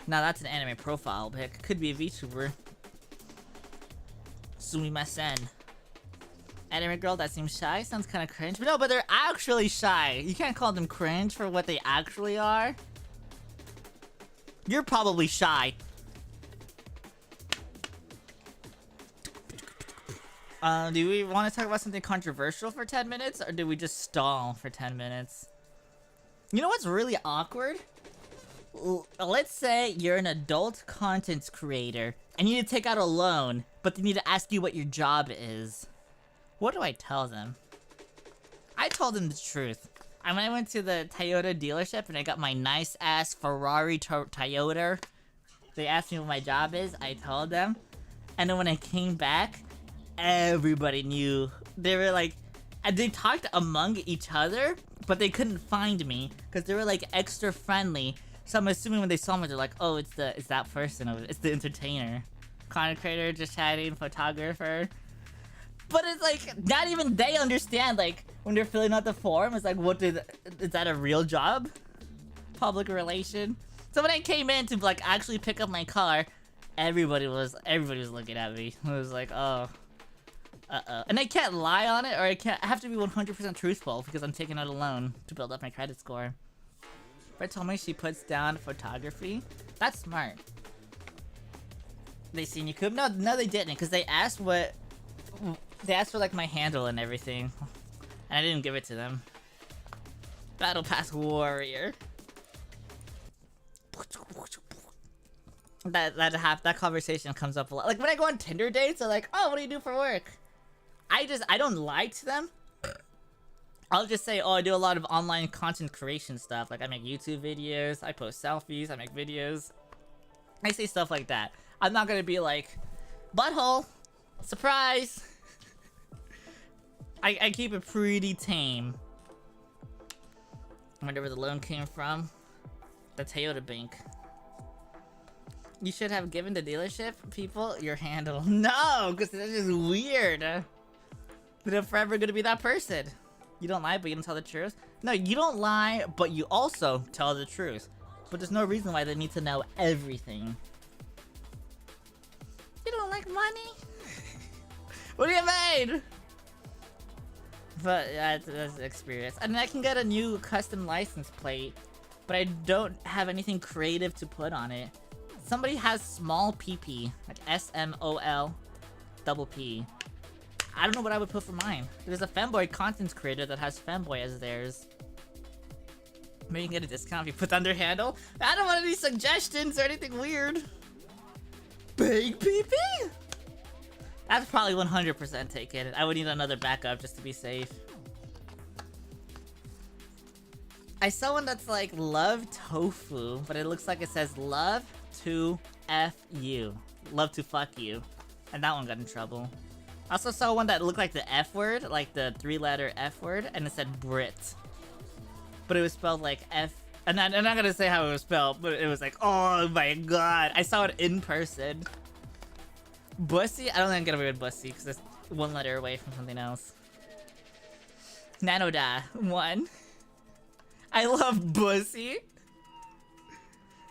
Now that's an anime profile pic. Could be a VTuber. Sumimasen. Anime girl that seems shy sounds kind of cringe. But no, but they're actually shy. You can't call them cringe for what they actually are. You're probably shy. Do we want to talk about something controversial for 10 minutes? Or do we just stall for 10 minutes? You know what's really awkward? Let's say you're an adult content creator and you need to take out a loan, but they need to ask you what your job is. What do I tell them? I told them the truth. When I went to the Toyota dealership and I got my nice ass Ferrari Toyota, they asked me what my job is, I told them. And then when I came back, everybody knew. They were like, and they talked among each other, but they couldn't find me because they were like extra friendly. So I'm assuming when they saw me, they're like, oh, it's that person, it's the entertainer. Content creator, just chatting, photographer. But it's like, not even they understand, like, when they're filling out the form, it's like, is that a real job? Public relation? So when I came in to, like, actually pick up my car, everybody was looking at me. It was like, oh, uh-oh. And I can't lie on it, or I have to be 100% truthful, because I'm taking out a loan to build up my credit score. Brett told me she puts down photography. That's smart. They seen you, Coop? No, they didn't, because they asked for like my handle and everything, and I didn't give it to them. Battle Pass Warrior. That conversation comes up a lot. Like when I go on Tinder dates, they're like, "Oh, what do you do for work?" I don't lie to them. I'll just say, "Oh, I do a lot of online content creation stuff. Like I make YouTube videos, I post selfies, I make videos." I say stuff like that. I'm not gonna be like, "Butthole, surprise." I keep it pretty tame. I wonder where the loan came from. The Toyota Bank. You should have given the dealership people your handle. No, because that's just weird. They're forever gonna be that person. You don't lie, but you don't tell the truth. No, you don't lie, but you also tell the truth. But there's no reason why they need to know everything. You don't like money? What do you mean? But that's experience. And I can get a new custom license plate, but I don't have anything creative to put on it. Somebody has small PP, like SMOL double P. I don't know what I would put for mine. There's a Femboy content creator that has Femboy as theirs. Maybe you can get a discount if you put down their handle. I don't want any suggestions or anything weird. Big PP? That's probably 100% taken. I would need another backup just to be safe. I saw one that's like love tofu, but it looks like it says love to F you. Love to fuck you. And that one got in trouble. I also saw one that looked like the F word, like the 3-letter F word, and it said Brit. But it was spelled like F. And I'm not gonna say how it was spelled, but it was like, oh my god. I saw it in person. Bussy? I don't think I'm gonna read Bussy because it's one letter away from something else. Nanoda, 1. I love Bussy.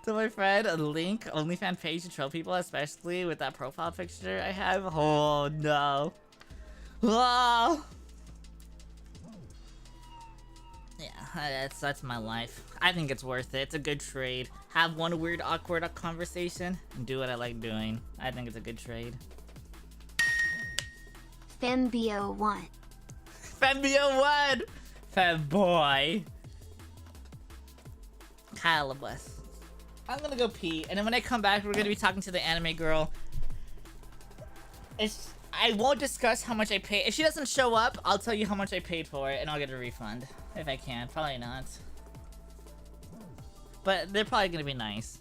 To my friend, a link OnlyFans page to troll people, especially with that profile picture I have. Oh no. Oh. Yeah, that's my life. I think it's worth it. It's a good trade. Have one weird, awkward conversation and do what I like doing. I think it's a good trade. Fembio1. Fembio1! Femboy. Calibus. I'm gonna go pee, and then when I come back, we're gonna be talking to the anime girl. I won't discuss how much I paid. If she doesn't show up, I'll tell you how much I paid for it, and I'll get a refund. If I can. Probably not. But they're probably gonna be nice.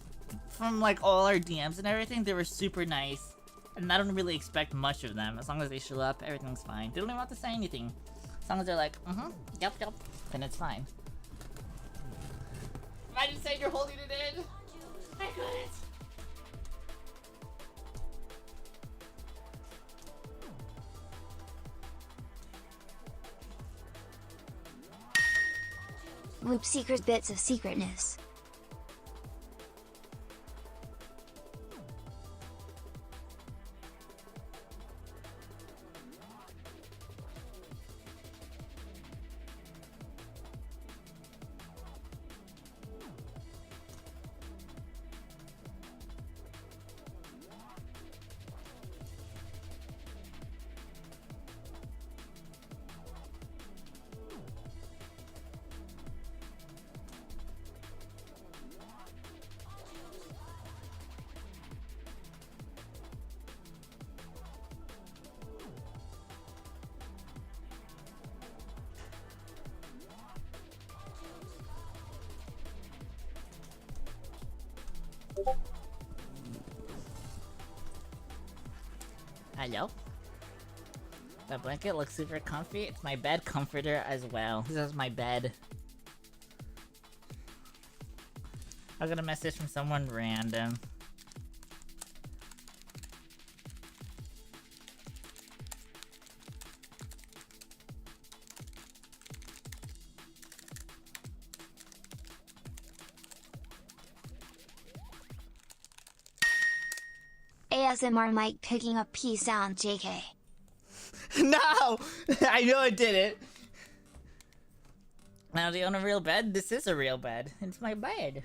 From like all our DMs and everything, they were super nice. And I don't really expect much of them. As long as they show up, everything's fine. They don't even have to say anything. As long as they're like, yep, then it's fine. Imagine saying you're holding it in. I couldn't. Loop Seeker's Bits of Secretness. Hello? That blanket looks super comfy. It's my bed comforter as well. This is my bed. I got a message from someone random. ASMR mic picking up P sound, JK. No! I know I did it. Now do you own a real bed? This is a real bed. It's my bed.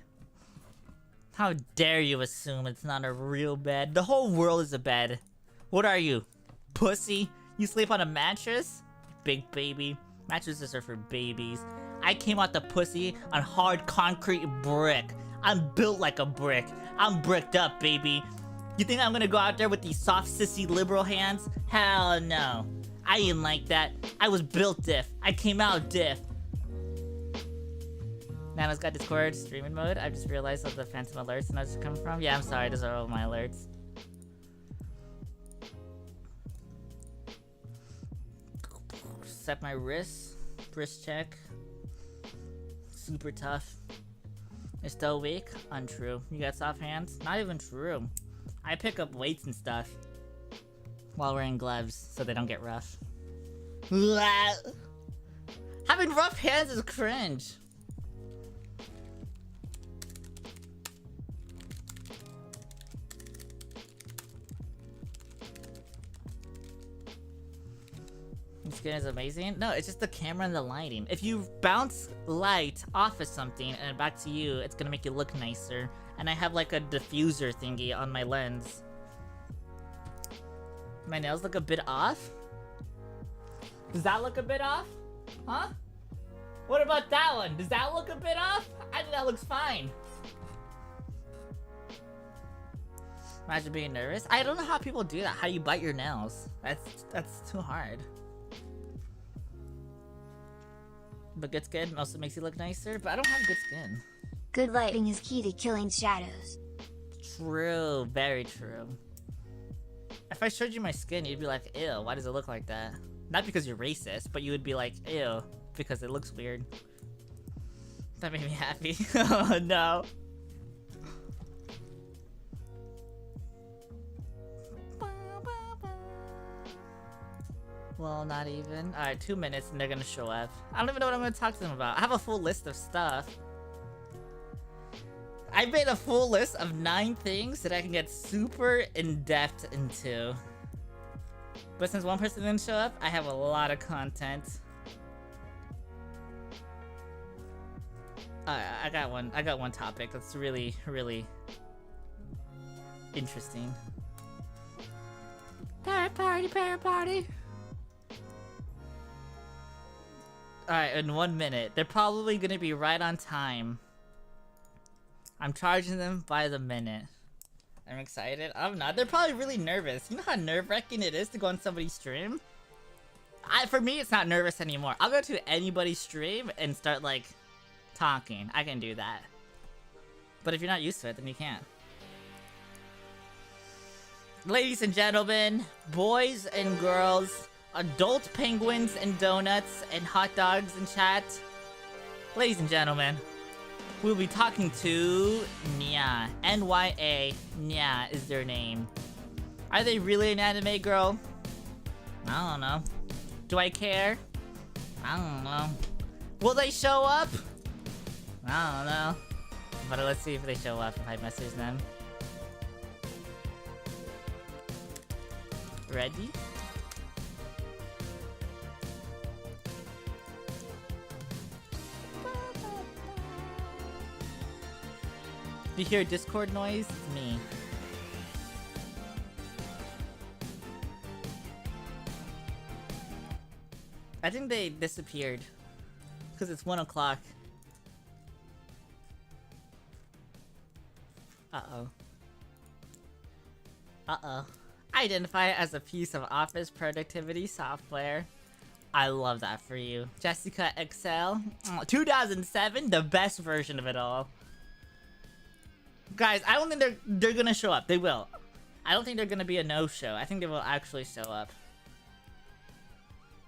How dare you assume it's not a real bed? The whole world is a bed. What are you? Pussy? You sleep on a mattress? Big baby. Mattresses are for babies. I came out the pussy on hard concrete brick. I'm built like a brick. I'm bricked up, baby. You think I'm gonna go out there with these soft, sissy, liberal hands? Hell no. I ain't like that. I was built diff. I came out diff. Nano's got Discord streaming mode. I just realized that the phantom alerts and that's coming from. Yeah, I'm sorry. Those are all my alerts. Set my wrist. Wrist check. Super tough. You're still weak? Untrue. You got soft hands? Not even true. I pick up weights and stuff while wearing gloves so they don't get rough. Having rough hands is cringe. This skin is amazing. No, it's just the camera and the lighting. If you bounce light off of something and back to you, it's gonna make you look nicer. And I have like a diffuser thingy on my lens. My nails look a bit off? Does that look a bit off? Huh? What about that one? Does that look a bit off? I think that looks fine. Imagine being nervous. I don't know how people do that. How you bite your nails. That's too hard. But good skin also makes you look nicer, but I don't have good skin. Good lighting is key to killing shadows. True, very true. If I showed you my skin, you'd be like, ew, why does it look like that? Not because you're racist, but you would be like, ew, because it looks weird. That made me happy. Oh no. Well, not even. Alright, 2 minutes and they're gonna show up. I don't even know what I'm gonna talk to them about. I have a full list of stuff. I made a full list of 9 things that I can get super in-depth into. But since one person didn't show up, I have a lot of content. I got one topic that's really, really interesting. Parrot party, parrot party. Alright, in 1 minute. They're probably gonna be right on time. I'm charging them by the minute. I'm excited. I'm not. They're probably really nervous. You know how nerve-wracking it is to go on somebody's stream? For me, it's not nervous anymore. I'll go to anybody's stream and start, like, talking. I can do that. But if you're not used to it, then you can't. Ladies and gentlemen, boys and girls, adult penguins and donuts and hot dogs in chat. Ladies and gentlemen, we'll be talking to Nya. N-Y-A. Nya is their name. Are they really an anime girl? I don't know. Do I care? I don't know. Will they show up? I don't know. But let's see if they show up if I message them. Ready? If you hear Discord noise, it's me. I think they disappeared. Because it's 1 o'clock. Uh-oh. Uh-oh. Identify it as a piece of office productivity software. I love that for you. Jessica Excel. 2007, the best version of it all. Guys, I don't think they're gonna show up. They will. I don't think they're gonna be a no-show. I think they will actually show up.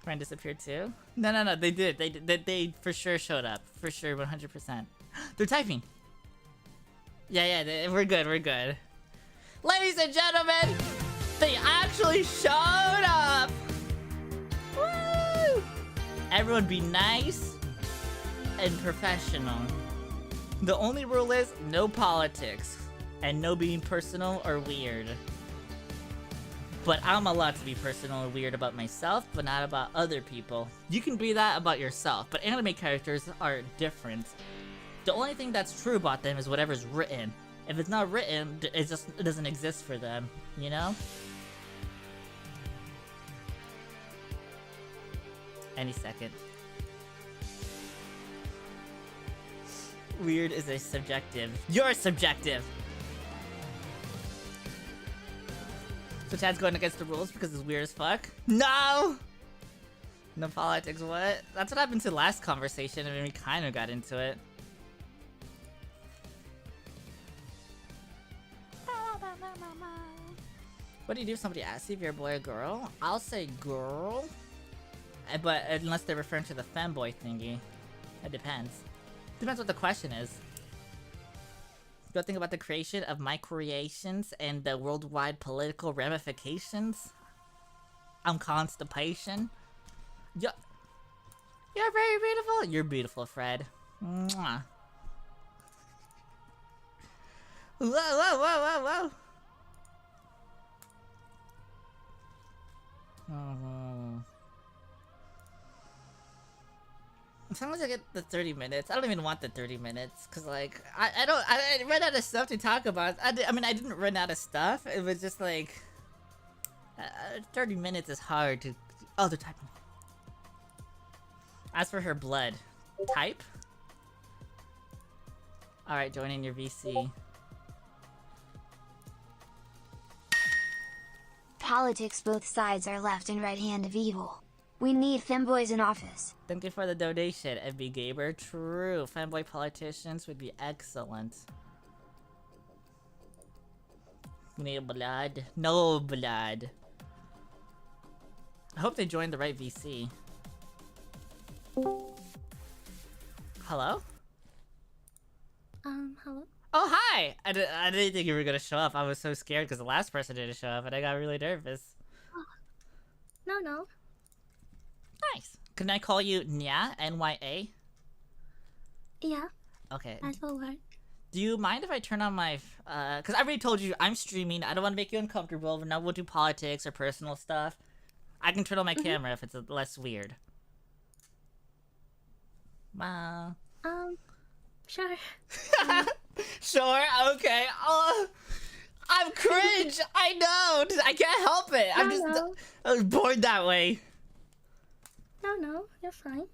Friend disappeared too? No. They did. They for sure showed up. For sure, 100%. They're typing. Yeah. We're good. Ladies and gentlemen, they actually showed up. Woo! Everyone be nice and professional. The only rule is no politics and no being personal or weird. But I'm allowed to be personal or weird about myself, but not about other people. You can be that about yourself, but anime characters are different. The only thing that's true about them is whatever's written. If it's not written, it doesn't exist for them, you know? Any second. Weird is a subjective. You're subjective! So Chad's going against the rules because it's weird as fuck? No! No politics, what? That's what happened to the last conversation and we kind of got into it. What do you do if somebody asks you if you're a boy or girl? I'll say girl. But unless they're referring to the femboy thingy. It depends. Depends what the question is. Do I think about the creation of my creations and the worldwide political ramifications? I'm constipation. You're very beautiful. You're beautiful, Fred. Mwah. Whoa. Oh. Sometimes I get the 30 minutes. I don't even want the 30 minutes because, like, I ran out of stuff to talk about. I mean, I didn't run out of stuff. It was just like 30 minutes is hard to. Oh, they're typing. As for her blood, type. All right, joining your VC. Politics, both sides are left and right hand of evil. We need femboys in office. Thank you for the donation, FB Gamer. True, fanboy politicians would be excellent. We need blood. No blood. I hope they joined the right VC. Hello? Hello? Oh, hi! I didn't think you were gonna show up. I was so scared because the last person didn't show up and I got really nervous. No. Nice. Can I call you Nya? N-Y-A? Yeah. Okay. That will work. Do you mind if I turn on my... because I already told you I'm streaming. I don't want to make you uncomfortable. But now we'll do politics or personal stuff. I can turn on my camera if it's less weird. Wow. Sure. Sure, okay. I'm cringe. I know. I can't help it. I was born that way. No, you're fine.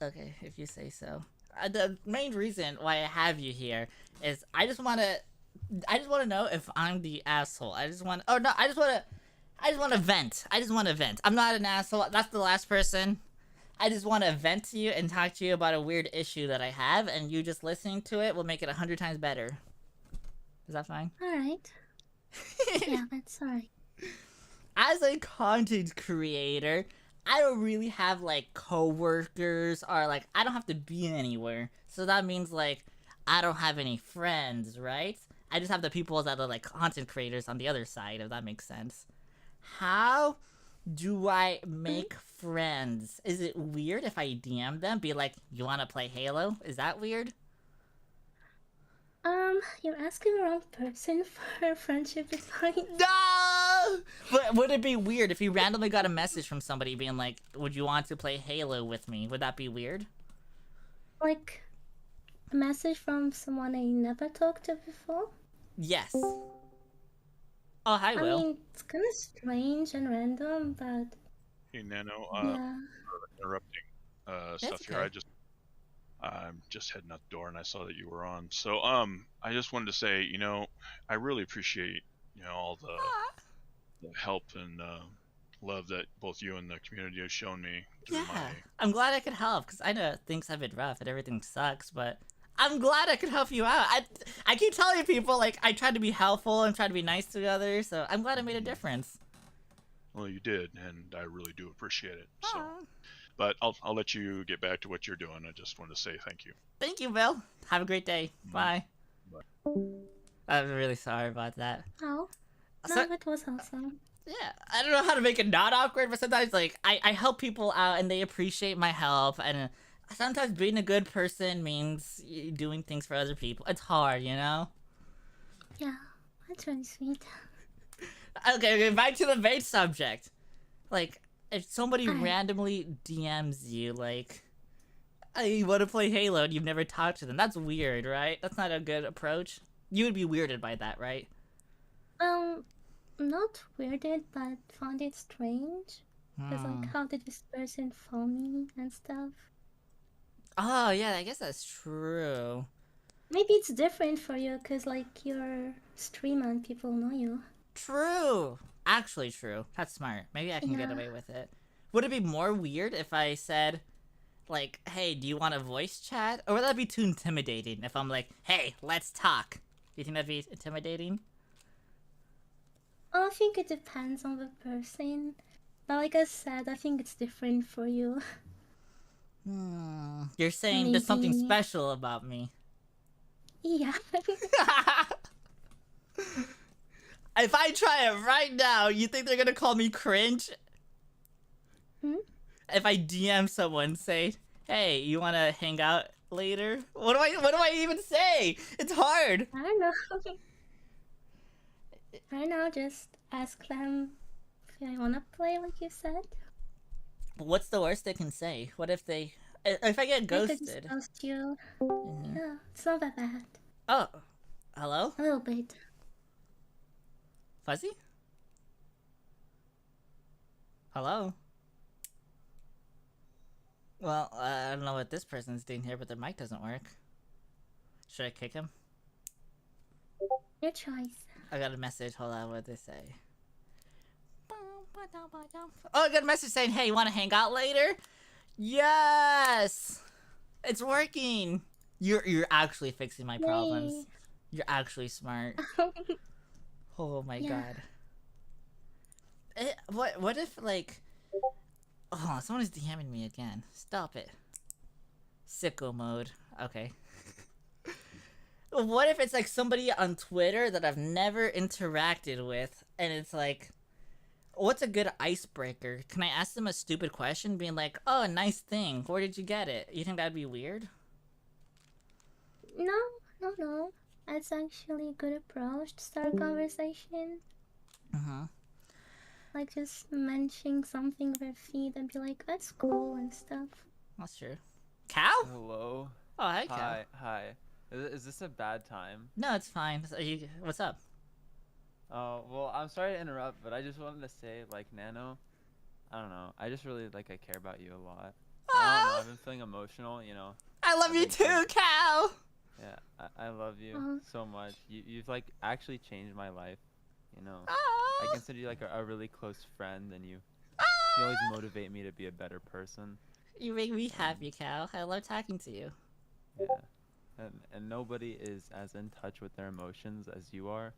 Okay, if you say so. The main reason why I have you here is I just want to know if I'm the asshole. I just want to vent. I'm not an asshole. That's the last person. I just want to vent to you and talk to you about a weird issue that I have, and you just listening to it will make it 100 times better. Is that fine? Alright. Yeah, that's alright. As a content creator, I don't really have, like, coworkers, or, like, I don't have to be anywhere. So that means, like, I don't have any friends, right? I just have the people that are, like, content creators on the other side, if that makes sense. How do I make friends? Is it weird if I DM them? Be like, you want to play Halo? Is that weird? You're asking the wrong person for a friendship advice. No! But would it be weird if you randomly got a message from somebody being like, would you want to play Halo with me? Would that be weird? Like, a message from someone I never talked to before? Yes. Oh, hi, Will. I mean, it's kind of strange and random, but... Hey, Nano, yeah. interrupting stuff here. Okay. I'm just heading out the door and I saw that you were on. So, I just wanted to say, you know, I really appreciate, you know, all the help and love that both you and the community have shown me. Yeah, I'm glad I could help, because I know things have been rough and everything sucks, but I'm glad I could help you out. I I keep telling people, like, I try to be helpful and try to be nice to others, so I'm glad I made a difference. Well, you did, and I really do appreciate it. So, but I'll let you get back to what you're doing. I just wanted to say thank you. Thank you, Bill. Have a great day. Bye. I'm really sorry about that. Oh, no, So- that was awesome. Yeah, I don't know how to make it not awkward, but sometimes, like, I help people out and they appreciate my help, and sometimes being a good person means doing things for other people. It's hard, you know? Yeah, that's really sweet. Okay, back to the main subject. Like, if somebody Alright. randomly DMs you, like, I want to play Halo and you've never talked to them, that's weird, right? That's not a good approach. You would be weirded by that, right? Not weirded, but found it strange. Because, like, how did this person phone me and stuff? Oh, yeah, I guess that's true. Maybe it's different for you, because, like, you're a streamer and people know you. True. Actually true. That's smart. Maybe I can get Yeah. away with it. Would it be more weird if I said, like, hey, do you want a voice chat? Or would that be too intimidating if I'm like, hey, let's talk? Do you think that'd be intimidating? Oh, I think it depends on the person. But like I said, I think it's different for you. You're saying there's something Maybe. special about me. Yeah. If I try it right now, you think they're gonna call me cringe? If I DM someone and say, hey, you wanna hang out later? What do I even say? It's hard. I don't know. I don't know, just ask them if they wanna play like you said. What's the worst they can say? What if if I get They could just ghosted? ghost you. Yeah, it's not that bad. Oh, hello? A little bit. Fuzzy? Hello? Well, I don't know what this person's doing here, but their mic doesn't work. Should I kick him? Your choice. I got a message. Hold on, what did they say? Oh, I got a message saying, hey, you want to hang out later? Yes! It's working! You're actually fixing my problems. Yay. You're actually smart. Oh my Yeah. god. What if, like... Oh, someone is DMing me again. Stop it. Sicko mode. Okay. What if it's like somebody on Twitter that I've never interacted with, and it's like, what's a good icebreaker? Can I ask them a stupid question, being like, oh, nice thing, where did you get it? You think that'd be weird? No. That's actually a good approach to start a conversation. Like just mentioning something with their feed and be like, that's cool and stuff. That's true. Cow? Hello. Oh, hi, Cow. Hi. Is this a bad time? No, it's fine. What's up? Oh, well, I'm sorry to interrupt, but I just wanted to say, like, Nano, I don't know. I just really, like, I care about you a lot. I don't know. I've been feeling emotional, you know. I love you too, Cow! Yeah, I love you Aw. so much. You've, like, actually changed my life, you know. Aw. I consider you, like, a really close friend, and you always motivate me to be a better person. You make me happy, Cow. I love talking to you. Yeah. And nobody is as in touch with their emotions as you are.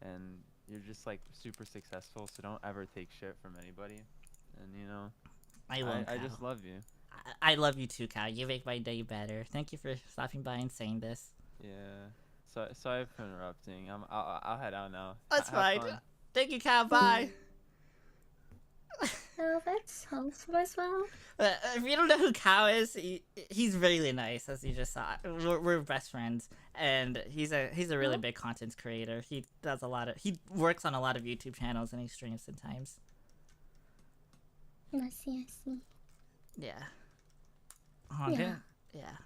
And you're just like super successful, so don't ever take shit from anybody. And you know, I just love you. I love you too, Cow. You make my day better. Thank you for stopping by and saying this. Yeah. Sorry for interrupting. I'll head out now. That's Have fine. fun. Thank you, Cow. Bye. Oh, that's wholesome as well. If you don't know who Cow is, he's really nice, as you just saw. We're best friends, and he's a really big content creator. He does he works on a lot of YouTube channels and he streams sometimes. I see. Yeah. Oh, Yeah. Yeah.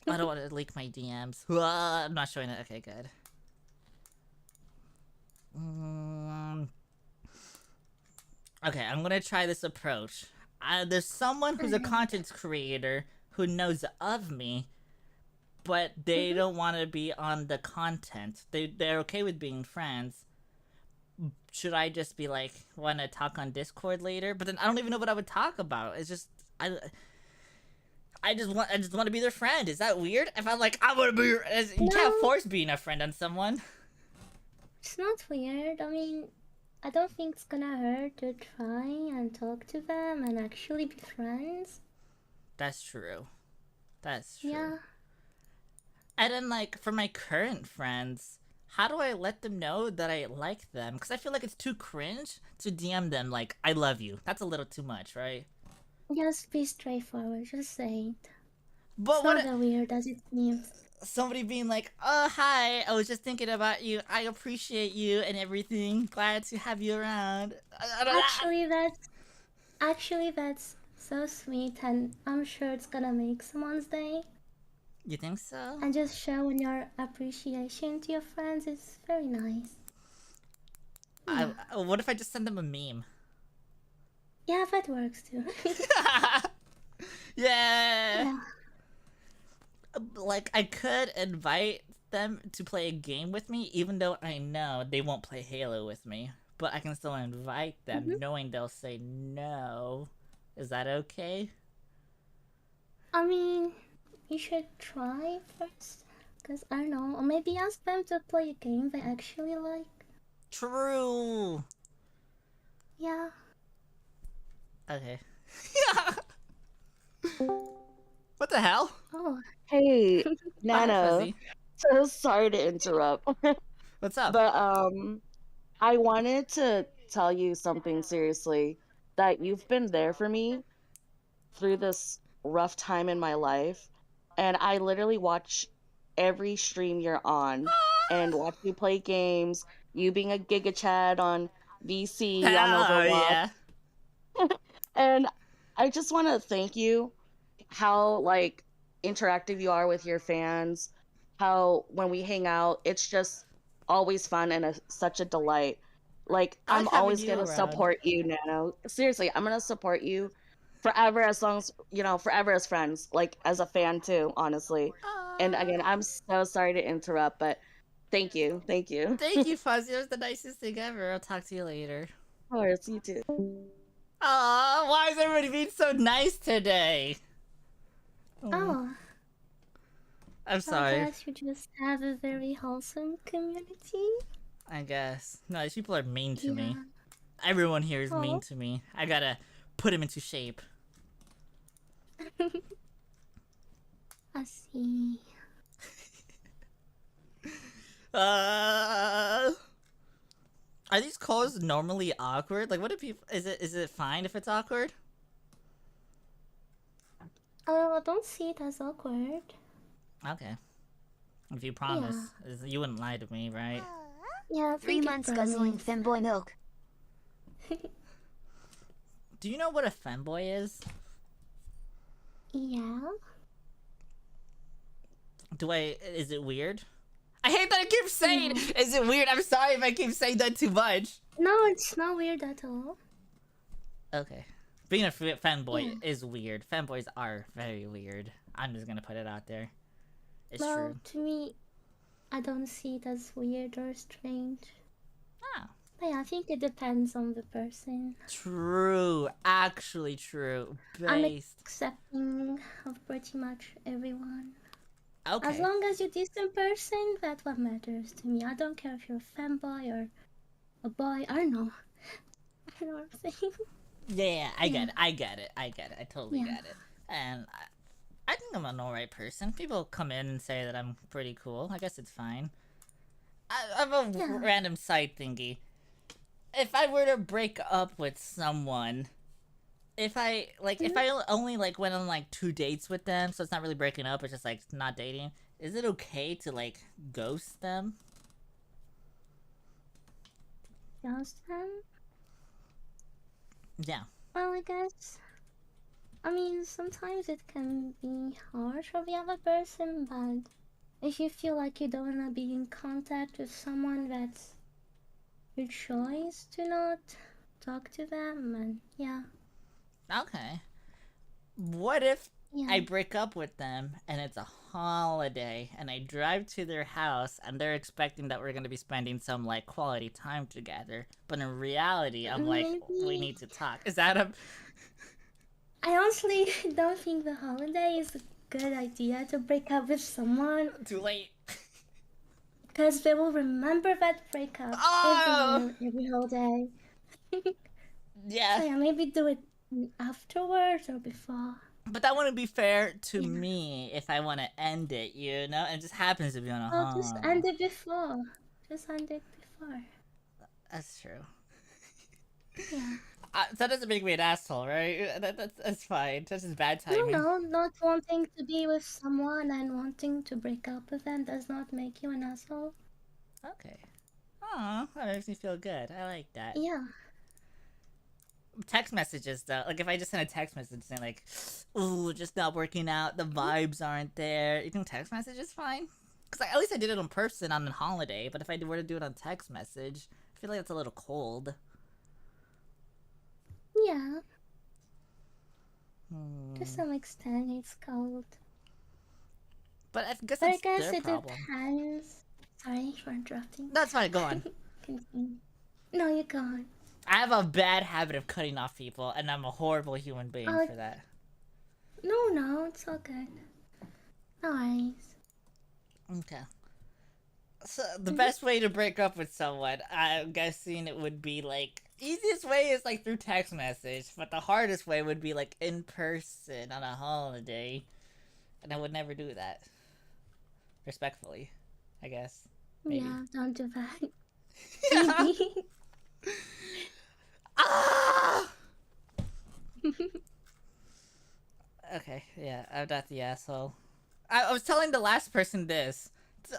I don't want to leak my DMs. I'm not showing it. Okay, good. Okay, I'm gonna try this approach. There's someone who's a content creator who knows of me, but they don't want to be on the content. They're okay with being friends. Should I just be like, want to talk on Discord later? But then I don't even know what I would talk about. It's just I I just want to be their friend. Is that weird? If I'm like, I want to be your... You can't force being a friend on someone. It's not weird. I mean, I don't think it's gonna hurt to try and talk to them and actually be friends. That's true. That's true. Yeah. And then, like, for my current friends, how do I let them know that I like them? Because I feel like it's too cringe to DM them, like, I love you. That's a little too much, right? Just be straightforward. Just say it. But it's what not that weird as it seems. Somebody being like, oh, hi, I was just thinking about you. I appreciate you and everything. Glad to have you around. Actually, that's so sweet, and I'm sure it's gonna make someone's day. You think so? And just showing your appreciation to your friends is very nice. What if I just send them a meme? Yeah, that works too. Yeah. Like, I could invite them to play a game with me, even though I know they won't play Halo with me. But I can still invite them, knowing they'll say no. Is that okay? I mean, you should try first. Because, I don't know, or maybe ask them to play a game they actually like. True! Yeah. Okay. What the hell? Oh. Hey, Hi, Nana. Fuzzy. So sorry to interrupt. What's up? But I wanted to tell you something seriously, that you've been there for me through this rough time in my life, and I literally watch every stream you're on and watch you play games, you being a Giga Chad on VC on Overwatch. Yeah. And I just want to thank you how like interactive you are with your fans, how when we hang out it's just always fun and such a delight. Like, I'm always gonna support you, Nano. Seriously, I'm gonna support you forever, as long as, you know, forever as friends, like as a fan too, honestly. And again, I'm so sorry to interrupt, but thank you. Thank you, Fuzzy. It was the nicest thing ever. I'll talk to you later. Of course, you too. Aw, why is everybody being so nice today? Oh. I'm sorry. I guess you just have a very wholesome community. I guess. No, these people are mean to me. Everyone here is mean to me. I gotta put him into shape. I see. Are these calls normally awkward? Like, what do people? Is it fine if it's awkward? I don't see it as awkward. Okay. If you promise, you wouldn't lie to me, right? Yeah, 3 months guzzling femboy milk. Do you know what a femboy is? Yeah. Is it weird? I hate that I keep saying, is it weird? I'm sorry if I keep saying that too much. No, it's not weird at all. Okay. Being a fanboy is weird. Fanboys are very weird. I'm just gonna put it out there. It's true. To me, I don't see it as weird or strange. Ah. But yeah, I think it depends on the person. True. Actually true. I'm accepting of pretty much everyone. Okay. As long as you're a decent person, that's what matters to me. I don't care if you're a fanboy or a boy. I don't know. I don't know what I'm saying. Yeah, I get it. I totally get it. And I think I'm an alright person. People come in and say that I'm pretty cool. I guess it's fine. I'm a random side thingy. If I were to break up with someone, if I only like went on like 2 dates with them, so it's not really breaking up, it's just like not dating, is it okay to like ghost them? Ghost them? Yeah. Well, I guess. I mean, sometimes it can be harsh for the other person, but if you feel like you don't want to be in contact with someone, that's your choice to not talk to them, and yeah. Okay. What if I break up with them and it's a holiday and I drive to their house and they're expecting that we're going to be spending some like quality time together, but in reality I'm like, we need to talk. Is that a... I honestly don't think the holiday is a good idea to break up with someone. Too late. Because they will remember that breakup every holiday. Yeah. So yeah, maybe do it afterwards or before. But that wouldn't be fair to me if I want to end it, you know? And it just happens to be on a Oh, just end it before. Just end it before. That's true. Yeah. That doesn't make me an asshole, right? That's fine. That's just bad timing. No, not wanting to be with someone and wanting to break up with them does not make you an asshole. Okay. Aw, that makes me feel good. I like that. Yeah. Text messages, though. Like, if I just send a text message saying, like, ooh, just not working out, the vibes aren't there. You think text message is fine? Because at least I did it in person on a holiday, but if I were to do it on text message, I feel like it's a little cold. Yeah. To some extent, it's cold. But I guess But I that's guess their it problem. depends. Sorry for interrupting. That's fine, go on. Continue. No, you go on. I have a bad habit of cutting off people, and I'm a horrible human being Oh, for that. No, it's all good. No worries. Okay. So, the best way to break up with someone, I'm guessing it would be, like, easiest way is, like, through text message, but the hardest way would be, like, in person on a holiday, and I would never do that. Respectfully, I guess. Maybe. Yeah, don't do that. Maybe. Ah! Okay, yeah, I'm not the asshole. I was telling the last person this.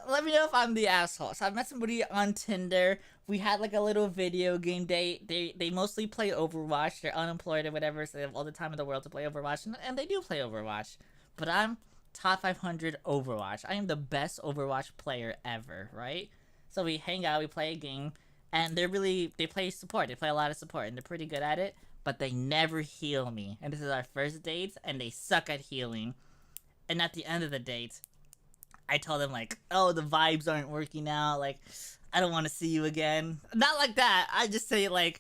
Let me know if I'm the asshole. So I met somebody on Tinder. We had like a little video game date. They mostly play Overwatch. They're unemployed or whatever, so they have all the time in the world to play Overwatch. And they do play Overwatch. But I'm top 500 Overwatch. I am the best Overwatch player ever, right? So we hang out, we play a game, and they play support. They play a lot of support, and they're pretty good at it. But they never heal me. And this is our first date, and they suck at healing. And at the end of the date, I told them, like, oh, the vibes aren't working out, like, I don't want to see you again. Not like that, I just say, like,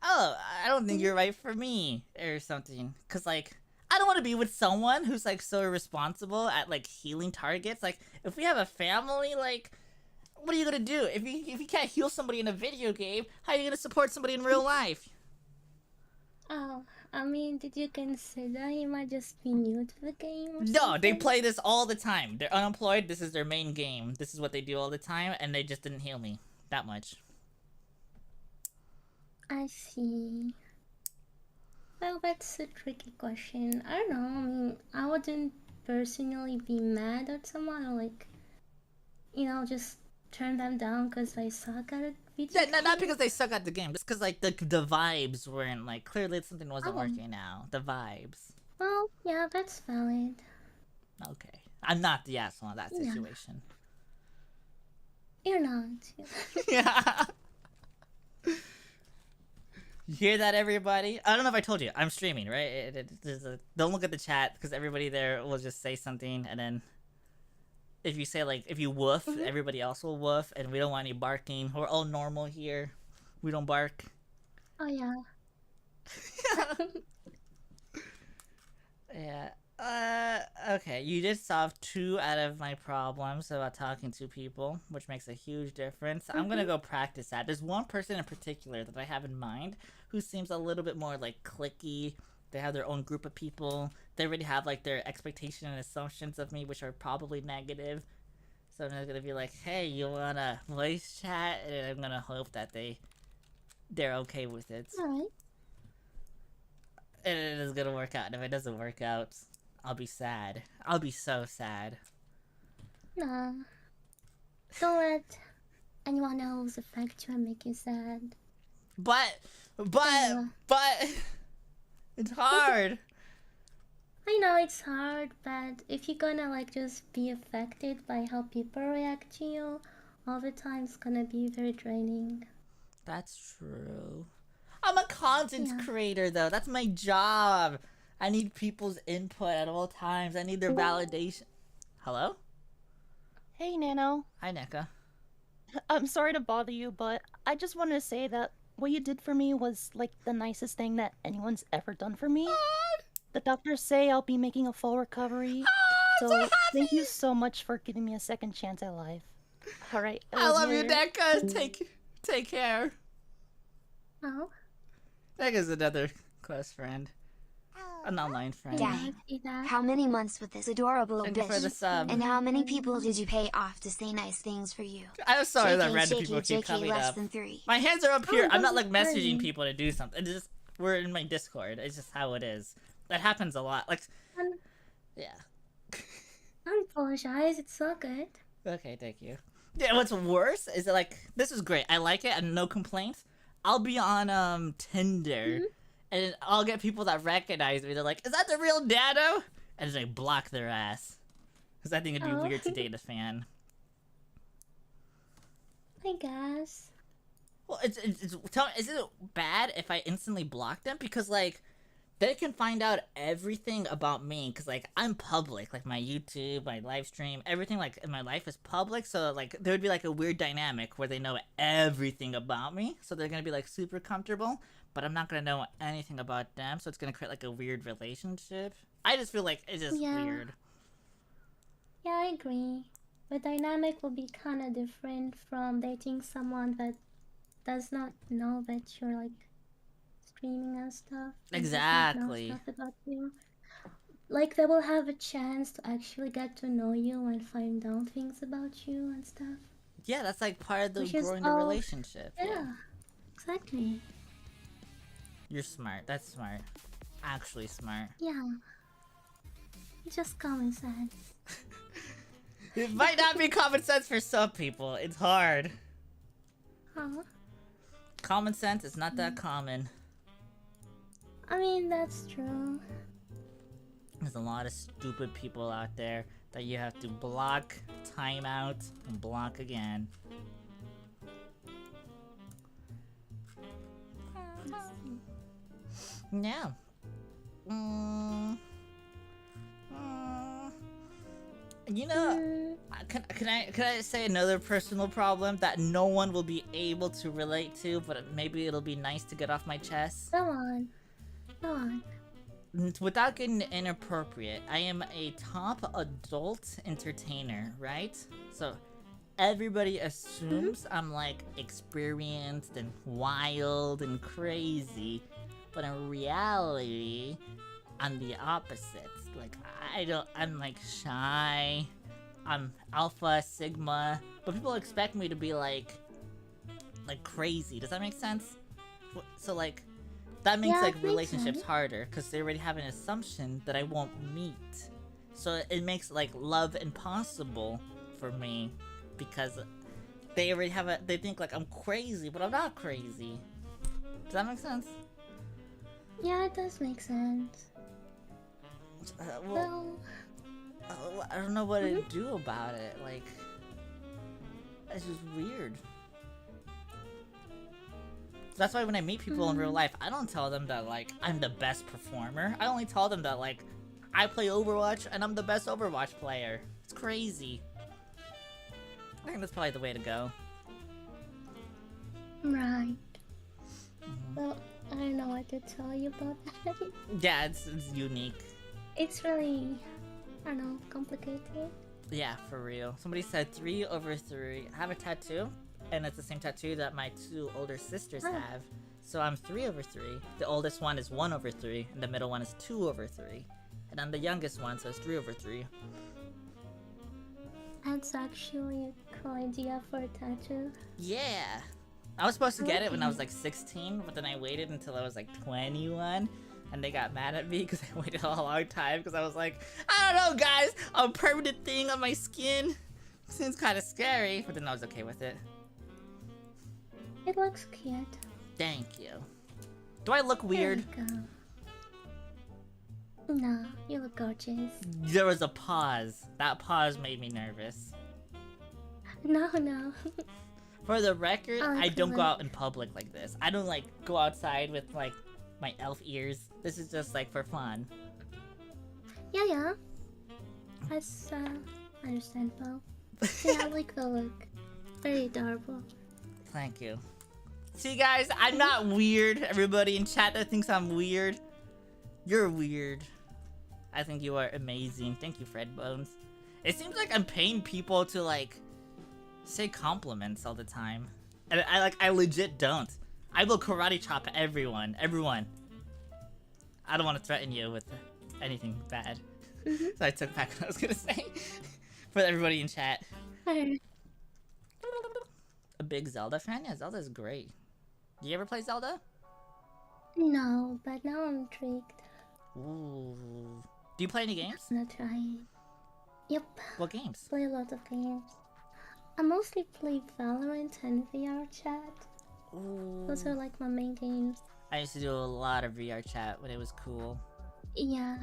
oh, I don't think you're right for me, or something. Because, like, I don't want to be with someone who's, like, so irresponsible at, like, healing targets. Like, if we have a family, like, what are you gonna do? If you can't heal somebody in a video game, how are you gonna support somebody in real life? Oh, I mean, did you consider he might just be new to the game or No, something? they play this all the time. They're unemployed. This is their main game. This is what they do all the time, and they just didn't heal me that much. I see. Well, that's a tricky question. I don't know. I mean, I wouldn't personally be mad at someone or, like, you know, just turn them down because they suck at it. Yeah, not because they suck at the game, just because, like, the vibes weren't, like, clearly something wasn't working out. The vibes. Well, yeah, that's valid. Okay. I'm not the asshole in that Yeah. situation. You're not. Yeah. You hear that, everybody? I don't know if I told you. I'm streaming, right? Don't look at the chat, because everybody there will just say something, and then if you say, like, if you woof, everybody else will woof, and we don't want any barking. We're all normal here. We don't bark. Oh, yeah. Yeah. Okay. You did solve 2 out of my problems about talking to people, which makes a huge difference. I'm gonna go practice that. There's one person in particular that I have in mind who seems a little bit more, like, cliquey. They have their own group of people. They already have, like, their expectation and assumptions of me, which are probably negative. So I'm just gonna be like, hey, you wanna voice chat? And I'm gonna hope that they're okay with it. Alright. And it is gonna work out. And if it doesn't work out, I'll be sad. I'll be so sad. Nah. Don't let anyone else affect you and make you sad. But it's hard. I know it's hard, but if you're gonna, like, just be affected by how people react to you all the time, it's gonna be very draining. That's true. I'm a content creator, though. That's my job. I need people's input at all times. I need their validation. Hello? Hey, Nano. Hi, NECA. I'm sorry to bother you, but I just wanted to say that what you did for me was, like, the nicest thing that anyone's ever done for me. The doctors say I'll be making a full recovery. So thank you so much for giving me a second chance at life. All right. I love you, Deca. Take care. Oh. Deca's another close friend. An online friend. Daddy, how many months with this adorable Thank you for the bitch? sub. And how many people did you pay off to say nice things for you? I'm sorry that JK, random JK, people keep JK, coming less up. than 3. My hands are up here. I'm not like that's messaging fine. people to do something. It's just we're in my Discord. It's just how it is. That happens a lot. Like, yeah. Don't apologize. It's so good. Okay, thank you. Yeah, what's worse is that, like, this is great. I like it and no complaints. I'll be on Tinder and I'll get people that recognize me. They're like, "Is that the real Dado?" And just like block their ass because I think it'd be weird to date a fan. I guess. Well, tell me, is it bad if I instantly block them? Because like, they can find out everything about me. Because like, I'm public. Like my YouTube, my live stream, everything like in my life is public. So like, there would be like a weird dynamic where they know everything about me. So they're gonna be like super comfortable, but I'm not gonna know anything about them. So it's gonna create like a weird relationship. I just feel like it's just weird. Yeah, I agree. The dynamic will be kind of different from dating someone that does not know that you're like streaming and stuff. and does not know Exactly. stuff about you. Like they will have a chance to actually get to know you and find out things about you and stuff. Yeah, that's like part of the Which is growing the all- relationship. Yeah, exactly. You're smart. That's smart. Actually smart. Yeah. Just common sense. It might not be common sense for some people. It's hard. Huh? Common sense is not that common. I mean, that's true. There's a lot of stupid people out there that you have to block, time out, and block again. Yeah. You know, can I say another personal problem that no one will be able to relate to, but maybe it'll be nice to get off my chest? Go on. Go on. Without getting inappropriate, I am a top adult entertainer, right? So everybody assumes I'm like experienced and wild and crazy, but in reality, I'm the opposite. Like I'm like shy, I'm alpha, sigma, but people expect me to be like crazy. Does that make sense? So like, that makes Yeah, like it makes relationships sense. harder because they already have an assumption that I won't meet. So it makes like love impossible for me because they already they think like I'm crazy, but I'm not crazy. Does that make sense? Yeah, it does make sense. Well, I don't know what to do about it. Like, it's just weird. That's why when I meet people in real life, I don't tell them that like I'm the best performer. I only tell them that like I play Overwatch and I'm the best Overwatch player. It's crazy. I think that's probably the way to go. Right. Well, I don't know what to tell you about that. Yeah, it's unique. It's really, I don't know, complicated. Yeah, for real. Somebody said 3/3. I have a tattoo, and it's the same tattoo that my 2 older sisters have. So I'm 3/3. The oldest one is 1/3, and the middle one is 2/3. And I'm the youngest one, so it's 3/3. That's actually a cool idea for a tattoo. Yeah. I was supposed to get it when I was like 16, but then I waited until I was like 21. And they got mad at me because I waited a long time because I was like, I don't know, guys, a permanent thing on my skin seems kind of scary, but then I was okay with it. It looks cute. Thank you. Do I look weird? There you go. No, you look gorgeous. There was a pause. That pause made me nervous. No. For the record, I don't go look. out in public like this. I don't like go outside with like my elf ears. This is just like for fun. Yeah. That's understandable. Yeah, I like the look. Very adorable. Thank you. See, guys, I'm not weird. Everybody in chat that thinks I'm weird, you're weird. I think you are amazing. Thank you, Fred Bones. It seems like I'm paying people to like say compliments all the time, and I legit don't. I will karate chop everyone. I don't want to threaten you with anything bad, so I took back what I was gonna say for everybody in chat. A big Zelda fan? Yeah, Zelda's great. Do you ever play Zelda? No, but now I'm intrigued. Ooh. Do you play any games? I'm not trying. Yep. What games? Play a lot of games. I mostly play Valorant and VR chat. Ooh. Those are like my main games. I used to do a lot of VR chat when it was cool. Yeah.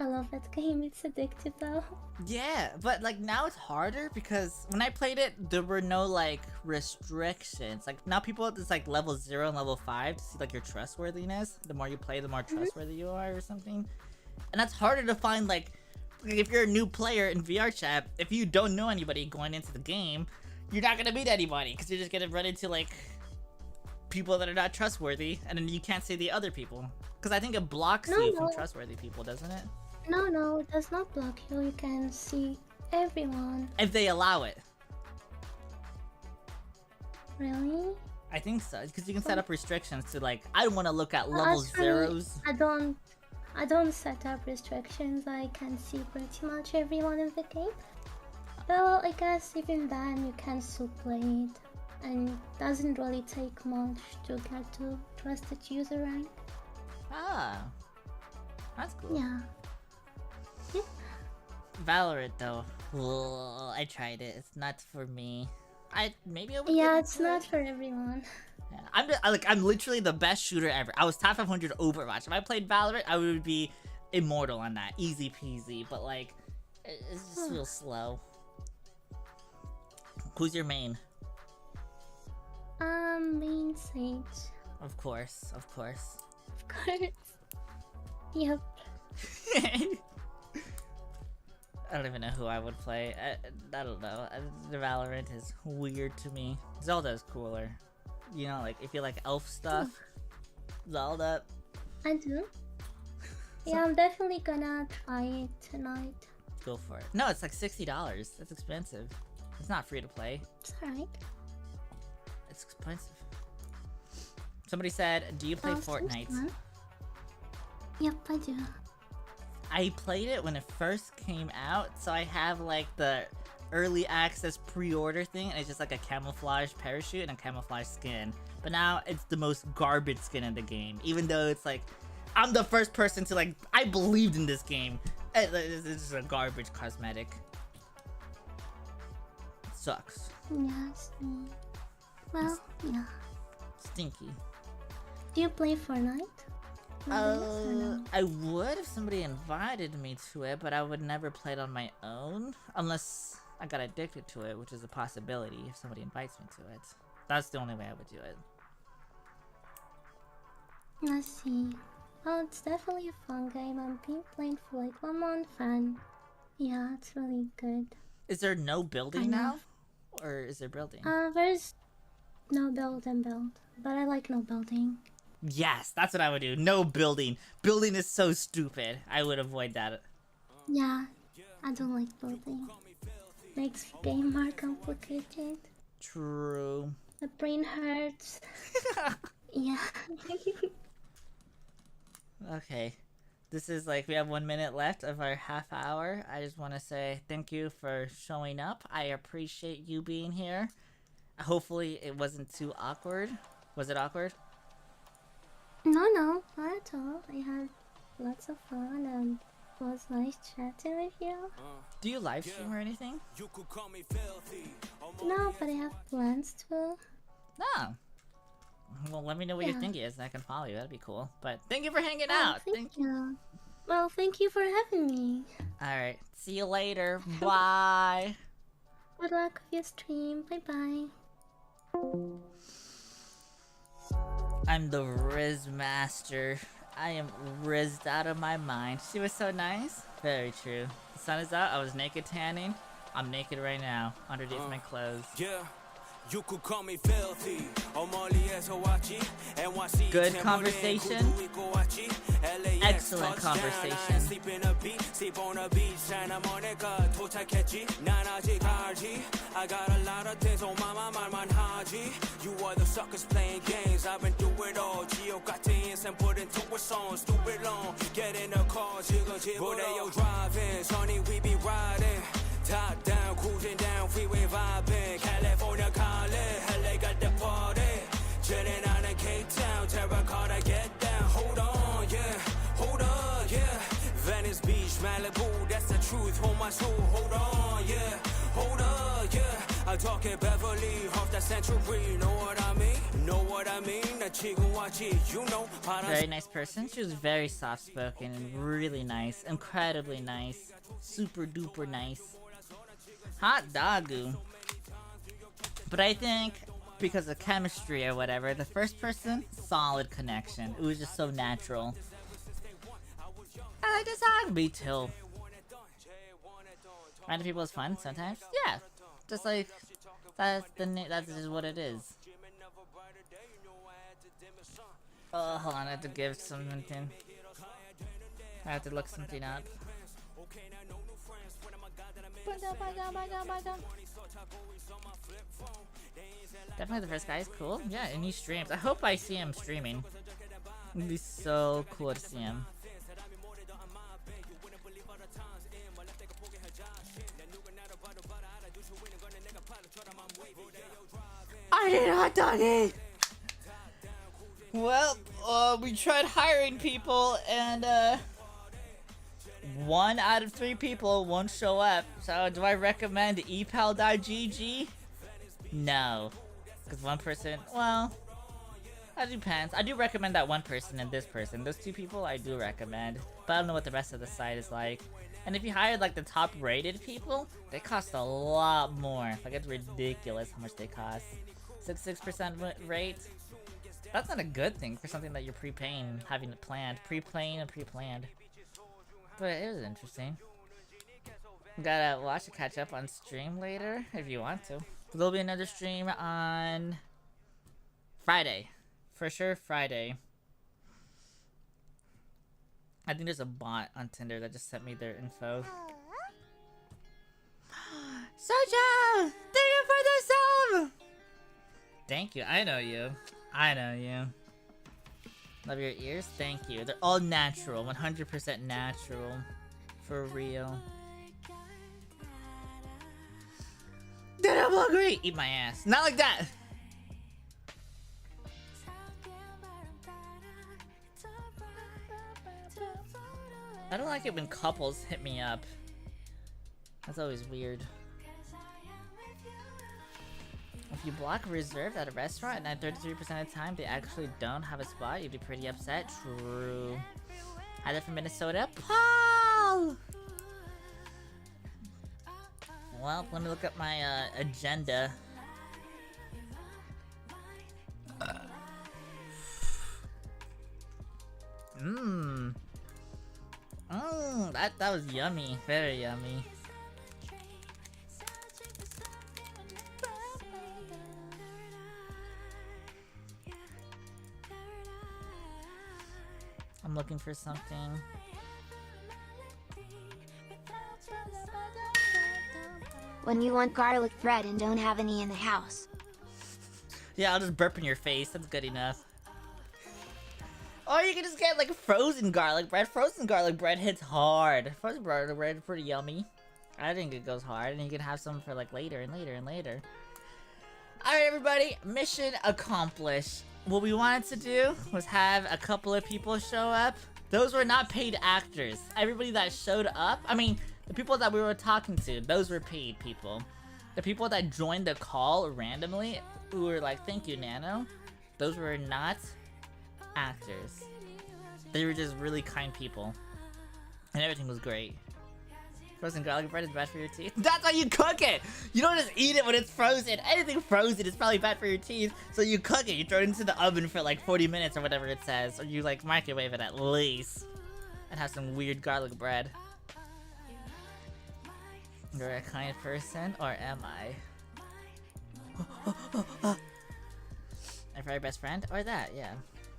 I love that game, it's addictive though. Yeah, but like now it's harder because when I played it, there were no like restrictions. Like now people it's like level 0 and level 5 to see like your trustworthiness. The more you play, the more trustworthy you are or something. And that's harder to find like if you're a new player in VR chat, if you don't know anybody going into the game, you're not gonna meet anybody because you're just gonna run into like people that are not trustworthy and then you can't see the other people. Because I think it blocks you from trustworthy people, doesn't it? No, it does not block you. You can see everyone. If they allow it. Really? I think so, because you can set up restrictions to like, I don't want to look at level zeros. I don't set up restrictions. I can see pretty much everyone in the game. Well, I guess even then you can still play it. And it doesn't really take much to get to trusted user rank. Ah. That's cool. Yeah. Valorant though, ugh, I tried it. It's not for me. Maybe I would. Yeah, it's not for everyone. Yeah, I'm literally the best shooter ever. I was top 500 Overwatch. If I played Valorant, I would be immortal on that, easy peasy. But like, it just feels slow. Who's your main? Main Sage. Of course. Of course. Yep. I don't even know who I would play. I don't know. The Valorant is weird to me. Zelda is cooler. You know, like if you like elf stuff, Zelda. I do. Yeah, I'm definitely gonna try it tonight. Go for it. No, it's like $60. That's expensive. It's not free to play. It's alright. It's expensive. Somebody said, do you play Fortnite? Yep, I do. I played it when it first came out, so I have like the early access pre-order thing, and it's just like a camouflage parachute and a camouflage skin. But now it's the most garbage skin in the game, even though it's like, I'm the first person to like, I believed in this game. It's just a garbage cosmetic. It sucks. Yes. Well, yeah. Stinky. Do you play Fortnite? I would if somebody invited me to it, but I would never play it on my own unless I got addicted to it, which is a possibility if somebody invites me to it. That's the only way I would do it. Let's see. Oh, it's definitely a fun game. I've been playing for like 1 month and yeah, it's really good. Is there no building now? Or is there building? There's no build, but I like no building. Yes, that's what I would do. No building. Building is so stupid. I would avoid that. Yeah, I don't like building. Makes the game more complicated. True. The brain hurts. Yeah. Okay. This is like, we have 1 minute left of our half hour. I just want to say thank you for showing up. I appreciate you being here. Hopefully it wasn't too awkward. Was it awkward? No, not at all. I had lots of fun and it was nice chatting with you. Do you live stream or anything? No, but I have plans to. No. Well, let me know what your thing is and I can follow you. That'd be cool. But thank you for hanging out. Thank you. Well, thank you for having me. Alright. See you later. Bye. Good luck with your stream. Bye-bye. I'm the Riz Master. I am rizzed out of my mind. She was so nice. Very true. The sun is out. I was naked tanning. I'm naked right now, underneath my clothes. Yeah, You could call me filthy. Good conversation. Excellent conversation. I got a lot of things on my mind, Haji. You are the suckers playing games. I've been through it all. Gio got the ins and put into a song. Stupid long. Get in the car, jiggle, Rodeo driving. Sonny, we be riding. Top down, cruising down, freeway vibing. California calling, LA got the party. Chilling out in Cape Town, terracotta, get down. Hold on, yeah, hold on, yeah. Venice Beach, Malibu, that's the truth. Hold my soul, hold on, yeah, hold on, yeah. I talk in Beverly, off the Central Breed. Know what I mean? Know what I mean? You know. Very nice person. She was very soft spoken and really nice, incredibly nice, super duper nice. Hot doggo. But I think because of chemistry or whatever, the first person, solid connection. It was just so natural. I like this song. Me too. Random people is fun sometimes. Yeah, just like that's just what it is. Oh, hold on, I have to give something. I have to look something up. Definitely the first guy is cool. Yeah, and he streams. I hope I see him streaming. It'd be so cool to see him. I did hot doggy! Well, we tried hiring people and 1 out of 3 people won't show up. So do I recommend epal.gg? No. Because one person, well, that depends. I do recommend that one person and this person. Those 2 people I do recommend. But I don't know what the rest of the site is like. And if you hired like the top rated people, they cost a lot more. Like it's ridiculous how much they cost. 6% rate? That's not a good thing for something that you're pre-paying, having it planned. Pre-planned and pre-planned. But it was interesting. Gotta watch and catch up on stream later if you want to. There'll be another stream on Friday. For sure, Friday. I think there's a bot on Tinder that just sent me their info. Soja! Thank you for the sub! Thank you, I know you. I know you. Love your ears? Thank you. They're all natural, 100% natural. For real. Dude, I'm hungry! Eat my ass. Not like that! I don't like it when couples hit me up. That's always weird. If you block reserved at a restaurant and 33% of the time they actually don't have a spot, you'd be pretty upset. True. Heather from Minnesota. Paul! Well, let me look up my agenda. That was yummy. Very yummy. I'm looking for something. When you want garlic bread and don't have any in the house. Yeah, I'll just burp in your face. That's good enough. Or you can just get like frozen garlic bread. Frozen garlic bread hits hard. Frozen garlic bread is pretty yummy. I think it goes hard, and you can have some for like later and later and later. Alright everybody, mission accomplished. What we wanted to do was have a couple of people show up. Those were not paid actors. Everybody that showed up, I mean, the people that we were talking to, those were paid people. The people that joined the call randomly, who were like, thank you, Nano, those were not actors. They were just really kind people. And everything was great. Frozen garlic bread is bad for your teeth. That's why you cook it! You don't just eat it when it's frozen. Anything frozen is probably bad for your teeth, so you cook it. You throw it into the oven for like 40 minutes or whatever it says. Or you like microwave it at least. And have some weird garlic bread. You're a kind person, or am I? My very best friend? Or that, yeah.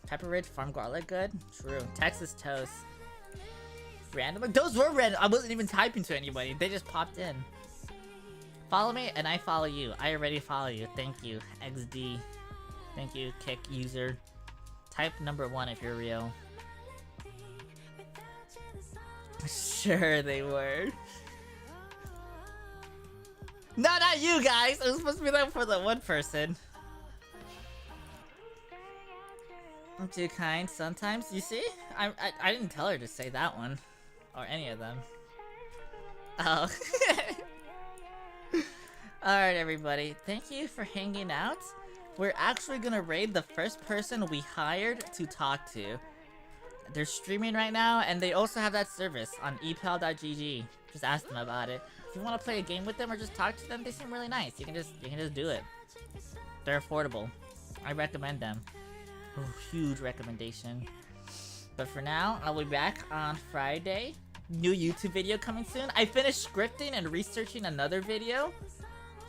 Pepper Ridge Farm Garlic good? True. Texas Toast. Random? Those were random. I wasn't even typing to anybody. They just popped in. Follow me and I follow you. I already follow you. Thank you. XD. Thank you, Kick user. Type number 1 if you're real. Sure they were. No, not you guys! It was supposed to be that for the one person. I'm too kind sometimes. You see? I didn't tell her to say that one. Or any of them. Oh. Alright everybody, thank you for hanging out. We're actually gonna raid the first person we hired to talk to. They're streaming right now, and they also have that service on epal.gg. Just ask them about it. If you want to play a game with them or just talk to them, they seem really nice. You can just do it. They're affordable. I recommend them. Oh, huge recommendation. But for now, I'll be back on Friday. New YouTube video coming soon. I finished scripting and researching another video,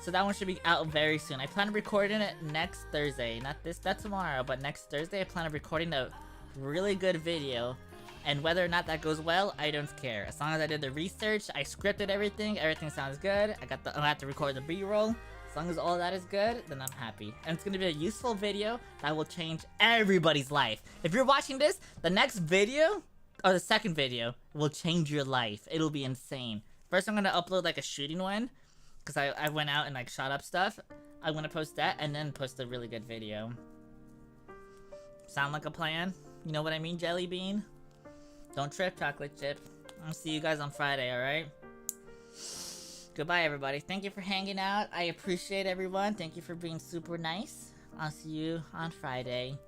so that one should be out very soon. I plan on recording it next Thursday. Not tomorrow, but next Thursday. I plan on recording a really good video, and whether or not that goes well, I don't care. As long as I did the research, I scripted everything sounds good. I have to record the B-roll. As long as all that is good, then I'm happy. And it's gonna be a useful video that will change everybody's life. If you're watching this, the next video, or the second video, will change your life. It'll be insane. First, I'm gonna upload like a shooting one, because I went out and like shot up stuff. I'm gonna post that, and then post a really good video. Sound like a plan? You know what I mean, Jelly Bean? Don't trip, Chocolate Chip. I'll see you guys on Friday, alright? Goodbye, everybody. Thank you for hanging out. I appreciate everyone. Thank you for being super nice. I'll see you on Friday.